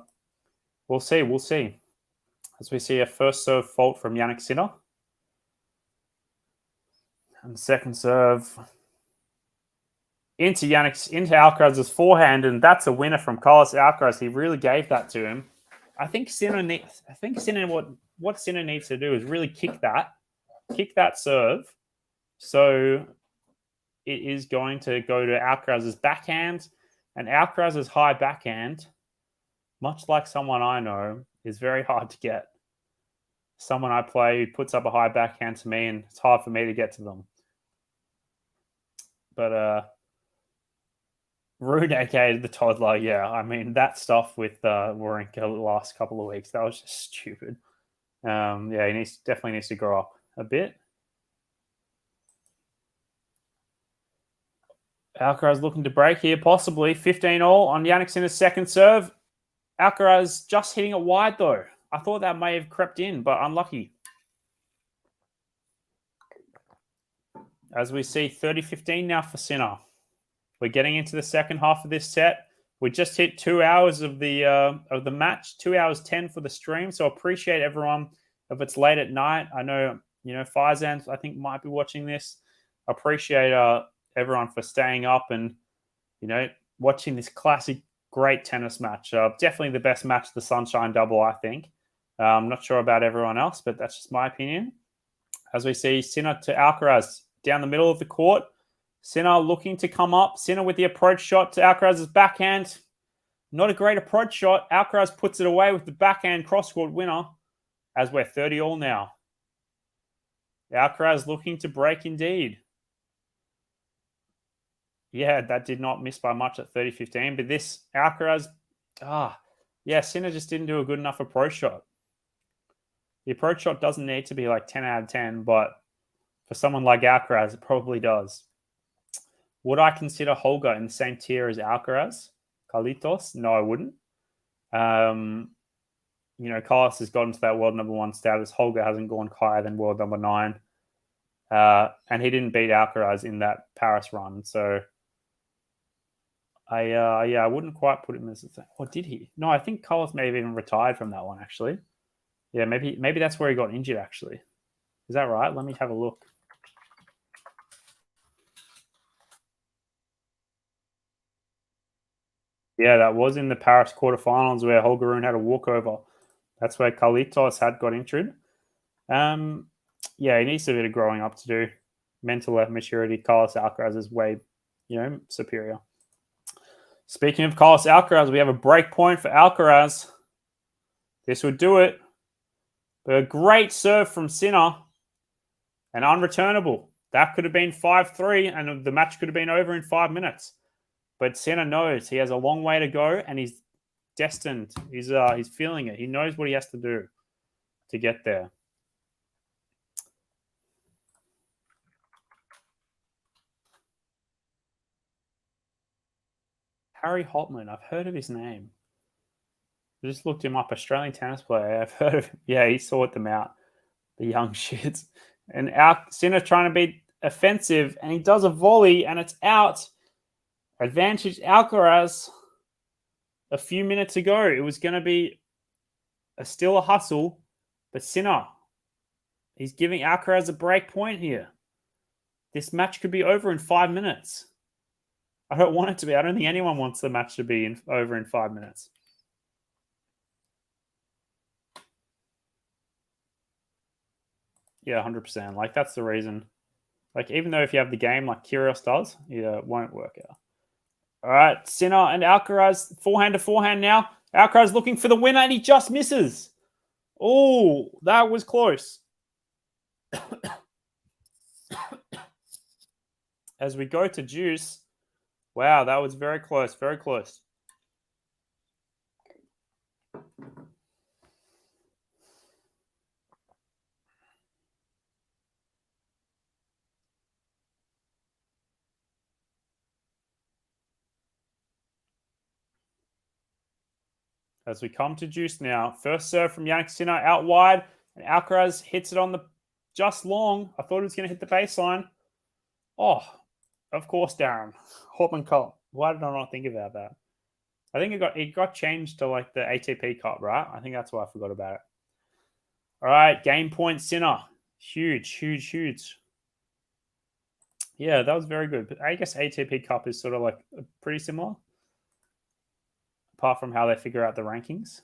Speaker 1: we'll see. We'll see. As we see a first serve fault from Jannik Sinner. And second serve into Alcaraz's forehand, and that's a winner from Carlos Alcaraz. He really gave that to him. I think Sinner what Sinner needs to do is really kick that serve. So it is going to go to Alcaraz's backhand, and Alcaraz's high backhand, much like someone I know, is very hard to get. Someone I play who puts up a high backhand to me, and it's hard for me to get to them. But Rude, aka the toddler, yeah. I mean, that stuff with Wawrinka the last couple of weeks, that was just stupid. Yeah, he definitely needs to grow up a bit. Alcaraz looking to break here, possibly 15-all on Jannik Sinner's second serve. Alcaraz just hitting it wide, though. I thought that may have crept in, but unlucky. As we see, 30-15 now for Sinner. We're getting into the second half of this set. We just hit 2 hours of the match, 2 hours 10 for the stream. So appreciate everyone. If it's late at night, I know Faizan I think might be watching this. Appreciate everyone for staying up and watching this classic great tennis match. Definitely the best match, the Sunshine Double, I think. I'm not sure about everyone else, but that's just my opinion. As we see Sinner to Alcaraz down the middle of the court. Sinner looking to come up. Sinner with the approach shot to Alcaraz's backhand. Not a great approach shot. Alcaraz puts it away with the backhand cross-court winner as we're 30-all now. Alcaraz looking to break indeed. Yeah, that did not miss by much at 30-15. But this Alcaraz, Sinner just didn't do a good enough approach shot. The approach shot doesn't need to be like 10 out of 10, but for someone like Alcaraz, it probably does. Would I consider Holger in the same tier as Alcaraz? Carlitos? No, I wouldn't. Carlos has gotten to that world number 1 status. Holger hasn't gone higher than world number 9. And he didn't beat Alcaraz in that Paris run. So, I wouldn't quite put him as a thing. Or did he? No, I think Carlos may have even retired from that one, actually. Yeah, maybe that's where he got injured, actually. Is that right? Let me have a look. Yeah, that was in the Paris quarterfinals where Holger Rune had a walkover. That's where Carlitos had got injured. Yeah, he needs a bit of growing up to do. Mental maturity, Carlos Alcaraz is way, superior. Speaking of Carlos Alcaraz, we have a break point for Alcaraz. This would do it. But a great serve from Sinner and unreturnable. That could have been 5-3 and the match could have been over in 5 minutes. But Sinner knows he has a long way to go and he's destined. He's feeling it. He knows what he has to do to get there. Harry Holtman. I've heard of his name. I just looked him up. Australian tennis player. I've heard of him. Yeah, he sorted them out. The young shits. And Sinner trying to be offensive and he does a volley and it's out. Advantage Alcaraz a few minutes ago. It was going to be still a hustle, but Sinner, he's giving Alcaraz a break point here. This match could be over in 5 minutes. I don't want it to be. I don't think anyone wants the match to be over in 5 minutes. Yeah, 100%. Like, that's the reason. Like, even though if you have the game like Kyrgios does, it won't work out. All right, Sinner and Alcaraz, forehand to forehand now. Alcaraz looking for the winner, and he just misses. Oh, that was close. As we go to juice, wow, that was very close, very close. as we come to juice now. First serve from Jannik Sinner out wide, and Alcaraz hits it on the just long. I thought it was going to hit the baseline. Oh, of course, Darren. Hopman Cup. Why did I not think about that? I think it got changed to like the ATP Cup, right? I think that's why I forgot about it. All right, game point Sinner. Huge, huge, huge. Yeah, that was very good. But I guess ATP Cup is sort of like pretty similar, apart from how they figure out the rankings.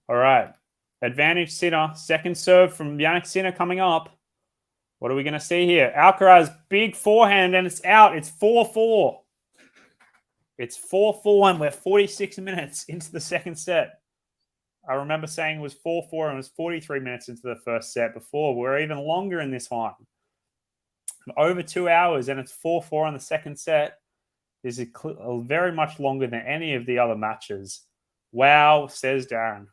Speaker 1: All right, advantage Sinner. Second serve from Jannik Sinner coming up. What are we going to see here? Alcaraz, big forehand, and it's out. It's 4-4. It's 4-4, and we're 46 minutes into the second set. I remember saying it was 4-4, and it was 43 minutes into the first set before. We're even longer in this one. Over 2 hours, and it's 4-4 in the second set. This is very much longer than any of the other matches. Wow, says Darren.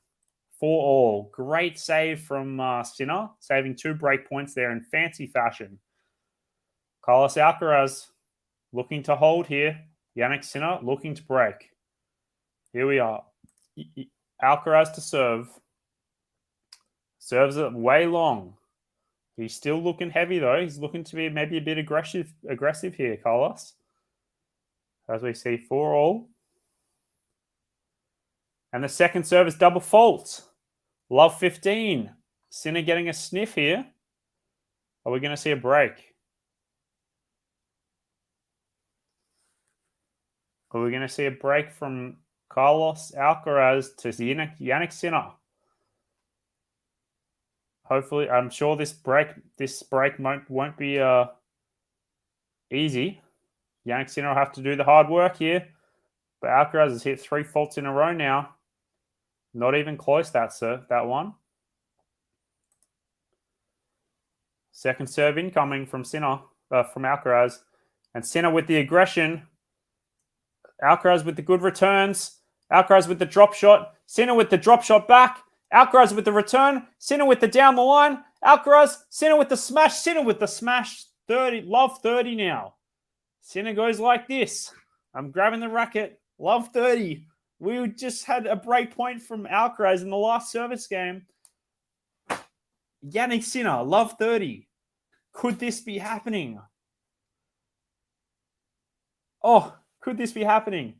Speaker 1: 4-all. Great save from Sinner, saving 2 break points there in fancy fashion. Carlos Alcaraz looking to hold here. Jannik Sinner looking to break. Here we are. Alcaraz to serve. Serves it way long. He's still looking heavy, though. He's looking to be maybe a bit aggressive here, Carlos. As we see 4-all. And the second serve is double fault. Love 15. Sinner getting a sniff here. Are we going to see a break? Are we going to see a break from Carlos Alcaraz to Jannik Sinner? Hopefully, I'm sure this break won't be easy. Jannik Sinner will have to do the hard work here. But Alcaraz has hit 3 faults in a row now. Not even close, that one. Second serve incoming from Sinner, from Alcaraz. And Sinner with the aggression. Alcaraz with the good returns. Alcaraz with the drop shot. Sinner with the drop shot back. Alcaraz with the return. Sinner with the down the line. Alcaraz. Sinner with the smash. Sinner with the smash. 30. Love 30 now. Sinner goes like this. I'm grabbing the racket. Love 30. We just had a break point from Alcaraz in the last service game. Jannik Sinner. Love 30. Could this be happening? Oh, could this be happening?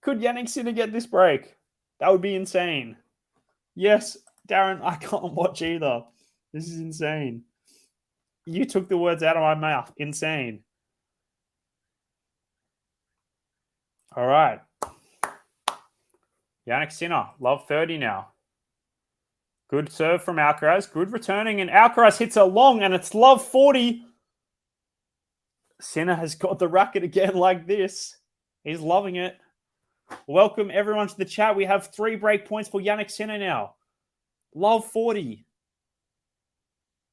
Speaker 1: Could Jannik Sinner get this break? That would be insane. Yes, Darren, I can't watch either. This is insane. You took the words out of my mouth. Insane. All right. Jannik Sinner, love 30 now. Good serve from Alcaraz. Good returning, and Alcaraz hits a long, and it's love 40. Sinner has got the racket again like this. He's loving it. Welcome everyone to the chat. We have 3 break points for Jannik Sinner now. Love 40.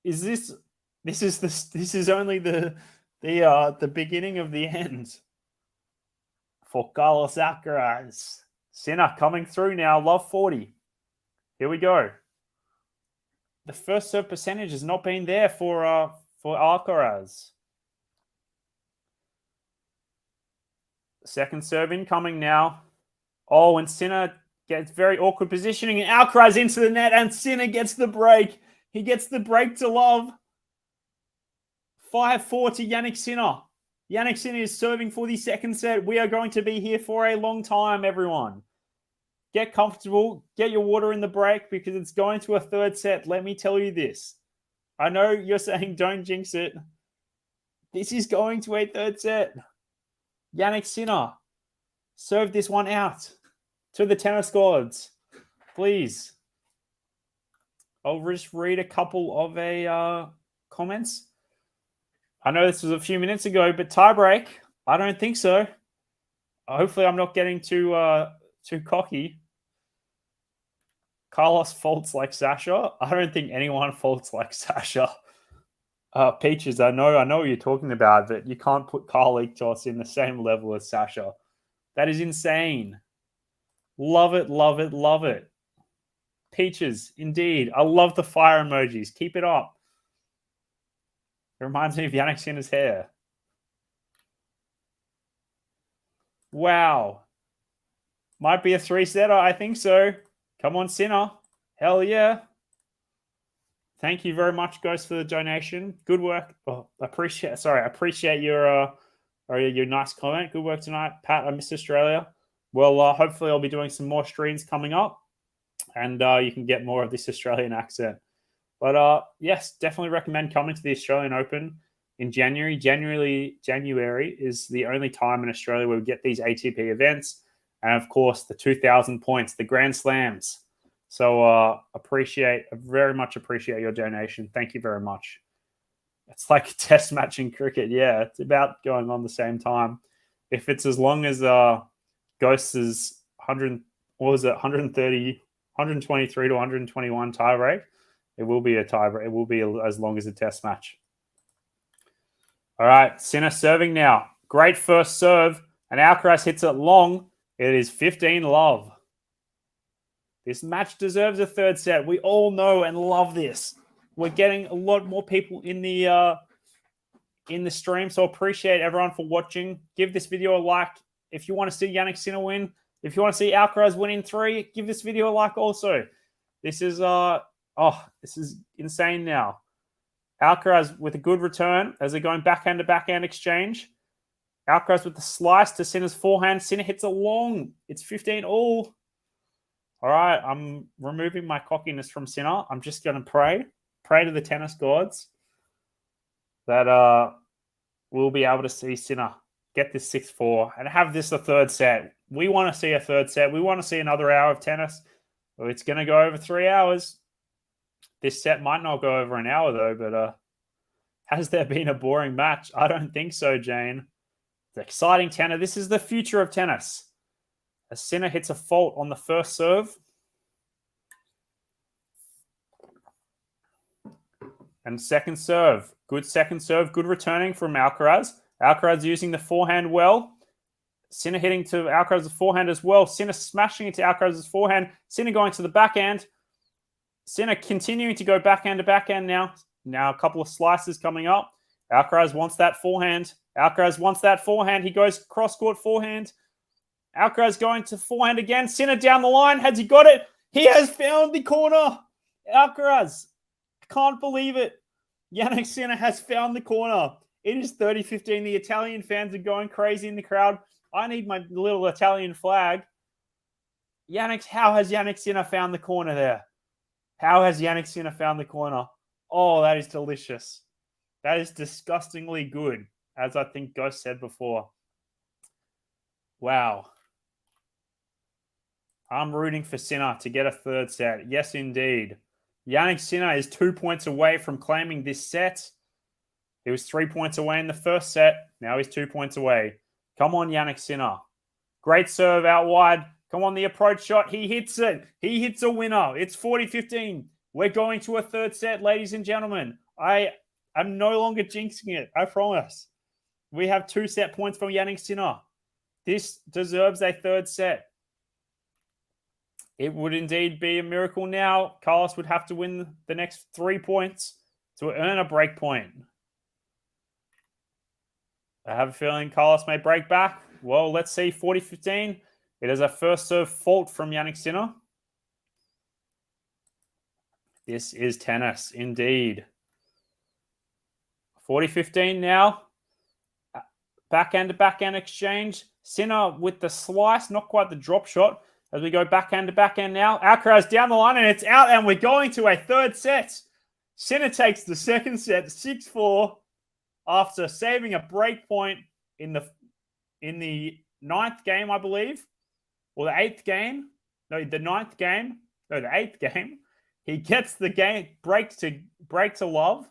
Speaker 1: This is only the beginning of the end for Carlos Alcaraz. Sinner coming through now. Love 40. Here we go. The first serve percentage has not been there for Alcaraz. Second serve incoming now. Oh, and Sinner gets very awkward positioning, and Alcaraz into the net, and Sinner gets the break. He gets the break to love. 5-4 to Jannik Sinner. Jannik Sinner is serving for the second set. We are going to be here for a long time, everyone. Get comfortable. Get your water in the break because it's going to a third set. Let me tell you this. I know you're saying don't jinx it. This is going to a third set. Jannik Sinner, serve this one out to the tennis gods, please. I'll just read a couple of comments. I know this was a few minutes ago, but tiebreak, I don't think so. Hopefully, I'm not getting too cocky. Carlos faults like Sasha. I don't think anyone faults like Sasha. Peaches, I know what you're talking about, but you can't put Carlitos in the same level as Sasha. That is insane. Love it, love it, love it. Peaches, indeed. I love the fire emojis. Keep it up. It reminds me of Jannik Sinner's hair. Wow. Might be a 3-setter. I think so. Come on, Sinner. Hell yeah. Thank you very much, Ghost, for the donation. Good work. Oh, appreciate your nice comment. Good work tonight, Pat. I miss Australia. Well, hopefully I'll be doing some more streams coming up, and you can get more of this Australian accent. But yes, definitely recommend coming to the Australian Open in January. January is the only time in Australia where we get these ATP events, and of course the 2,000 points, the Grand Slams. So very much appreciate your donation. Thank you very much. It's like a test match in cricket. Yeah, it's about going on the same time. If it's as long as Ghost's 123 to 121 tie break, it will be a tie break. It will be as long as a test match. All right, Sinner serving now. Great first serve, and Alcaraz hits it long. It is 15-love. This match deserves a third set. We all know and love this. We're getting a lot more people in the stream, so appreciate everyone for watching. Give this video a like if you want to see Jannik Sinner win. If you want to see Alcaraz win in 3, give this video a like also. This is this is insane now. Alcaraz with a good return as they're going backhand to backhand exchange. Alcaraz with the slice to Sinner's forehand. Sinner hits it long. It's 15-all. All right, I'm removing my cockiness from Sinner. I'm just going to pray to the tennis gods that we'll be able to see Sinner get this 6-4 and have this a third set. We want to see a third set. We want to see another hour of tennis. Well, it's going to go over 3 hours. This set might not go over an hour, though, but has there been a boring match? I don't think so, Jane. It's exciting tennis. This is the future of tennis. As Sinner hits a fault on the first serve. And second serve. Good second serve. Good returning from Alcaraz. Alcaraz using the forehand well. Sinner hitting to Alcaraz's forehand as well. Sinner smashing into Alcaraz's forehand. Sinner going to the backhand. Sinner continuing to go backhand to backhand now. Now a couple of slices coming up. Alcaraz wants that forehand. Alcaraz wants that forehand. He goes cross-court forehand. Alcaraz going to forehand again. Sinner down the line. Has he got it? He has found the corner. Alcaraz. I can't believe it. Jannik Sinner has found the corner. It is 30-15. The Italian fans are going crazy in the crowd. I need my little Italian flag. How has Jannik Sinner found the corner there? How has Jannik Sinner found the corner? Oh, that is delicious. That is disgustingly good, as I think Ghost said before. Wow. I'm rooting for Sinner to get a third set. Yes, indeed. Jannik Sinner is 2 points away from claiming this set. He was 3 points away in the first set. Now he's 2 points away. Come on, Jannik Sinner. Great serve out wide. Come on, the approach shot. He hits it. He hits a winner. It's 40-15. We're going to a third set, ladies and gentlemen. I'm no longer jinxing it. I promise. We have 2 set points from Jannik Sinner. This deserves a third set. It would indeed be a miracle now. Carlos would have to win the next 3 points to earn a break point. I have a feeling Carlos may break back. Well, let's see. 40-15. It is a first serve fault from Jannik Sinner. This is tennis, indeed. 40-15 now. Backhand to backhand exchange. Sinner with the slice, not quite the drop shot. As we go backhand to backhand now. Alcaraz down the line and it's out, and we're going to a third set. Sinner takes the second set, 6-4, after saving a break point in the ninth game, I believe. Or the eighth game. No, the ninth game. No, the eighth game. He gets the game break to love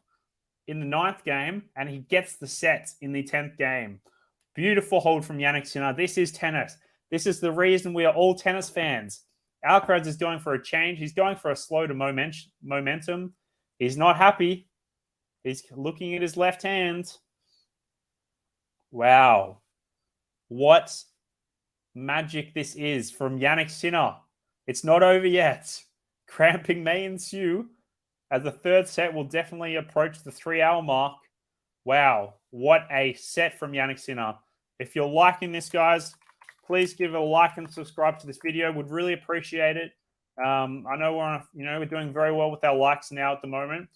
Speaker 1: in the ninth game, and he gets the set in the 10th game. Beautiful hold from Jannik Sinner. This is tennis. This is the reason we are all tennis fans. Alcaraz is going for a change. He's going for a slow to momentum. He's not happy. He's looking at his left hand. Wow. What magic this is from Jannik Sinner. It's not over yet. Cramping may ensue as the third set will definitely approach the 3-hour mark. Wow. What a set from Jannik Sinner. If you're liking this, guys, please give a like and subscribe to this video. Would really appreciate it. I know we're doing very well with our likes now at the moment.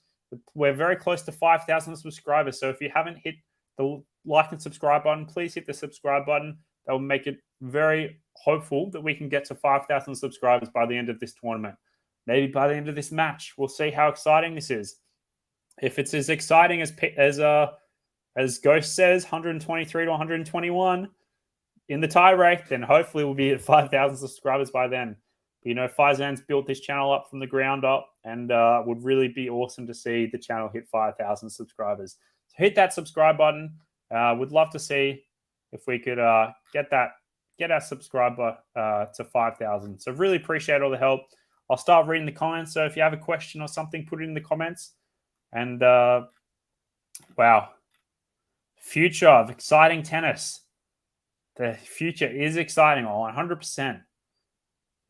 Speaker 1: We're very close to 5,000 subscribers. So if you haven't hit the like and subscribe button, please hit the subscribe button. That will make it very hopeful that we can get to 5,000 subscribers by the end of this tournament. Maybe by the end of this match. We'll see how exciting this is. If it's as exciting as Ghost says, 123 to 121 in the tie break, then hopefully we'll be at 5,000 subscribers by then. But, Faizan's built this channel up from the ground up, and would really be awesome to see the channel hit 5,000 subscribers. So hit that subscribe button. Would love to see if we could get our subscriber to 5,000. So really appreciate all the help. I'll start reading the comments. So if you have a question or something, put it in the comments. And wow, future of exciting tennis. The future is exciting, 100%.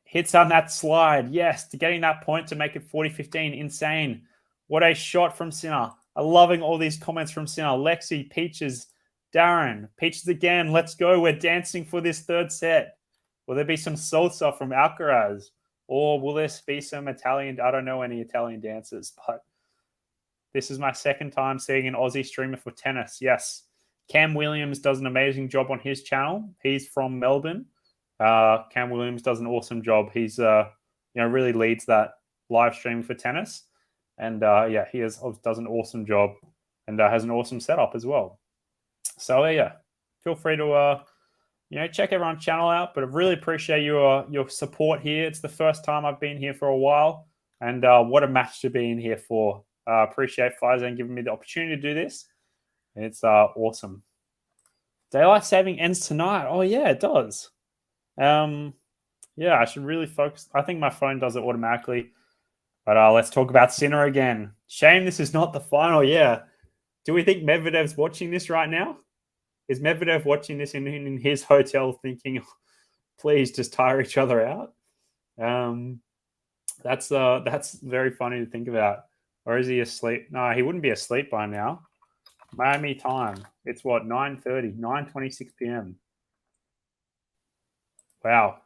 Speaker 1: Hits on that slide, yes, to getting that point to make it 40-15, insane. What a shot from Sinner. I'm loving all these comments from Sinner. Lexi, Peaches, Darren, Peaches again, let's go. We're dancing for this third set. Will there be some salsa from Alcaraz? Or will there be some Italian? I don't know any Italian dancers, but this is my second time seeing an Aussie streamer for tennis. Yes. Cam Williams does an amazing job on his channel. He's from Melbourne. Cam Williams does an awesome job. He's, really leads that live stream for tennis. And, he does an awesome job and has an awesome setup as well. So, feel free to, check everyone's channel out. But I really appreciate your support here. It's the first time I've been here for a while. And what a match to be in here for. Appreciate Faizan giving me the opportunity to do this. It's awesome. Daylight saving ends tonight. Oh, yeah, it does. I should really focus. I think my phone does it automatically. But let's talk about Sinner again. Shame this is not the final. Yeah. Do we think Medvedev's watching this right now? Is Medvedev watching this in his hotel thinking, please just tire each other out? That's very funny to think about. Or is he asleep? No, he wouldn't be asleep by now. Miami time. It's what, 9:30, 9:26 p.m. Wow.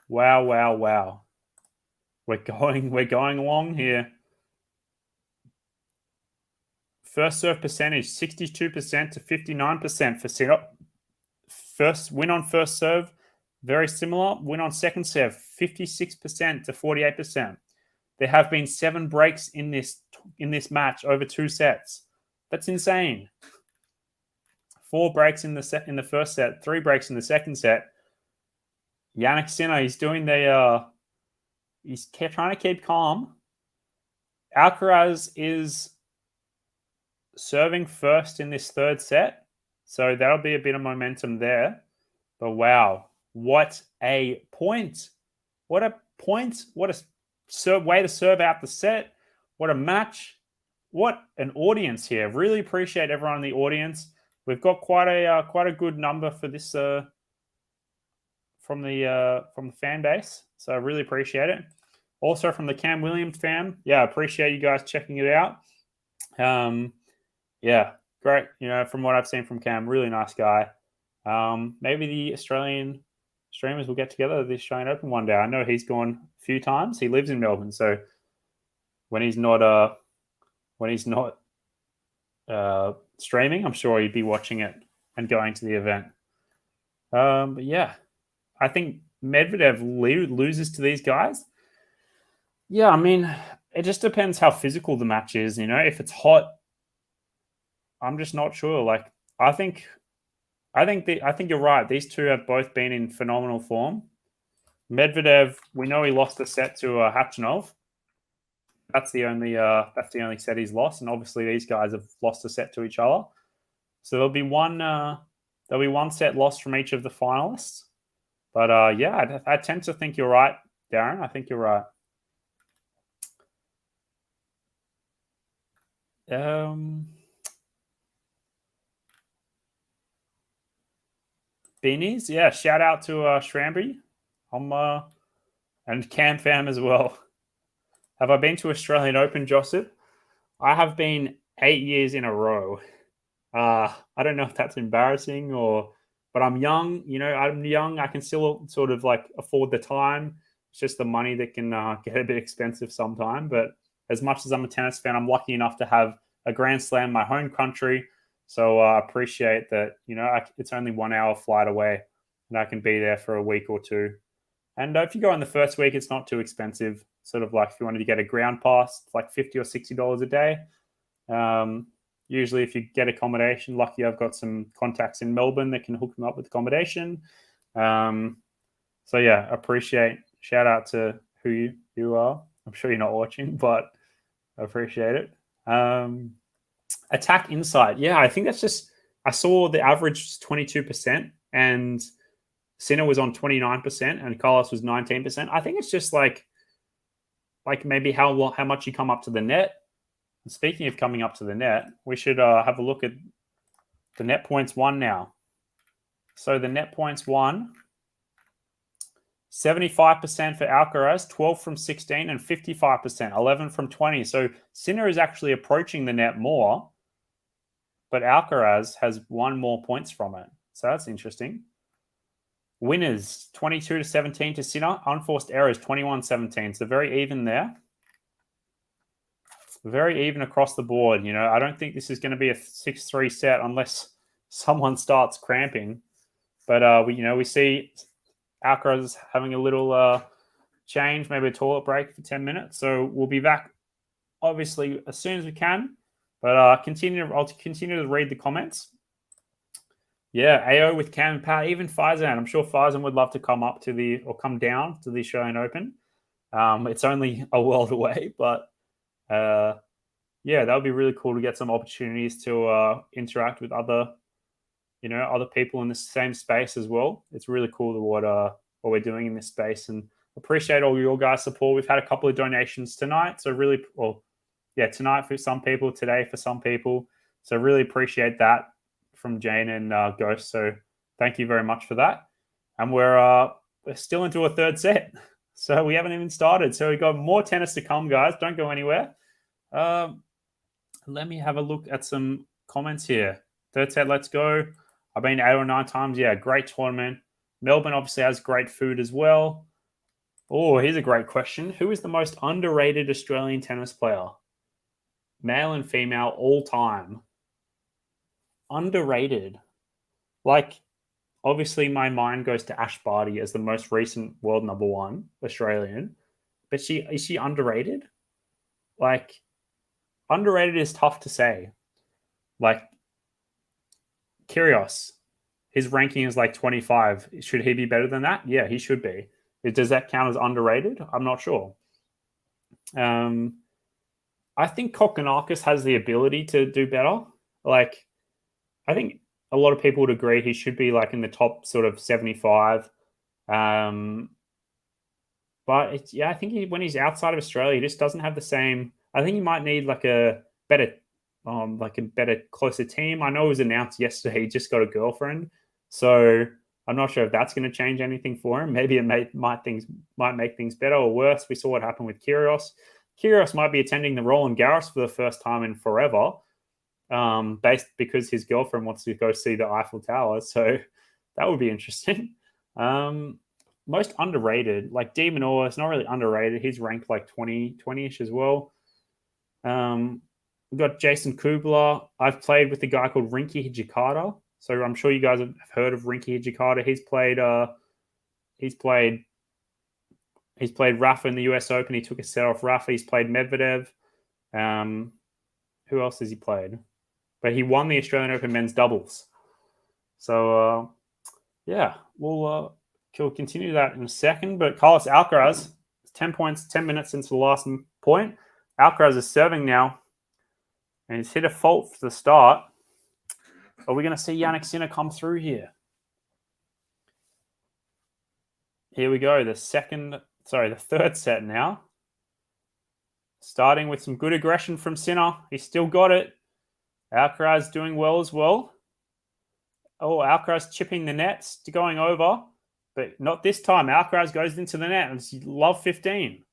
Speaker 1: We're going along here. First serve percentage, 62% to 59% for Sinner. First win on first serve, very similar. Win on second serve, 56% to 48%. There have been 7 breaks in this match over 2 sets. That's insane. 4 breaks in the first set, 3 breaks in the second set. Jannik Sinner, he's doing he's trying to keep calm. Alcaraz is serving first in this third set, so that'll be a bit of momentum there. But wow, what a point! What a point! What a way to serve out the set! What a match! What an audience here! Really appreciate everyone in the audience. We've got quite a good number for this from the fan base, so I really appreciate it. Also from the Cam Williams fam, appreciate you guys checking it out. Great. From what I've seen from Cam, really nice guy. Maybe the Australian streamers will get together at the Australian Open one day. I know he's gone a few times. He lives in Melbourne, so when he's not streaming, I'm sure he'd be watching it and going to the event. I think Medvedev loses to these guys. Yeah, I mean, it just depends how physical the match is. If it's hot, I'm just not sure. Like, I think you're right. These two have both been in phenomenal form. Medvedev, we know he lost a set to Khachanov. That's the only set he's lost, and obviously these guys have lost a set to each other. So there'll be one set lost from each of the finalists. But I tend to think you're right, Darren. I think you're right. Beanies, yeah. Shout out to Shramby, and Cam Fam as well. Have I been to Australian Open, Joseph? I have been 8 years in a row. I don't know if that's embarrassing or but I'm young. I'm young. I can still sort of like afford the time. It's just the money that can get a bit expensive sometime. But as much as I'm a tennis fan, I'm lucky enough to have a Grand Slam in my home country. So I appreciate that, it's only 1 hour flight away and I can be there for a week or two. And if you go on the first week, it's not too expensive. Sort of like if you wanted to get a ground pass, it's like $50 or $60 a day. Usually if you get accommodation, lucky I've got some contacts in Melbourne that can hook them up with accommodation. So yeah, shout out to who you are. I'm sure you're not watching, but I appreciate it. Attack insight. Yeah, I think that's just, I saw the average 22% and Sinner was on 29% and Carlos was 19%. I think it's just like maybe how much you come up to the net. And speaking of coming up to the net, we should have a look at the net points won now. So the net points won, 75% for Alcaraz, 12 from 16, and 55%, 11 from 20. So Sinner is actually approaching the net more, but Alcaraz has won more points from it. So that's interesting. Winners, 22-17 to Sinner. Unforced errors, 21-17. So very even there. Very even across the board. I don't think this is going to be a 6-3 set unless someone starts cramping. But we see Alcaraz having a little change, maybe a toilet break for 10 minutes. So we'll be back, obviously, as soon as we can. But I'll continue to read the comments. Yeah, AO with Cam and Pat, even Faizan. I'm sure Faizan would love to come down to the Australian Open. It's only a world away, but yeah, that would be really cool to get some opportunities to interact with other people in the same space as well. It's really cool what we're doing in this space, and appreciate all your guys' support. We've had a couple of donations tonight, so tonight for some people, today for some people. So really appreciate that from Jane and Ghost. So thank you very much for that. And we're still into a third set, so we haven't even started. So we've got more tennis to come, guys. Don't go anywhere. Let me have a look at some comments here. Third set, let's go. I've been 8 or 9 times. Yeah, great tournament. Melbourne obviously has great food as well. Oh, here's a great question. Who is the most underrated Australian tennis player? Male and female all time. Underrated. Like, obviously my mind goes to Ash Barty as the most recent world number 1 Australian. But is she underrated? Like, underrated is tough to say. Like, Kyrgios, his ranking is like 25. Should he be better than that? Yeah, he should be. Does that count as underrated? I'm not sure. I think Kokkinakis has the ability to do better. Like, I think a lot of people would agree he should be like in the top sort of 75. But I think when he's outside of Australia, he just doesn't have the same. I think he might need like a better, closer team. I know it was announced yesterday he just got a girlfriend, so I'm not sure if that's going to change anything for him. Maybe it might make things better or worse. We saw what happened with Kyrgios. Kyrgios might be attending the Roland Garros for the first time in forever, based because his girlfriend wants to go see the Eiffel Tower. So that would be interesting. Most underrated, like De Minaur, is not really underrated. He's ranked like 20-ish as well. We've got Jason Kubler. I've played with a guy called Rinky Hijikata. So I'm sure you guys have heard of Rinky Hijikata. He's played Rafa in the US Open. He took a set off Rafa. He's played Medvedev. Who else has he played? But he won the Australian Open men's doubles. So yeah, we'll continue that in a second. But Carlos Alcaraz, 10 points, 10 minutes since the last point. Alcaraz is serving now, and he's hit a fault for the start. Are we going to see Jannik Sinner come through here? Here we go. The third set now. Starting with some good aggression from Sinner. He's still got it. Alcaraz doing well as well. Oh, Alcaraz chipping the nets, going over. But not this time. Alcaraz goes into the net. It's love 15.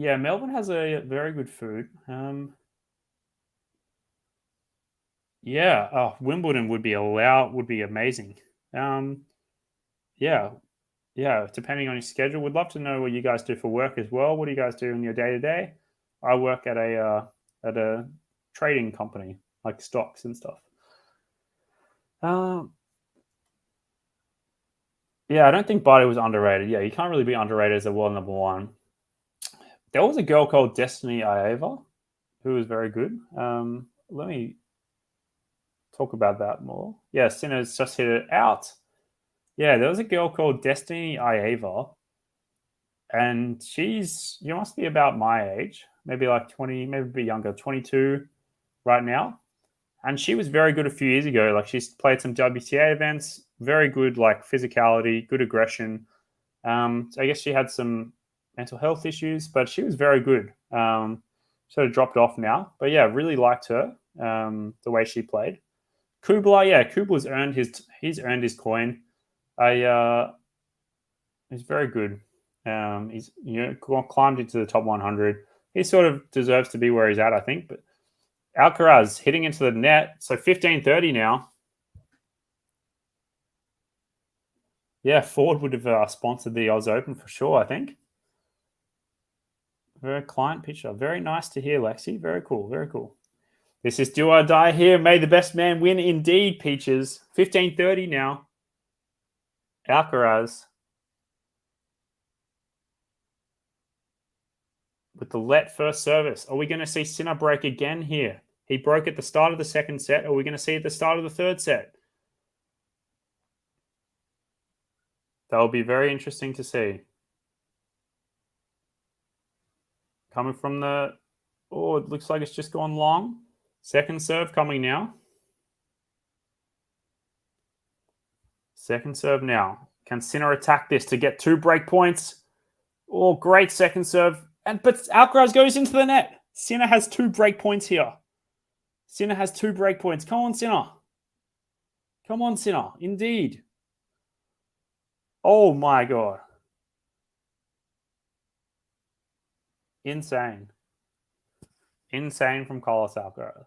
Speaker 1: Yeah, Melbourne has a very good food. Yeah. Oh, Wimbledon would be amazing. Yeah. Yeah. Depending on your schedule, would love to know what you guys do for work as well. What do you guys do in your day to day? I work at a trading company, like stocks and stuff. Um, yeah, I don't think Barty was underrated. Yeah, you can't really be underrated as a world number one. There was a girl called Destiny Iava who was very good. Let me talk about that more. Yeah, Sinners just hit it out. Yeah, there was a girl called Destiny Iava, and you must be about my age, maybe like 20, maybe a bit younger, 22 right now. And she was very good a few years ago. Like she's played some WTA events, very good, like physicality, good aggression. So I guess she had some mental health issues, but she was very good. Sort of dropped off now, but yeah, really liked her. The way she played. Kubler, yeah, Kubler's he's earned his coin. He's very good. He's climbed into the top 100. He sort of deserves to be where he's at, I think. But Alcaraz hitting into the net, so 15-30 now. Yeah, Ford would have sponsored the Oz Open for sure, I think. Very client picture. Very nice to hear, Lexi. Very cool. Very cool. This is do or die here. May the best man win indeed, Peaches. 15-30 now. Alcaraz with the let first service. Are we going to see Sinner break again here? He broke at the start of the second set. Are we going to see at the start of the third set? That will be very interesting to see. Coming from the... Oh, it looks like it's just gone long. Second serve coming now. Second serve now. Can Sinner attack this to get 2 break points? Oh, great second serve. But Alcaraz goes into the net. Sinner has 2 break points here. Sinner has 2 break points. Come on, Sinner. Come on, Sinner. Indeed. Oh, my God. Insane. Insane from Carlos Alcaraz.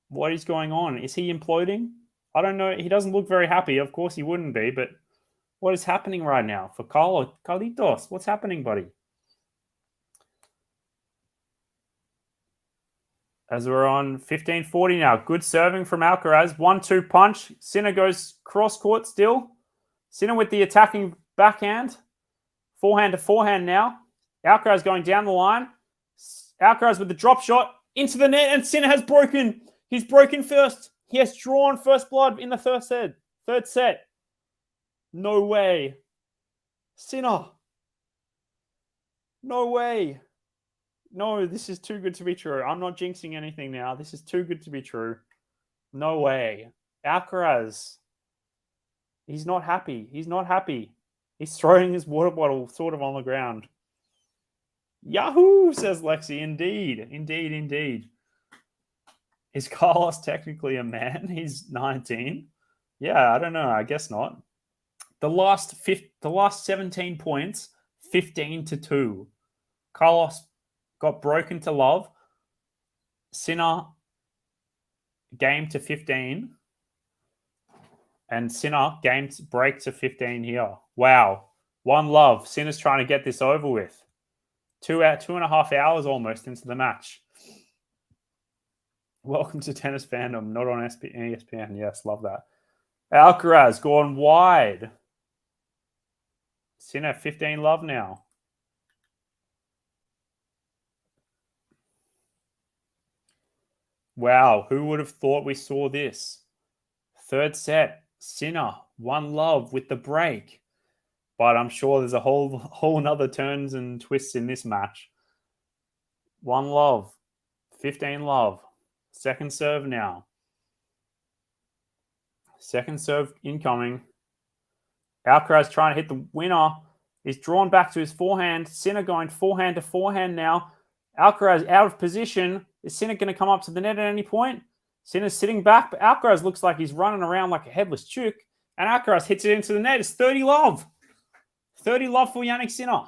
Speaker 1: What is going on? Is he imploding? I don't know. He doesn't look very happy. Of course he wouldn't be, but what is happening right now for Carlitos? What's happening, buddy? As we're on 15-40 now. Good serving from Alcaraz. 1-2 punch. Sinner goes cross court still. Sinner with the attacking backhand. Forehand to forehand now. Alcaraz going down the line. Alcaraz with the drop shot into the net, and Sinner has broken. He's broken first. He has drawn first blood in the third set. No way. Sinner. No way. No, this is too good to be true. I'm not jinxing anything now. This is too good to be true. No way. Alcaraz. He's not happy. He's not happy. He's throwing his water bottle sort of on the ground. Yahoo, says Lexi. Indeed. Indeed, indeed. Is Carlos technically a man? He's 19. Yeah, I don't know. I guess not. The last 17 points, 15-2. Carlos got broken to love. Sinner game to 15. And Sinner game to break to 15 here. Wow. 1 love. Sinner's trying to get this over with. 2.5 hours almost into the match. Welcome to tennis fandom, not on ESPN. Yes, love that. Alcaraz gone wide. Sinner 15 love now. Wow, who would have thought we saw this? Third set, Sinner 1 love with the break. But I'm sure there's a whole nother turns and twists in this match. 1 love, 15 love. Second serve now. Second serve incoming. Alcaraz trying to hit the winner. He's drawn back to his forehand. Sinner going forehand to forehand now. Alcaraz out of position. Is Sinner going to come up to the net at any point? Sinner's sitting back, but Alcaraz looks like he's running around like a headless chook. And Alcaraz hits it into the net. It's 30 love. 30 love for Jannik Sinner.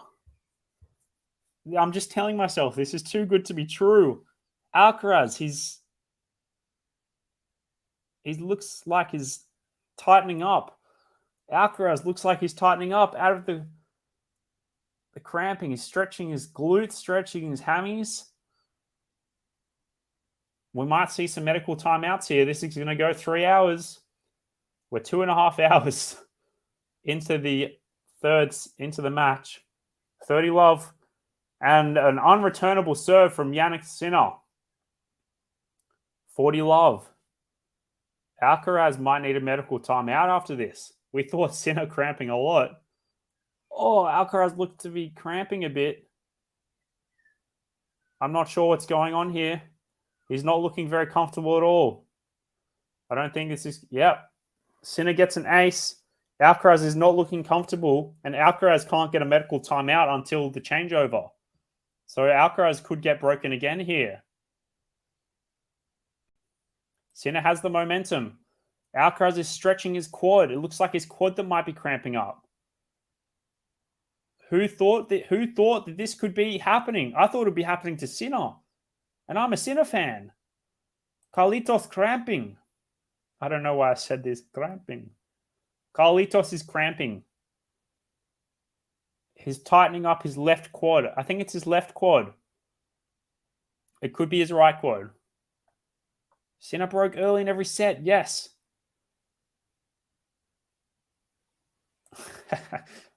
Speaker 1: I'm just telling myself this is too good to be true. Alcaraz, He looks like he's tightening up. Alcaraz looks like he's tightening up out of the cramping. He's stretching his glutes, stretching his hammies. We might see some medical timeouts here. This is going to go 3 hours. We're 2.5 hours into the match. 30 love and an unreturnable serve from Jannik Sinner. 40 love. Alcaraz might need a medical timeout after this. We thought Sinner cramping a lot. Oh, Alcaraz looked to be cramping a bit. I'm not sure what's going on here. He's not looking very comfortable at all. I don't think this is... Yep. Sinner gets an ace. Alcaraz is not looking comfortable, and Alcaraz can't get a medical timeout until the changeover. So Alcaraz could get broken again here. Sinner has the momentum. Alcaraz is stretching his quad. It looks like his quad that might be cramping up. Who thought that this could be happening? I thought it would be happening to Sinner. And I'm a Sinner fan. Carlitos cramping. I don't know why I said this. Cramping. Carlitos is cramping. He's tightening up his left quad. I think it's his left quad. It could be his right quad. Sinner broke early in every set. Yes.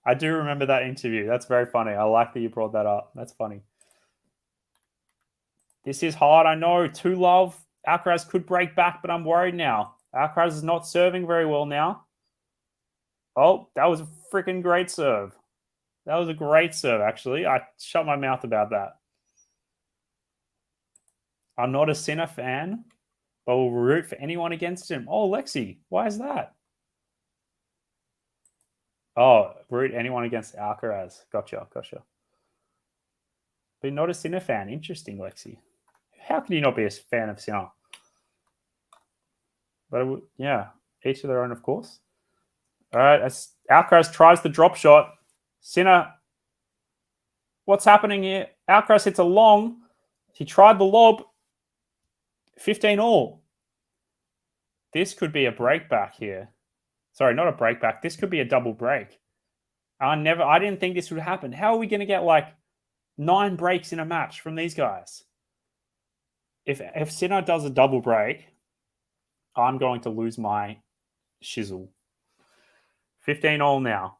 Speaker 1: I do remember that interview. That's very funny. I like that you brought that up. That's funny. This is hard. I know. 2 love. Alcaraz could break back, but I'm worried now. Alcaraz is not serving very well now. Oh, that was a freaking great serve. That was a great serve, actually. I shut my mouth about that. I'm not a Sinner fan, but will root for anyone against him. Oh, Lexi, why is that? Oh, root anyone against Alcaraz. Gotcha. But not a Sinner fan. Interesting, Lexi. How can you not be a fan of Sinner? But yeah, each to their own, of course. All right, as Alcaraz tries the drop shot. Sinner, what's happening here? Alcaraz hits a long. He tried the lob. 15 all. This could be a break back here. Sorry, not a break back. This could be a double break. I didn't think this would happen. How are we going to get like 9 breaks in a match from these guys? If Sinner does a double break, I'm going to lose my shizzle. 15 all now.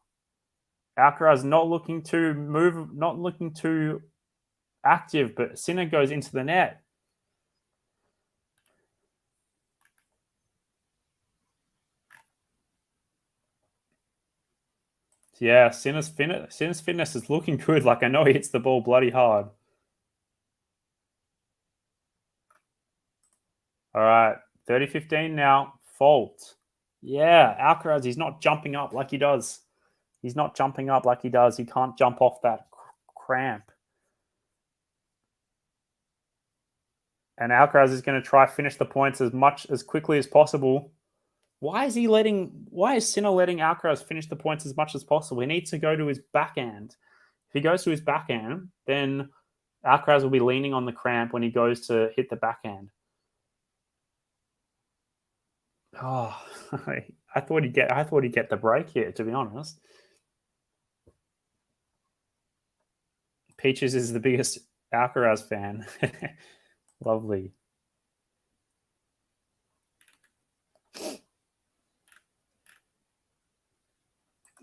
Speaker 1: Alcaraz not looking to move, not looking too active, but Sinner goes into the net. Yeah, Sinner's fitness is looking good. Like, I know he hits the ball bloody hard. All right, 30-15 now. Fault. Yeah, Alcaraz, he's not jumping up like he does. He's not jumping up like he does. He can't jump off that cramp. And Alcaraz is going to try finish the points as quickly as possible. Why is Sinner letting Alcaraz finish the points as much as possible? He needs to go to his backhand. If he goes to his backhand, then Alcaraz will be leaning on the cramp when he goes to hit the backhand. Oh, I thought he'd get the break here, to be honest. Peaches is the biggest Alcaraz fan. Lovely.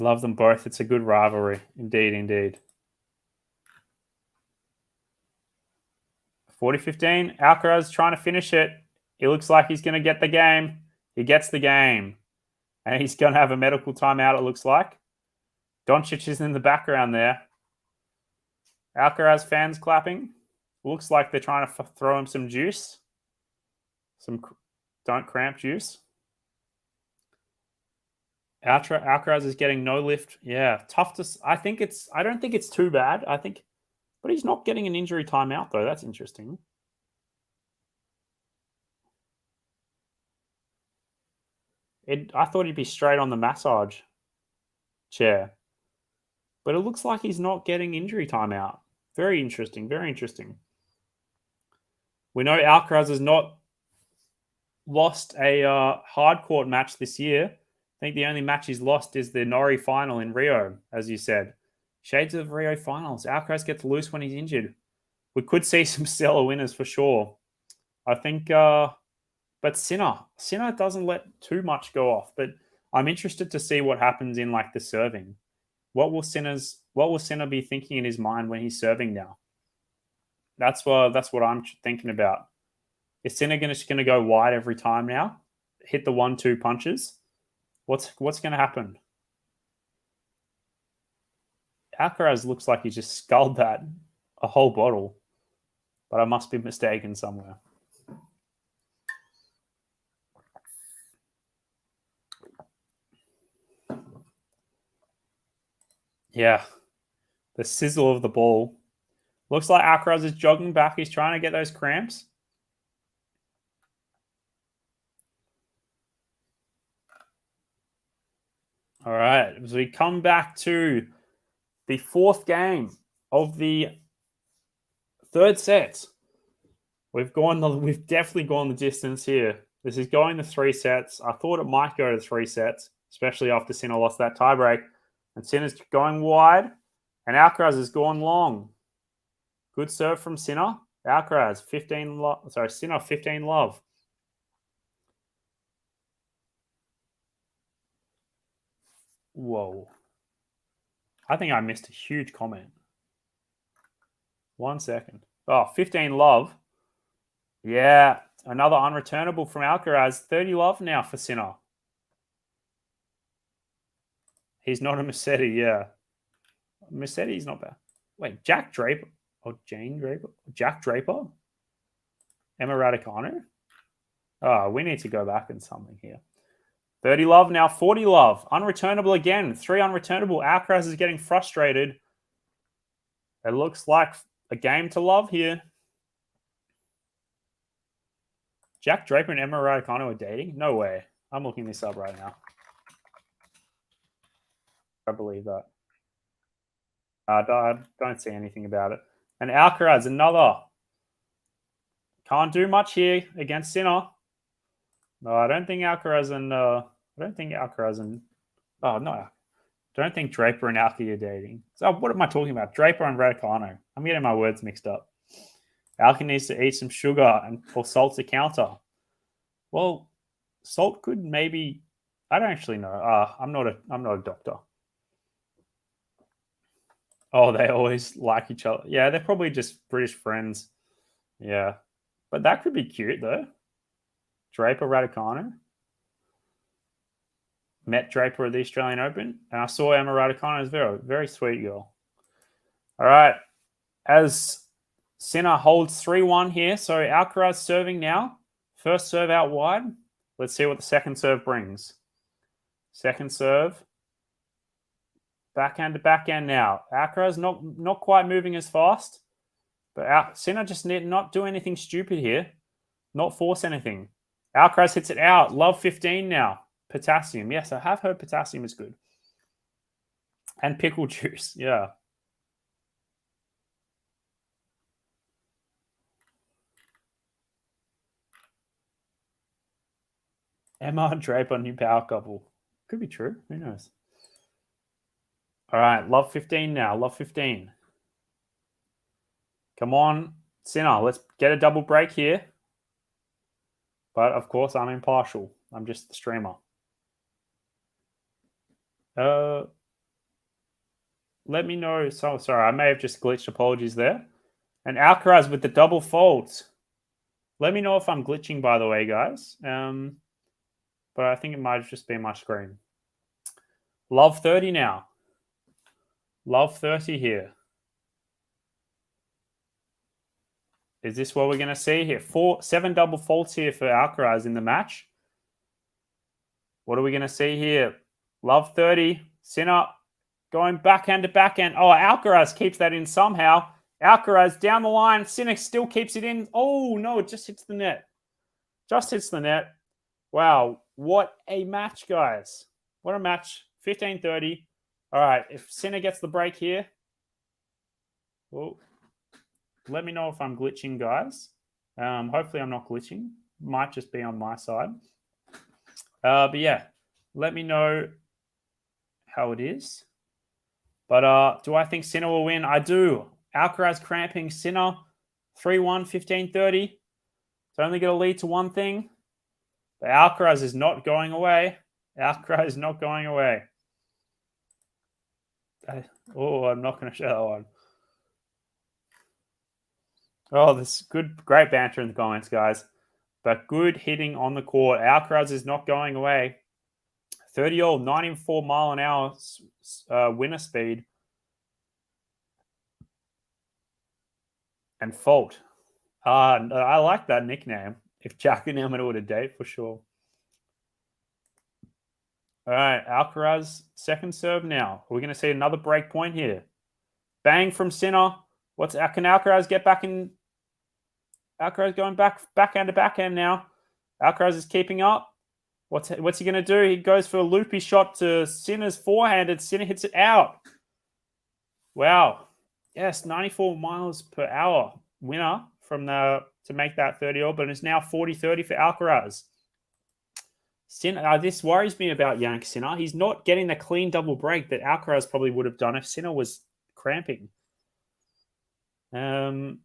Speaker 1: Love them both. It's a good rivalry. Indeed. 40-15. Alcaraz trying to finish it. It looks like he's going to get the game. He gets the game. And he's going to have a medical timeout, it looks like. Doncic is in the background there. Alcaraz fans clapping. Looks like they're trying to throw him some juice. Some don't cramp juice. Alcaraz is getting no lift. Yeah, tough to... I don't think it's too bad. But he's not getting an injury timeout, though. That's interesting. I thought he'd be straight on the massage chair. But it looks like he's not getting injury timeout. Very interesting. We know Alcaraz is not lost a hard court match this year. I think the only match he's lost is the Nori final in Rio, as you said. Shades of Rio finals. Alcaraz gets loose when he's injured. We could see some stellar winners for sure. I think, but Sinner doesn't let too much go off. But I'm interested to see what happens in like the serving. What will Sinner be thinking in his mind when he's serving now? That's what I'm thinking about. Is Sinner just going to go wide every time now? Hit the 1-2 punches? What's going to happen? Alcaraz looks like he just sculled that a whole bottle, but I must be mistaken somewhere. Yeah, the sizzle of the ball. Looks like Alcaraz is jogging back. He's trying to get those cramps. All right, as we come back to the fourth game of the third set, we've definitely gone the distance here. This is going to 3 sets. I thought it might go to 3 sets, especially after Sinner lost that tiebreak. And Sinner's going wide, and Alcaraz has gone long. Good serve from Sinner. Alcaraz, Sinner, 15 love. Whoa. I think I missed a huge comment. 1 second. Oh, 15 love. Yeah, another unreturnable from Alcaraz. 30 love now for Sinner. He's not a Musetti, yeah. Musetti's not bad. Wait, Jack Draper? Oh, Jane Draper? Jack Draper? Emma Raducanu? Oh, we need to go back in something here. 30 love now, 40 love. Unreturnable again. 3 unreturnable. Alcaraz is getting frustrated. It looks like a game to love here. Jack Draper and Emma Raducanu are dating? No way. I'm looking this up right now. I believe that. I don't see anything about it. And Alcaraz, another. Can't do much here against Sinner. No, I don't think Alcaraz and oh no, I don't think Draper and Alki are dating. So what am I talking about? Draper and Raducanu. I'm getting my words mixed up. Alki needs to eat some sugar for Salt to counter. Well, Salt could maybe. I don't actually know. I'm not a doctor. Oh, they always like each other. Yeah, they're probably just British friends. Yeah, but that could be cute though. Draper Raducanu. Met Draper at the Australian Open, and I saw Emma Raducanu as very, very sweet girl. All right, as Sinner holds 3-1 here, so Alcaraz serving now. First serve out wide. Let's see what the second serve brings. Second serve. Backhand to backhand now. Alcaraz not quite moving as fast, but Sinner just need not do anything stupid here. Not force anything. Alcaraz hits it out. Love 15 now. Potassium. Yes, I have heard potassium is good. And pickle juice. Yeah. Emma Draper, new power couple. Could be true. Who knows? All right. Love 15 now. Love 15. Come on, Sinner. Let's get a double break here. But, of course, I'm impartial. I'm just the streamer. Let me know. So sorry, I may have just glitched. Apologies there. And Alcaraz with the double faults. Let me know if I'm glitching, by the way, guys. But I think it might just be my screen. Love 30 now. Love 30 here. Is this what we're going to see here? 7 double faults here for Alcaraz in the match. What are we going to see here? Love 30. Sinner going backhand to backhand. Oh, Alcaraz keeps that in somehow. Alcaraz down the line. Sinner still keeps it in. Oh, no, it just hits the net. Just hits the net. Wow, what a match, guys. What a match. 15-30. All right, if Sinner gets the break here. Well, let me know if I'm glitching, guys. Hopefully I'm not glitching. Might just be on my side. But yeah, let me know how it is. But do I think Sinner will win? I do. Alcaraz cramping Sinner 3-1, 15-30. It's only going to lead to one thing. But Alcaraz is not going away. Alcaraz is not going away. I'm not going to show that one. Oh, this is great banter in the comments, guys. But good hitting on the court. Alcaraz is not going away. 30-all, 94 mile an hour winner speed. And fault. I like that nickname. If Jack and Elman would a date, for sure. All right, Alcaraz, second serve now. We're going to see another break point here. Bang from Sinner. Can Alcaraz get back in? Alcaraz going backhand to backhand now. Alcaraz is keeping up. What's he going to do? He goes for a loopy shot to Sinner's forehanded. Sinner hits it out. Wow. Yes, 94 miles per hour winner to make that 30-all, but it's now 40-30 for Alcaraz. Sinner, this worries me about Jannik Sinner. He's not getting the clean double break that Alcaraz probably would have done if Sinner was cramping. What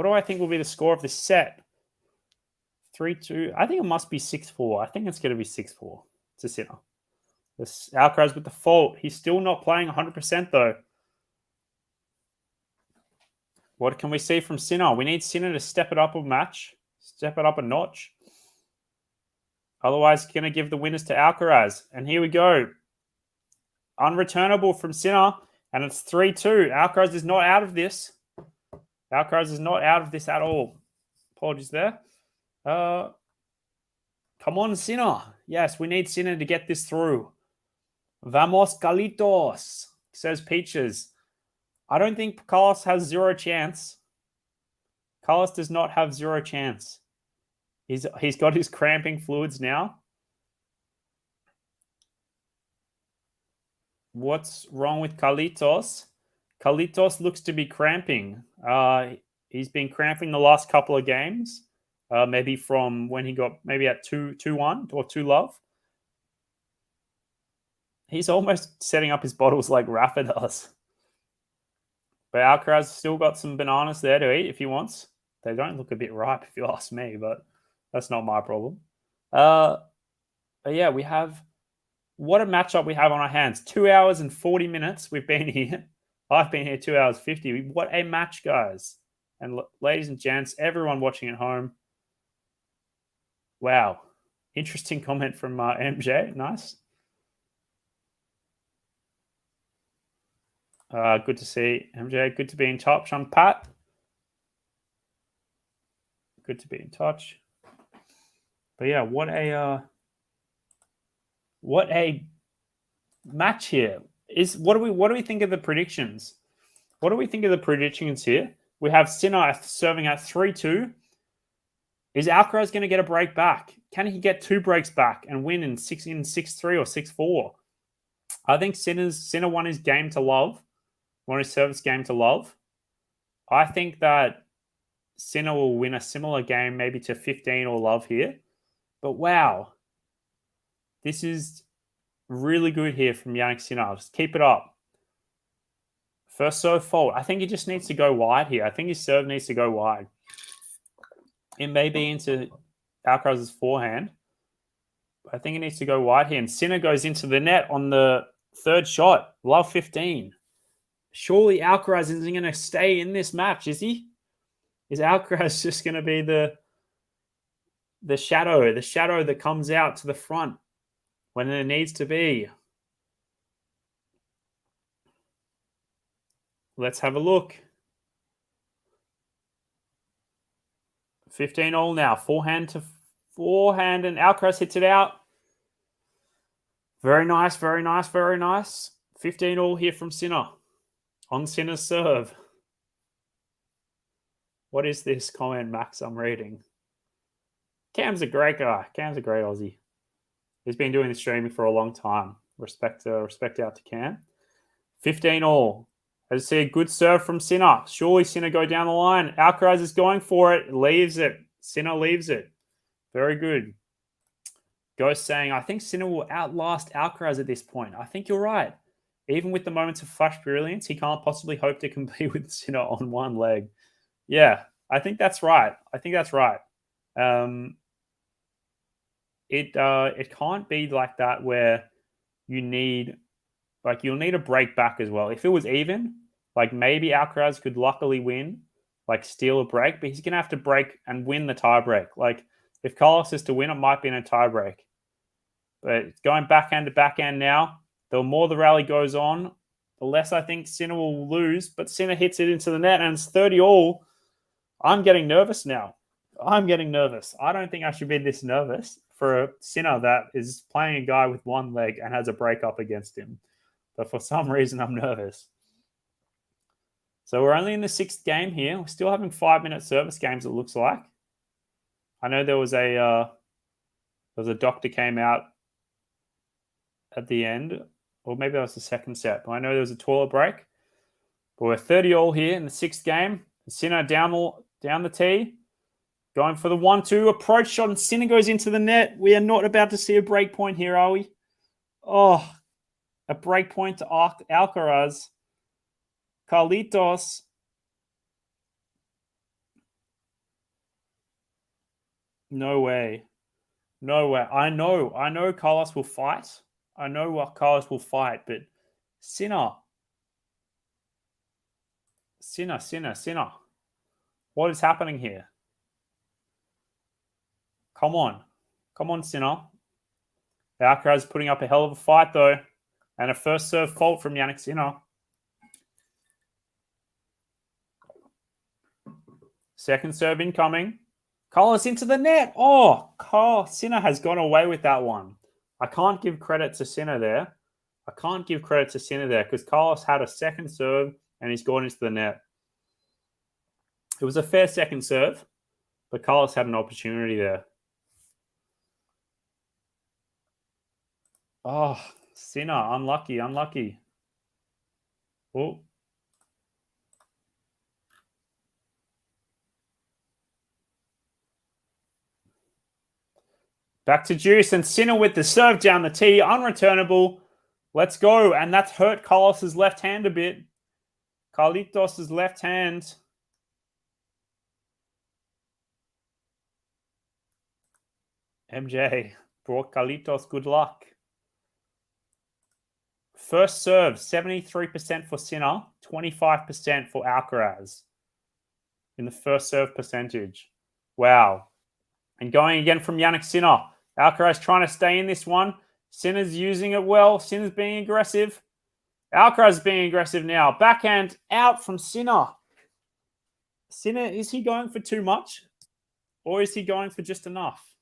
Speaker 1: do I think will be the score of this set? 3-2. I think it must be 6-4. I think it's going to be 6-4 to Sinner. This Alcaraz with the fault. He's still not playing 100% though. What can we see from Sinner? We need Sinner to step it up a notch. Otherwise, going to give the winners to Alcaraz. And here we go. Unreturnable from Sinner. And it's 3-2. Alcaraz is not out of this. Alcaraz is not out of this at all. Apologies there. Come on, Sinner. Yes, we need Sinner to get this through. Vamos, Carlitos, says Peaches. I don't think Carlos has zero chance. Carlos does not have zero chance. He's got his cramping fluids now. What's wrong with Carlitos? Carlitos looks to be cramping. He's been cramping the last couple of games. Maybe from when he got maybe at 2-1 or 2-love. He's almost setting up his bottles like Rafa does. But Alcaraz still got some bananas there to eat if he wants. They don't look a bit ripe if you ask me, but that's not my problem. But yeah, we have... What a matchup we have on our hands. 2 hours and 40 minutes we've been here. I've been here 2 hours 50. What a match, guys. And ladies and gents, everyone watching at home. Wow. Interesting comment from MJ. Nice. Good to see MJ. Good to be in touch. I'm Pat. Good to be in touch. But yeah, what a match here. What do we think of the predictions? What do we think of the predictions here? We have Sinner serving at 3-2. Is Alcaraz going to get a break back? Can he get 2 breaks back and win in 6-3 or 6-4? I think Sinner won his game to love. Won his service game to love. I think that Sinner will win a similar game, maybe to 15 or love here. But wow. This is really good here from Jannik Sinner. Just keep it up. First serve fault. I think he just needs to go wide here. I think his serve needs to go wide. It may be into Alcaraz's forehand. But I think it needs to go wide here. And Sinner goes into the net on the third shot. Love 15. Surely Alcaraz isn't going to stay in this match, is he? Is Alcaraz just going to be the shadow that comes out to the front when it needs to be? Let's have a look. 15-all now. Forehand to forehand, and Alcaraz hits it out. Very nice, very nice, very nice. 15-all here from Sinner. On Sinner's serve. What is this comment, Max, I'm reading? Cam's a great guy. Cam's a great Aussie. He's been doing the streaming for a long time. Respect out to Cam. 15-all. I see a good serve from Sinner. Surely Sinner go down the line. Alcaraz is going for it. Leaves it. Sinner leaves it. Very good. Ghost saying, I think Sinner will outlast Alcaraz at this point. I think you're right. Even with the moments of flash brilliance, he can't possibly hope to compete with Sinner on one leg. Yeah, I think that's right. It can't be like that where you'll need a break back as well. If it was even, like maybe Alcaraz could luckily win, like steal a break, but he's gonna have to break and win the tie break. Like if Carlos is to win, it might be in a tie break. But it's going backhand to backhand now. The more the rally goes on, the less I think Sinner will lose. But Sinner hits it into the net and it's 30-all. I'm getting nervous now. I don't think I should be this nervous for a Sinner that is playing a guy with one leg and has a break up against him. But for some reason, I'm nervous. So we're only in the 6th game here. We're still having 5-minute service games, it looks like. I know there was a doctor came out at the end, or maybe that was the second set. But I know there was a toilet break. But we're 30-all here in the 6th game. Sinner down the tee, going for the 1-2 approach shot, and Sinner goes into the net. We are not about to see a break point here, are we? Oh, a break point to Alcaraz. Carlitos. No way. I know Carlos will fight. But Sinner. What is happening here? Come on, Sinner. Alcaraz is putting up a hell of a fight, though. And a first serve fault from Jannik Sinner. Second serve incoming. Carlos into the net. Oh, Sinner has gone away with that one. I can't give credit to Sinner there. Because Carlos had a second serve and he's gone into the net. It was a fair second serve, but Carlos had an opportunity there. Oh, Sinner, unlucky. Oh. Back to Juice and Sinner with the serve down the tee, unreturnable. Let's go. And that's hurt Carlos's left hand a bit. Carlitos' left hand. MJ brought Carlitos good luck. First serve, 73% for Sinner, 25% for Alcaraz in the first serve percentage. Wow. And going again from Jannik Sinner. Alcaraz trying to stay in this one. Sinner's using it well. Sinner's being aggressive. Alcaraz being aggressive now. Backhand out from Sinner. Sinner, is he going for too much? Or is he going for just enough?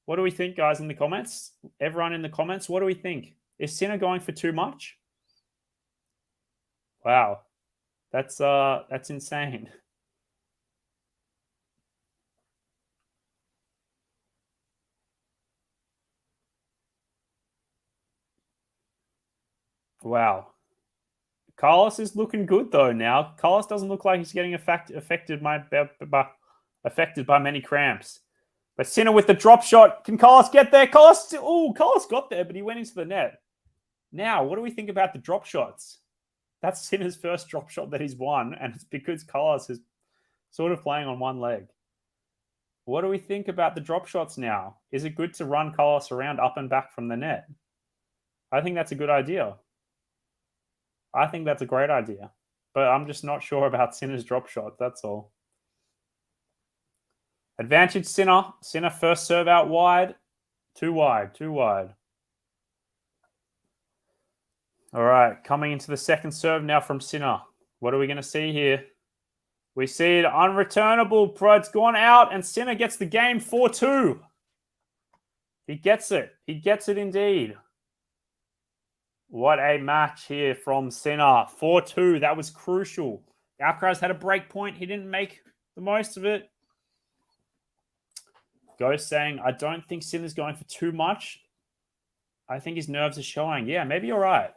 Speaker 1: What do we think, guys, in the comments? Everyone in the comments, what do we think? Is Sinner going for too much? Wow. That's insane. Wow. Carlos is looking good, though, now. Carlos doesn't look like he's getting affected by many cramps. But Sinner with the drop shot. Can Carlos get there? Carlos got there, but he went into the net. Now, what do we think about the drop shots? That's Sinner's first drop shot that he's won, and it's because Carlos is sort of playing on one leg. What do we think about the drop shots now? Is it good to run Carlos around up and back from the net? I think that's a good idea. I think that's a great idea. But I'm just not sure about Sinner's drop shot, that's all. Advantage Sinner. Sinner first serve out wide. Too wide. All right, coming into the second serve now from Sinner. What are we going to see here? We see it unreturnable. It's gone out, and Sinner gets the game 4-2. He gets it. He gets it indeed. What a match here from Sinner. 4-2. That was crucial. Alcaraz had a break point. He didn't make the most of it. Ghost saying, I don't think Sinner's going for too much. I think his nerves are showing. Yeah, maybe you're right.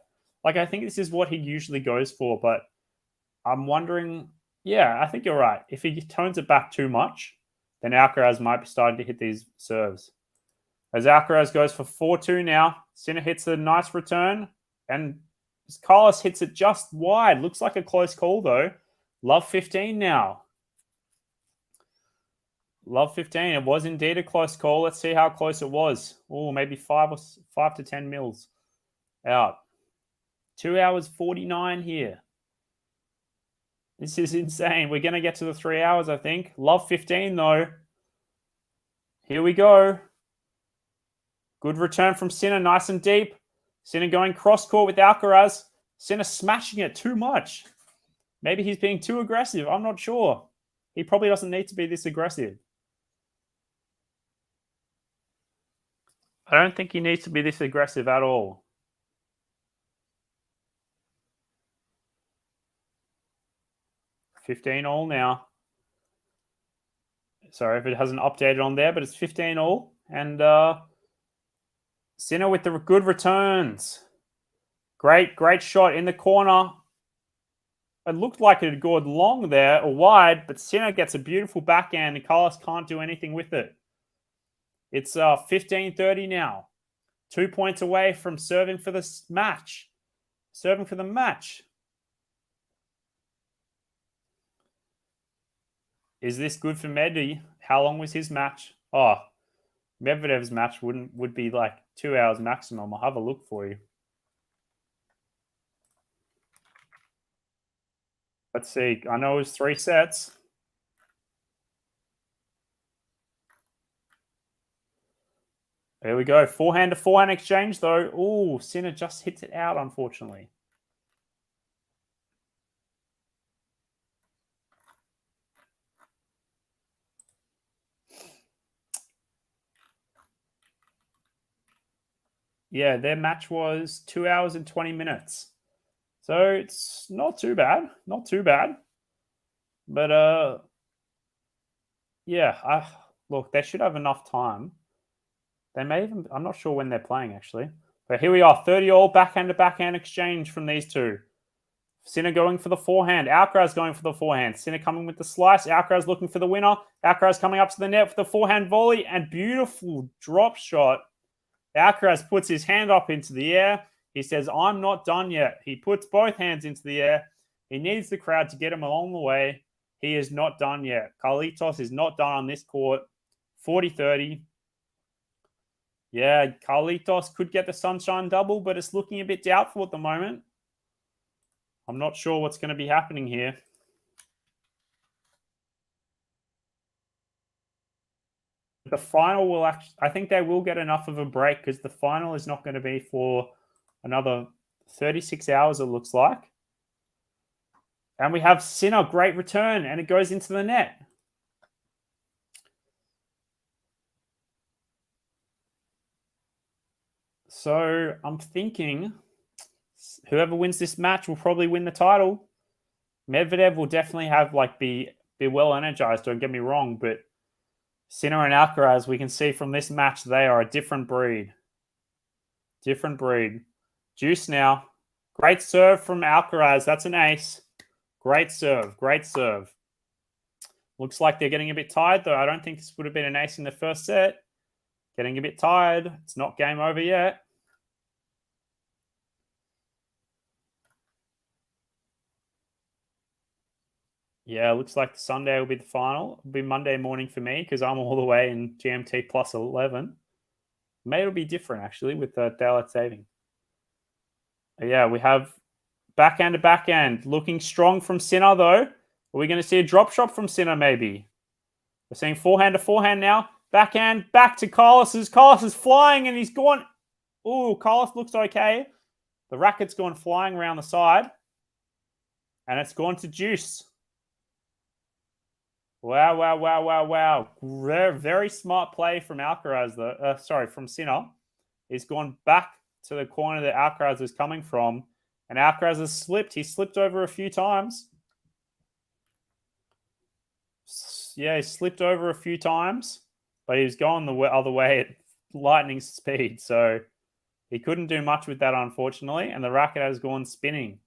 Speaker 1: Like, I think this is what he usually goes for, but I'm wondering, yeah, I think you're right. If he tones it back too much, then Alcaraz might be starting to hit these serves. As Alcaraz goes for 4-2 now, Sinner hits a nice return, and Carlos hits it just wide. Looks like a close call, though. Love 15 now. Love 15. It was indeed a close call. Let's see how close it was. Oh, maybe 5 to 10 mils out. 2 hours 49 here. This is insane. We're going to get to the 3 hours, I think. Love 15, though. Here we go. Good return from Sinner, nice and deep. Sinner going cross-court with Alcaraz. Sinner smashing it too much. Maybe he's being too aggressive. I'm not sure. He probably doesn't need to be this aggressive. I don't think he needs to be this aggressive at all. $15 now. Sorry if it hasn't updated on there, but it's 15-all. And Sinner with the good returns. Great shot in the corner. It looked like it had gone long there or wide, but Sinner gets a beautiful backhand and Carlos can't do anything with it. It's 15-30 now. 2 points away from serving for this match. Serving for the match. Is this good for Medi? How long was his match? Oh, Medvedev's match would be like 2 hours maximum. I'll have a look for you. Let's see. I know it was 3 sets. There we go. Forehand to forehand exchange, though. Ooh, Sinner just hits it out, unfortunately. Yeah, their match was 2 hours and 20 minutes. So it's not too bad. Not too bad. But, yeah, look, they should have enough time. They may even, I'm not sure when they're playing, actually. But here we are, 30-all, backhand to backhand exchange from these two. Sinner going for the forehand. Alcaraz going for the forehand. Sinner coming with the slice. Alcaraz looking for the winner. Alcaraz coming up to the net for the forehand volley. And beautiful drop shot. Alcaraz puts his hand up into the air. He says, I'm not done yet. He puts both hands into the air. He needs the crowd to get him along the way. He is not done yet. Carlitos is not done on this court. 40-30. Yeah, Carlitos could get the sunshine double, but it's looking a bit doubtful at the moment. I'm not sure what's going to be happening here. The final will actually, I think they will get enough of a break because the final is not going to be for another 36 hours, it looks like. And we have Sinner, great return, and it goes into the net. So I'm thinking whoever wins this match will probably win the title. Medvedev will definitely have be well energized, don't get me wrong, but Sinner and Alcaraz, we can see from this match, they are a different breed. Different breed. Juice now. Great serve from Alcaraz. That's an ace. Great serve. Great serve. Looks like they're getting a bit tired, though. I don't think this would have been an ace in the first set. Getting a bit tired. It's not game over yet. Yeah, looks like Sunday will be the final. It'll be Monday morning for me because I'm all the way in GMT plus 11. Maybe it'll be different, actually, with daylight saving. Yeah, we have backhand to backhand. Looking strong from Sinner, though. Are we going to see a drop shot from Sinner, maybe? We're seeing forehand to forehand now. Backhand, back to Carlos. Carlos is flying and he's gone. Ooh, Carlos looks okay. The racket's gone flying around the side. And it's gone to Juice. Wow. Very smart play from Alcaraz, though. From Sinner. He's gone back to the corner that Alcaraz was coming from. And Alcaraz has slipped. He slipped over a few times. Yeah, he slipped over a few times. But he was going the other way at lightning speed. So He couldn't do much with that, unfortunately, and the racket has gone spinning.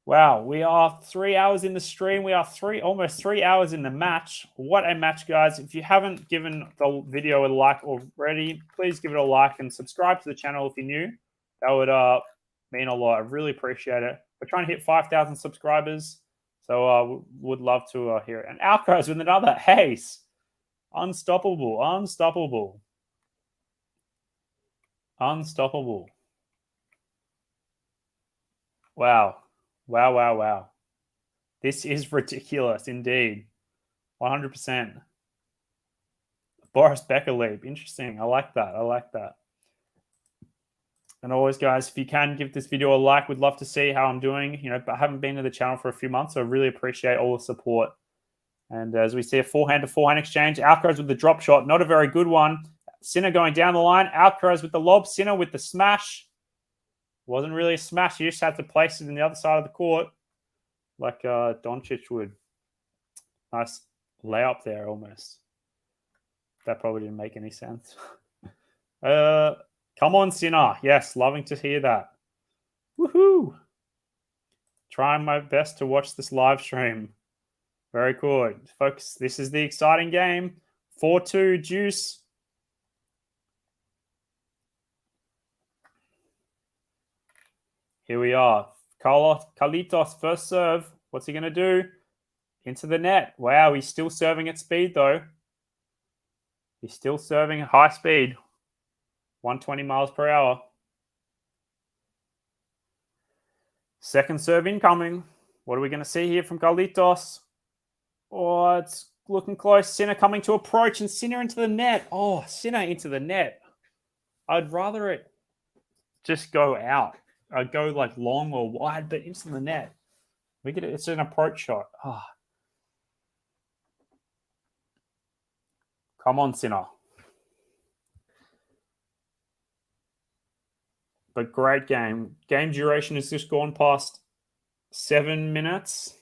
Speaker 1: Wow, we are 3 hours in the stream. We are almost 3 hours in the match. What a match, guys. If you haven't given the video a like already, please give it a like and subscribe to the channel if you're new. That would mean a lot. I really appreciate it. We're trying to hit 5,000 subscribers, so would love to hear it. And Alcaraz with another ace. Unstoppable, unstoppable. Unstoppable. Wow. Wow, wow, wow. This is ridiculous indeed. 100%. Boris Becker leap. Interesting. I like that. I like that. And always, guys, if you can give this video a like, we'd love to see how I'm doing. You know, but I haven't been to the channel for a few months, so I really appreciate all the support. And as we see a forehand to forehand exchange, Alcaraz with the drop shot, not a very good one. Sinner going down the line. Alcaraz with the lob. Sinner with the smash. Wasn't really a smash. You just had to place it in the other side of the court like Doncic would. Nice layup there almost. That probably didn't make any sense. Come on, Sinner. Yes, loving to hear that. Woohoo! Trying my best to watch this live stream. Very good. Folks, this is the exciting game. 4-2 juice. Here we are. Carlitos first serve. What's he going to do? Into the net. Wow, he's still serving at speed, though. He's still serving at high speed. 120 miles per hour. Second serve incoming. What are we going to see here from Carlitos? Oh, it's looking close. Sinner coming to approach and Sinner into the net. Oh, Sinner into the net. I'd rather it just go out. I'd go like long or wide, but into the net. We get it. It's an approach shot. Oh. Come on, Sinner. But great game. Game duration has just gone past 7 minutes.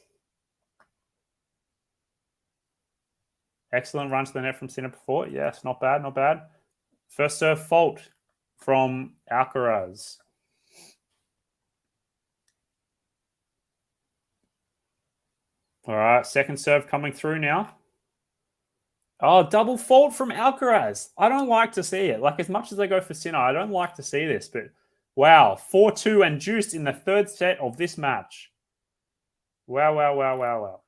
Speaker 1: Excellent run to the net from Sinner before. Yes, not bad, not bad. First serve fault from Alcaraz. All right, second serve coming through now. Oh, double fault from Alcaraz. I don't like to see it. Like, as much as I go for Sinner, I don't like to see this. But, wow, 4-2 and juiced in the third set of this match. Wow, wow, wow, wow, wow.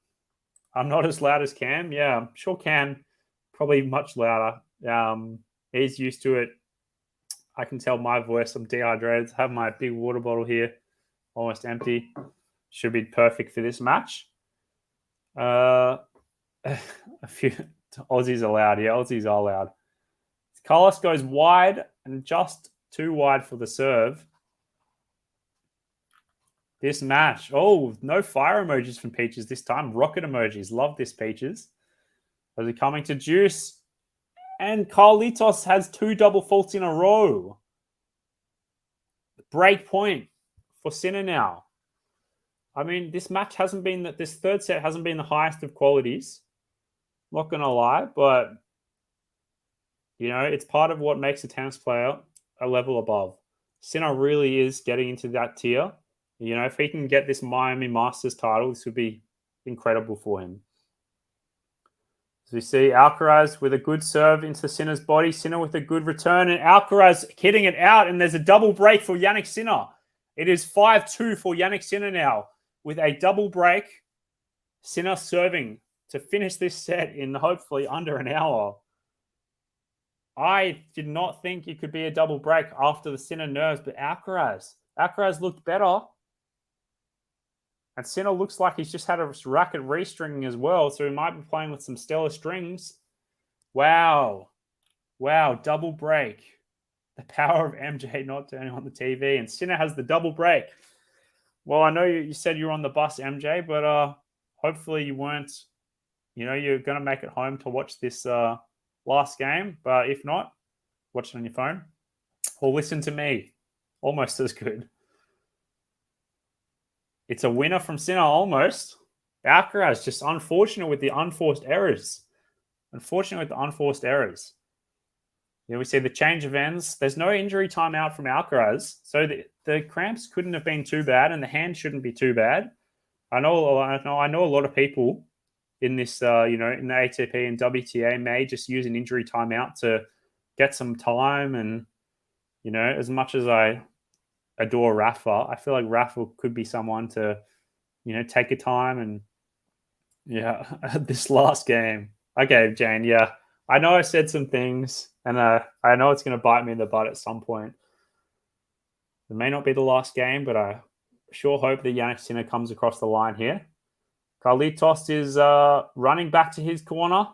Speaker 1: I'm not as loud as Cam. Yeah, I'm sure Cam probably much louder. He's used to it. I can tell my voice. I'm dehydrated. I have my big water bottle here, almost empty. Should be perfect for this match. A few Aussies are loud. Yeah, Aussies are loud. Carlos goes wide and just too wide for the serve. This match. Oh, no fire emojis from Peaches this time. Rocket emojis. Love this, Peaches. As we coming to juice. And Carlitos has 2 double faults in a row. Break point for Sinner now. I mean, this match hasn't been that. This third set hasn't been the highest of qualities. Not going to lie, but, you know, it's part of what makes a tennis player a level above. Sinner really is getting into that tier. You know, if he can get this Miami Masters title, this would be incredible for him. As we see Alcaraz with a good serve into Sinner's body. Sinner with a good return. And Alcaraz hitting it out. And there's a double break for Jannik Sinner. It is 5-2 for Jannik Sinner now. With a double break. Sinner serving to finish this set in hopefully under an hour. I did not think it could be a double break after the Sinner nerves. But Alcaraz looked better. And Sinner looks like he's just had a racket restringing as well. So he might be playing with some stellar strings. Wow. Wow, double break. The power of MJ not turning on the TV. And Sinner has the double break. Well, I know you said you were on the bus, MJ, but hopefully you weren't. You know, you're going to make it home to watch this last game. But if not, watch it on your phone. Or listen to me. Almost as good. It's a winner from Sinner almost. Alcaraz just unfortunate with the unforced errors. Unfortunate with the unforced errors. We see the change of ends. There's no injury timeout from Alcaraz, so the cramps couldn't have been too bad, and the hand shouldn't be too bad. I know a lot of people in this, in the ATP and WTA may just use an injury timeout to get some time. And as much as I adore Rafa, I feel like Rafa could be someone to, take a time. And this last game. Okay, Jane. Yeah, I know I said some things, and I know it's going to bite me in the butt at some point. It may not be the last game, but I sure hope that Jannik Sinner comes across the line here. Carlitos is running back to his corner.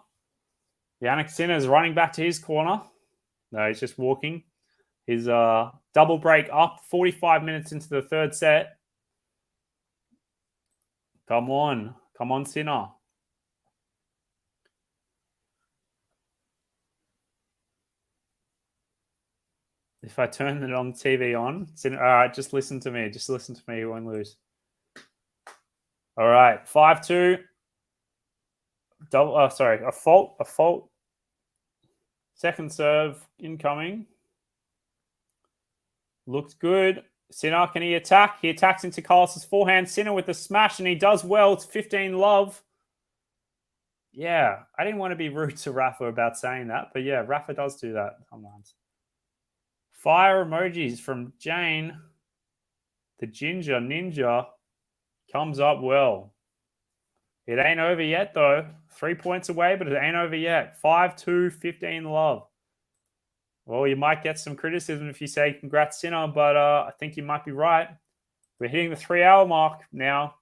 Speaker 1: Jannik Sinner is running back to his corner. No, he's just walking. His double break up 45 minutes into the third set. Come on, Sinner. If I turn it on TV on, Sinner, all right, just listen to me. Just listen to me. You won't lose. All right, 5-2. A fault. Second serve incoming. Looks good. Sinner, can he attack? He attacks into Carlos's forehand. Sinner with the smash, and he does well. It's 15-love. Yeah, I didn't want to be rude to Rafa about saying that, but yeah, Rafa does do that sometimes. Fire emojis from Jane. The Ginger Ninja comes up well. It ain't over yet, though. 3 points away, but it ain't over yet. 5-2, 15-love. Well, you might get some criticism if you say congrats, Sinner, but I think you might be right. We're hitting the 3-hour mark now.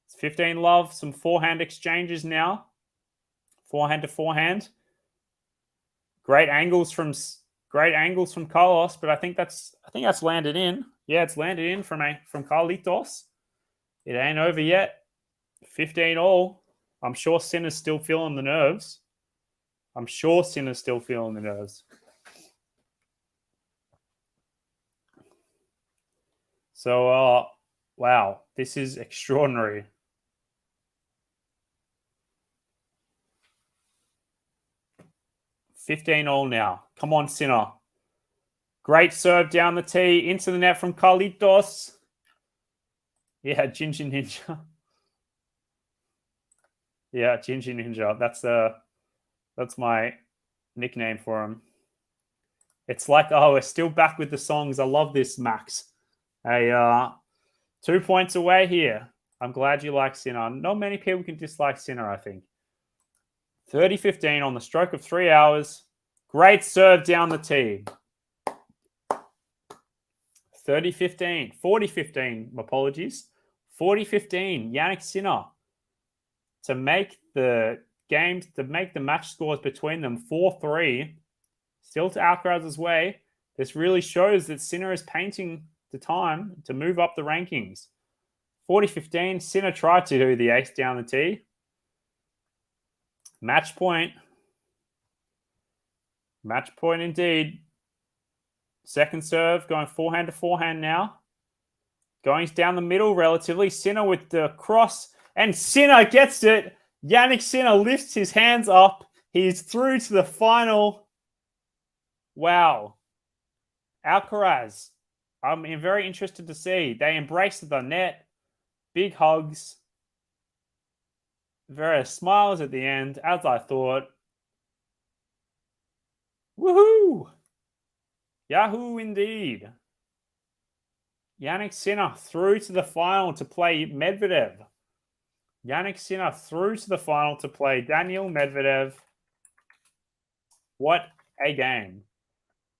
Speaker 1: It's 15-love. Some forehand exchanges now. Forehand to forehand. Great angles from Carlos, but I think that's landed in. Yeah, it's landed in from Carlitos. It ain't over yet. 15-all. I'm sure Sinner's still feeling the nerves. So, wow, this is extraordinary. $15-all now. Come on, Sinner. Great serve down the tee into the net from Carlitos. Yeah, Ginger Ninja. Yeah, Ginger Ninja. That's my nickname for him. It's like, we're still back with the songs. I love this, Max. Hey, 2 points away here. I'm glad you like Sinner. Not many people can dislike Sinner, I think. 30-15 on the stroke of 3 hours. Great serve down the tee. 30-15. 40-15, apologies. 40-15. Jannik Sinner. To make the match scores between them 4-3, still to Alcaraz's way. This really shows that Sinner is painting the time to move up the rankings. 40-15, Sinner tried to do the ace down the tee. Match point. Match point indeed. Second serve, going forehand to forehand now. Going down the middle relatively. Sinner with the cross. And Sinner gets it. Jannik Sinner lifts his hands up. He's through to the final. Wow. Alcaraz. I'm very interested to see. They embraced the net. Big hugs. Various smiles at the end, as I thought. Woohoo! Yahoo indeed. Jannik Sinner through to the final to play Medvedev. Jannik Sinner through to the final to play Daniil Medvedev. What a game.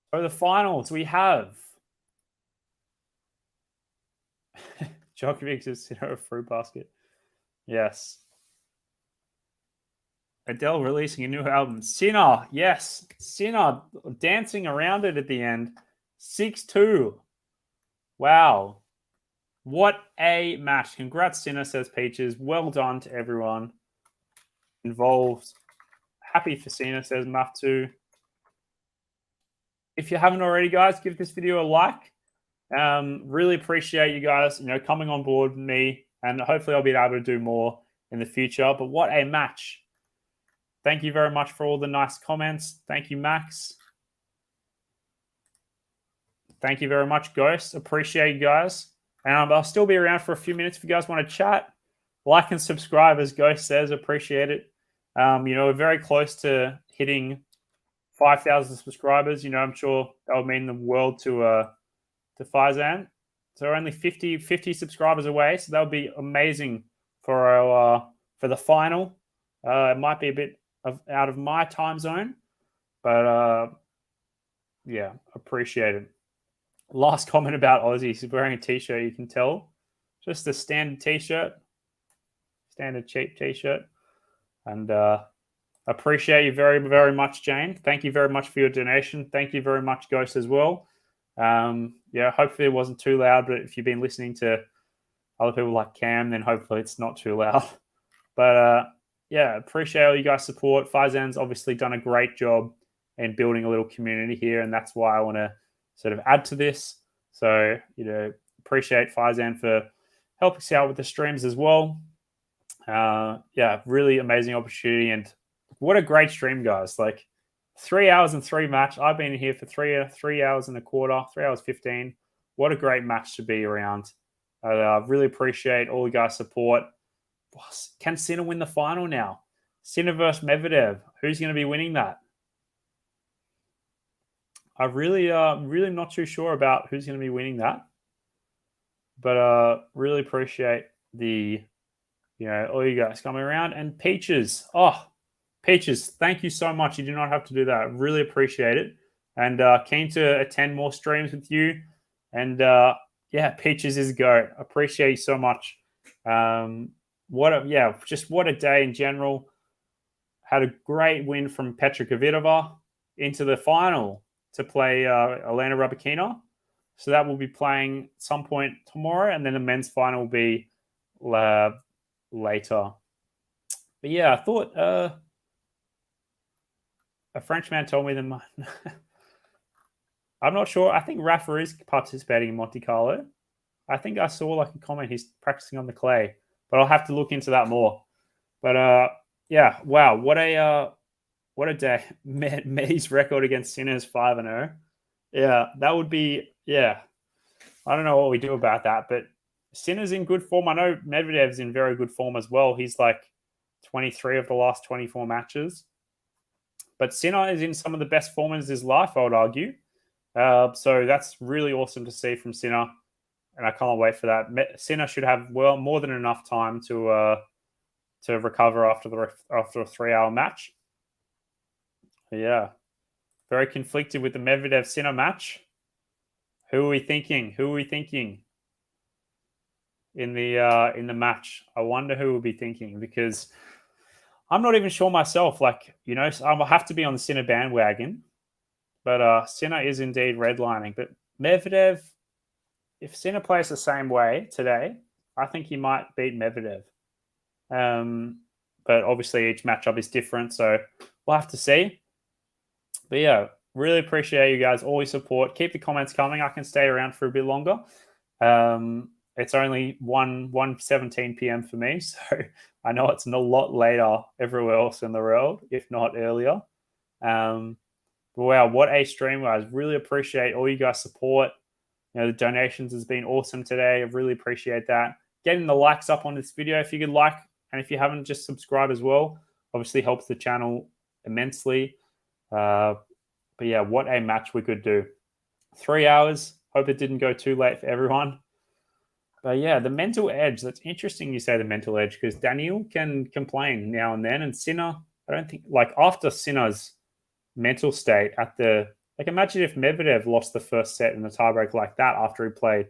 Speaker 1: For the finals, we have Djokovic's Sinner fruit basket. Yes. Adele releasing a new album. Sinner, yes. Sinner dancing around it at the end. 6-2. Wow. What a match. Congrats, Sinner, says Peaches. Well done to everyone involved. Happy for Sinner, says Maftu. If you haven't already, guys, give this video a like. Really appreciate you guys, coming on board with me, and hopefully I'll be able to do more in the future. But what a match. Thank you very much for all the nice comments. Thank you, Max. Thank you very much, Ghost. Appreciate you guys. And I'll still be around for a few minutes if you guys want to chat. Like and subscribe, as Ghost says. Appreciate it. We're very close to hitting 5,000 subscribers. I'm sure that would mean the world to Faizan. So we're only 50 subscribers away. So that would be amazing for our for the final. It might be a bit out of my time zone, but yeah, appreciate it. Last comment about Aussie. He's wearing a t-shirt. You can tell, just a standard t-shirt, standard cheap t-shirt, and appreciate you very, very much, Jane. Thank you very much for your donation. Thank you very much, Ghost, as well. Hopefully it wasn't too loud, but if you've been listening to other people like Cam, then hopefully it's not too loud. But appreciate all you guys' support. Faizan's obviously done a great job in building a little community here, and that's why I want to sort of add to this. So, appreciate Faizan for helping us out with the streams as well. Really amazing opportunity, and what a great stream, guys. Like 3 hours and 3 match. I've been here for 3 hours and a quarter, 3 hours 15. What a great match to be around. I really appreciate all you guys' support. Can Sinner win the final now? Sinner versus Medvedev. Who's going to be winning that? I really not too sure about who's going to be winning that. But really appreciate the, all you guys coming around. And Peaches. Oh, Peaches, thank you so much. You do not have to do that. I really appreciate it. And keen to attend more streams with you. And Peaches is GOAT. Appreciate you so much. What a day in general. Had a great win from Petra Kvitova into the final to play Elena Rybakina. So that will be playing some point tomorrow, and then the men's final will be later. But yeah, I thought a French man told me that I'm not sure. I think Rafa is participating in Monte Carlo. I think I saw like a comment he's practicing on the clay, but I'll have to look into that more. But wow, what a day. Med's record against Sinner's 5-0. Yeah, that would be, I don't know what we do about that, but Sinner's in good form. I know Medvedev's in very good form as well. He's like 23 of the last 24 matches. But Sinner is in some of the best form in his life, I would argue. So that's really awesome to see from Sinner, and I can't wait for that. Sinner should have more than enough time to recover after a 3-hour match. Yeah, very conflicted with the Medvedev Sinner match. Who are we thinking? In the match? I wonder who will be thinking, because I'm not even sure myself. Like, I'll have to be on the Sinner bandwagon. But Sinner is indeed redlining. But Medvedev, if Sinner plays the same way today, I think he might beat Medvedev. But obviously each matchup is different, so we'll have to see. But yeah, really appreciate you guys, all your support. Keep the comments coming. I can stay around for a bit longer. It's only 1:17 p.m. for me, so I know it's a lot later everywhere else in the world, if not earlier. But wow, what a stream, guys. Really appreciate all you guys' support. The donations has been awesome today. I really appreciate that. Getting the likes up on this video, if you could like, and if you haven't, just subscribe as well. Obviously helps the channel immensely. But yeah, what a match we could do. 3 hours. Hope it didn't go too late for everyone. But yeah, the mental edge. That's interesting you say the mental edge, because Daniel can complain now and then. And Sinner, I don't think, like after Sinner's mental state imagine if Medvedev lost the first set in a tiebreak like that after he played.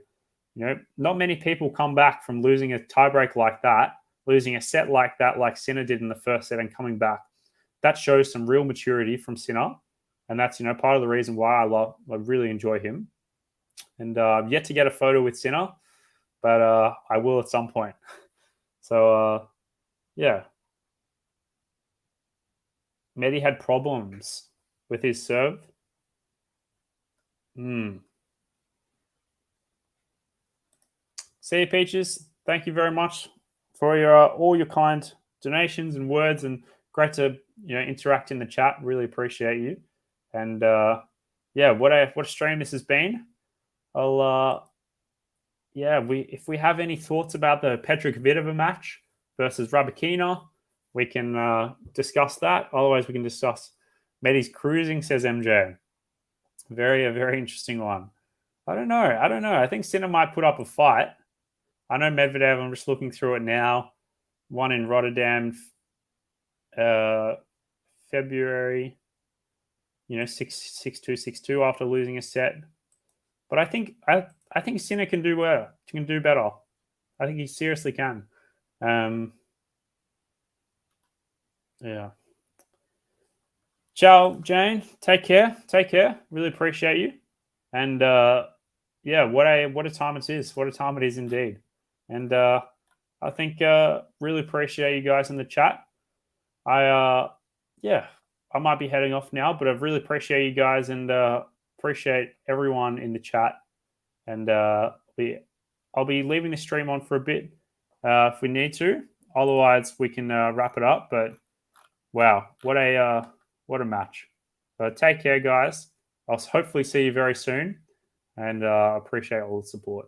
Speaker 1: Not many people come back from losing a tiebreak like that, losing a set like that, like Sinner did in the first set, and coming back. That shows some real maturity from Sinner. And that's, part of the reason why I really enjoy him. And I've yet to get a photo with Sinner, but I will at some point. So, yeah. Medi had problems with his serve. See you, Peaches. Thank you very much for all your kind donations and words, and great to interact in the chat. Really appreciate you. And what a stream this has been. I'll if we have any thoughts about the Petra Kvitova match versus Rabakina, we can discuss that. Otherwise, we can discuss Medi's cruising, says MJ. A very interesting one. I don't know. I think Sinner might put up a fight. I know Medvedev, I'm just looking through it now. One in Rotterdam, February, 6-2, 6-2 after losing a set. But I think Sinner can do well. Can do better. I think he seriously can. Yeah. Ciao, Jane. Take care. Really appreciate you. And what a time it is. What a time it is indeed. And I think really appreciate you guys in the chat. I might be heading off now, but I really appreciate you guys and appreciate everyone in the chat. And I'll be leaving the stream on for a bit if we need to. Otherwise, we can wrap it up. But wow, what a match! But take care, guys. I'll hopefully see you very soon, and appreciate all the support.